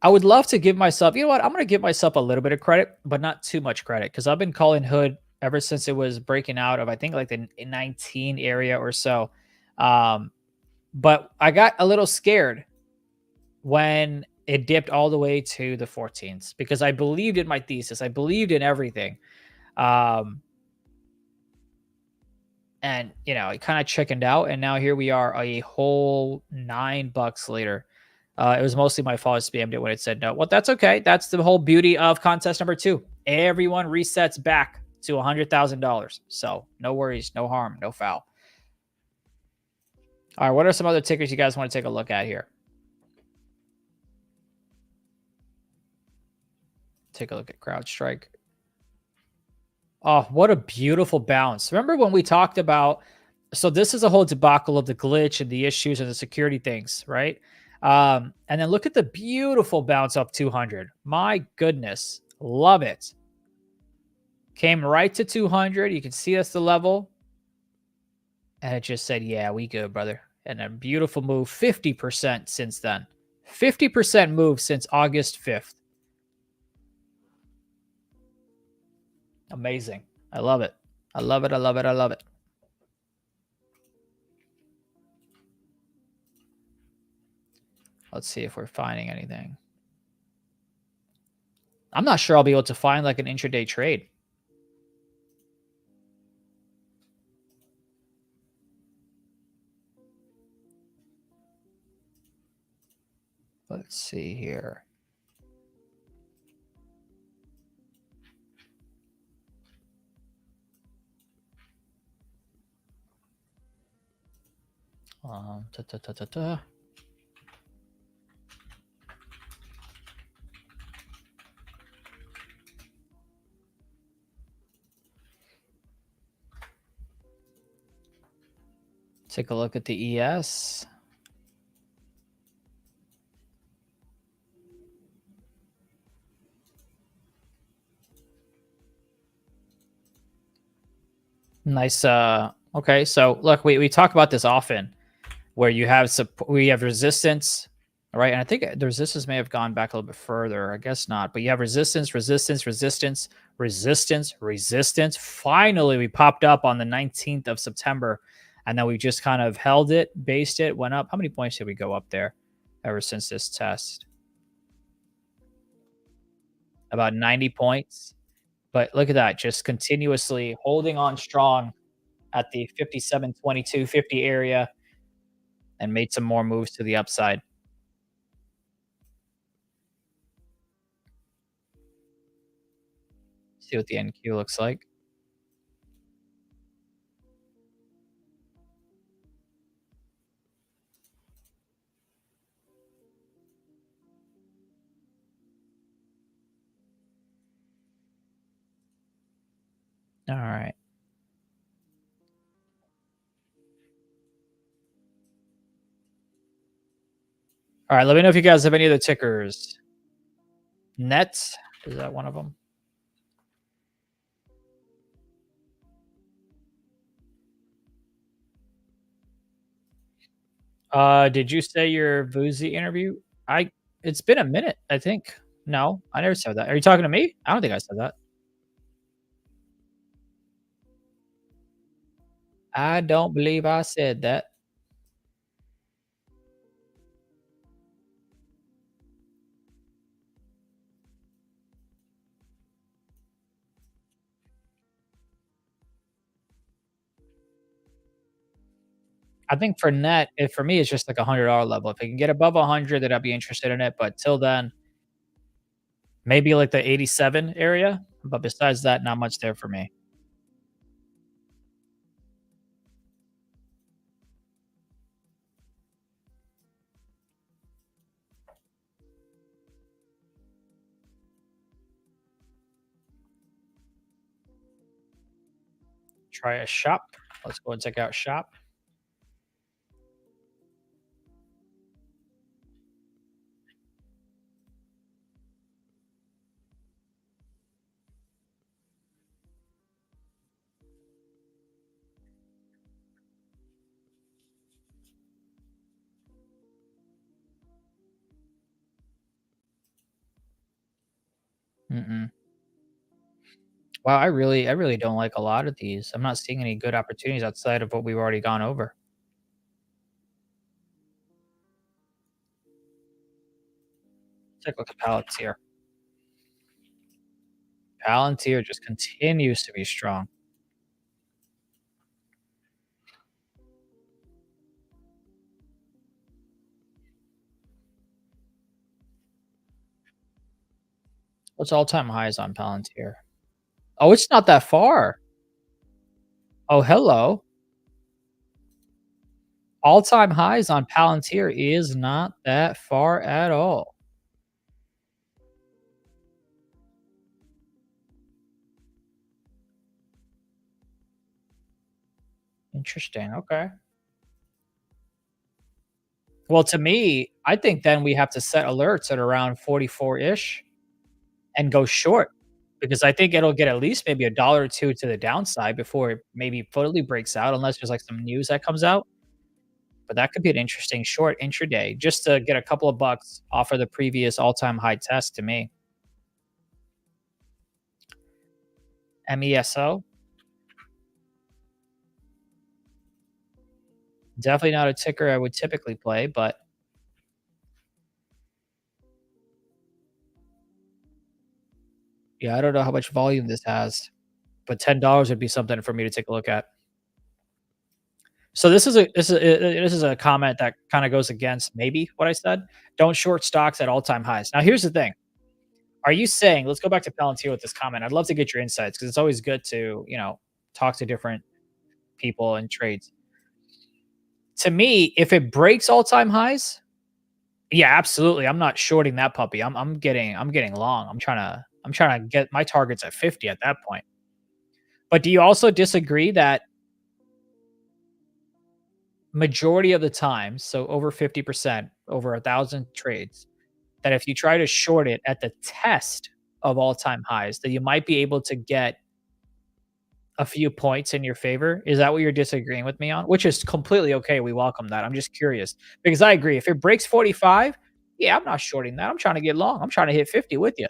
I would love to give myself, I'm going to give myself a little bit of credit, but not too much credit, because I've been calling Hood ever since it was breaking out of, I think, like the 19 area or so. But I got a little scared when it dipped all the way to the 14s, because I believed in my thesis. I believed in everything. And, you know, it kind of chickened out. And now here we are a whole $9 later. It was mostly my fault. I spammed it when it said no. Well, that's okay. That's the whole beauty of contest number 2. Everyone resets back to $100,000. So no worries, no harm, no foul. All right, what are some other tickers you guys want to take a look at here? Take a look at CrowdStrike. Oh, what a beautiful bounce. Remember when we talked about, so this is a whole debacle of the glitch and the issues and the security things, right? And then look at the beautiful bounce up 200. My goodness. Love it. Came right to 200. You can see that's the level. And it just said, yeah, we good, brother. And a beautiful move, 50% since then. 50% move since August 5th. Amazing. I love it. I love it. I love it. I love it. Let's see if we're finding anything. I'm not sure I'll be able to find like an intraday trade. Let's see here. Take a look at the ES. Nice. Okay, so look, we talk about this often, where you have we have resistance, right? And I think the resistance may have gone back a little bit further. I guess not, but you have resistance, resistance, resistance, resistance, resistance. Finally, we popped up on the 19th of September, and then we just kind of held it, based it, went up. How many points did we go up there ever since this test? About 90 points. But look at that, just continuously holding on strong at the 57.22, 50 area, and made some more moves to the upside. See what the NQ looks like. All right. All right, let me know if you guys have any other tickers. Net, is that one of them? Did you say your Vuzi interview? It's been a minute, I think. No, I never said that. Are you talking to me? I don't think I said that. I don't believe I said that. I think for net, for me, it's just like $100 level. If it can get above 100, then I'd be interested in it. But till then, maybe like the 87 area. But besides that, not much there for me. Try a shop. Let's go and check out shop. Wow, I really don't like a lot of these. I'm not seeing any good opportunities outside of what we've already gone over. Take a look at Palantir. Palantir just continues to be strong. What's all-time highs on Palantir? Oh, it's not that far. Oh, hello. All-time highs on Palantir is not that far at all. Interesting. Okay. Well, to me, I think then we have to set alerts at around 44-ish and go short, because I think it'll get at least maybe $1 or 2 to the downside before it maybe fully breaks out, unless there's like some news that comes out. But that could be an interesting short intraday just to get a couple of bucks off of the previous all-time high test to me. MESO. Definitely not a ticker I would typically play, but yeah, I don't know how much volume this has, but $10 would be something for me to take a look at. So this is a comment that kind of goes against maybe what I said. Don't short stocks at all-time highs. Now, here's the thing. Are you saying, let's go back to Palantir with this comment. I'd love to get your insights because it's always good to, talk to different people and trades. To me, if it breaks all-time highs, yeah, absolutely. I'm not shorting that puppy. I'm getting long. I'm trying to get my targets at 50 at that point. But do you also disagree that majority of the time, so over 50%, over 1,000 trades, that if you try to short it at the test of all-time highs, that you might be able to get a few points in your favor? Is that what you're disagreeing with me on? Which is completely okay. We welcome that. I'm just curious because I agree. If it breaks 45, yeah, I'm not shorting that. I'm trying to get long. I'm trying to hit 50 with you.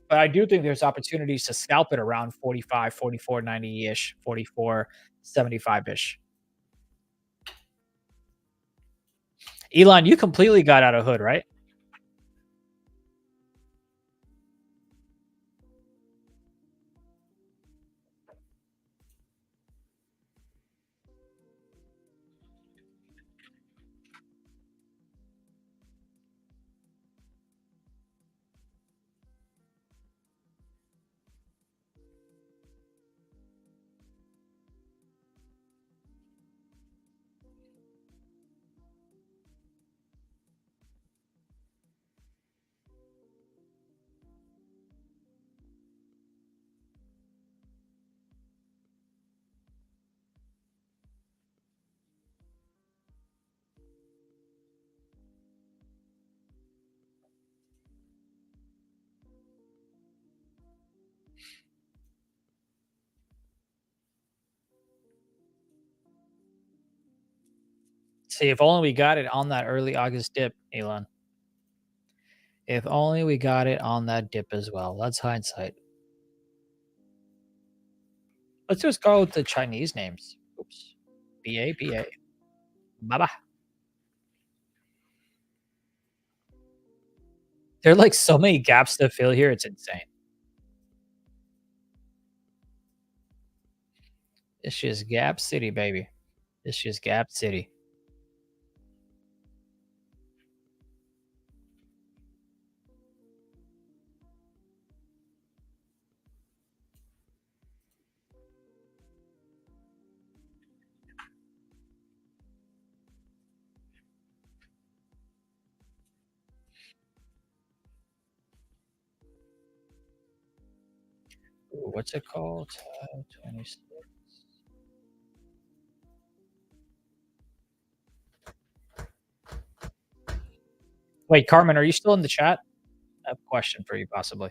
But I do think there's opportunities to scalp it around 45, 44.90-ish, 44.75-ish. Elon, you completely got out of hood, right? See, if only we got it on that early August dip, Elon. If only we got it on that dip as well. That's hindsight. Let's just go with the Chinese names. Oops. BA. Bye-bye. There are like so many gaps to fill here. It's insane. It's just Gap City, baby. It's just Gap City. Ooh, what's it called? 26. Wait, Carmen, are you still in the chat? I have a question for you, possibly.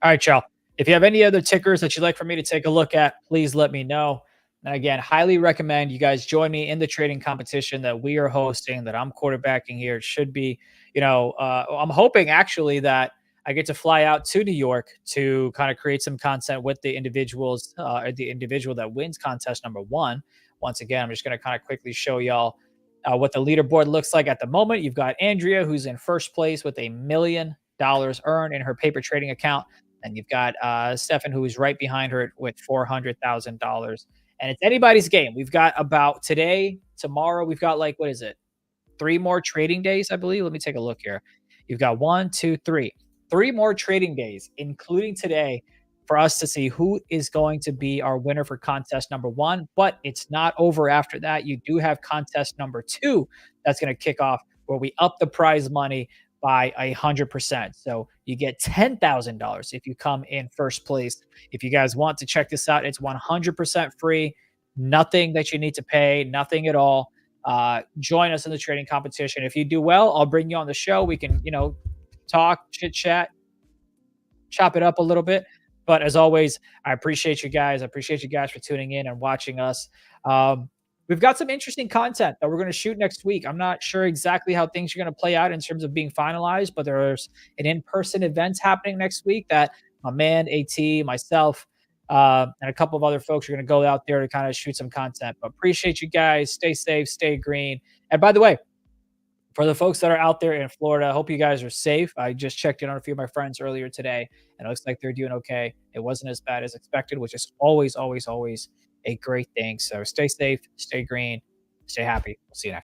All right, y'all. If you have any other tickers that you'd like for me to take a look at, please let me know. And again, highly recommend you guys join me in the trading competition that we are hosting, that I'm quarterbacking here. It should be, I'm hoping actually that I get to fly out to New York to kind of create some content with the individuals, the individual that wins contest number 1. Once again, I'm just going to kind of quickly show y'all what the leaderboard looks like at the moment. You've got Andrea, who's in first place with $1 million earned in her paper trading account. And you've got Stefan, who is right behind her with $400,000. And it's anybody's game. We've got about today, tomorrow, we've got like, what is it? 3 more trading days, I believe. Let me take a look here. You've got 1, 2, 3. 3 more trading days, including today, for us to see who is going to be our winner for contest number 1. But it's not over after that. You do have contest number 2 that's going to kick off, where we up the prize money by 100%. So you get $10,000 if you come in first place. If you guys want to check this out, it's 100% free. Nothing that you need to pay, nothing at all. Join us in the trading competition. If you do well, I'll bring you on the show. We can, talk, chit chat, chop it up a little bit. But as always, I appreciate you guys. I appreciate you guys for tuning in and watching us. We've got some interesting content that we're going to shoot next week. I'm not sure exactly how things are going to play out in terms of being finalized, but there's an in-person event happening next week that my man, AT, myself, and a couple of other folks are going to go out there to kind of shoot some content. But appreciate you guys. Stay safe, stay green. And by the way, for the folks that are out there in Florida, I hope you guys are safe. I just checked in on a few of my friends earlier today, and it looks like they're doing okay. It wasn't as bad as expected, which is always, always, always a great thing. So stay safe, stay green, stay happy. We'll see you next.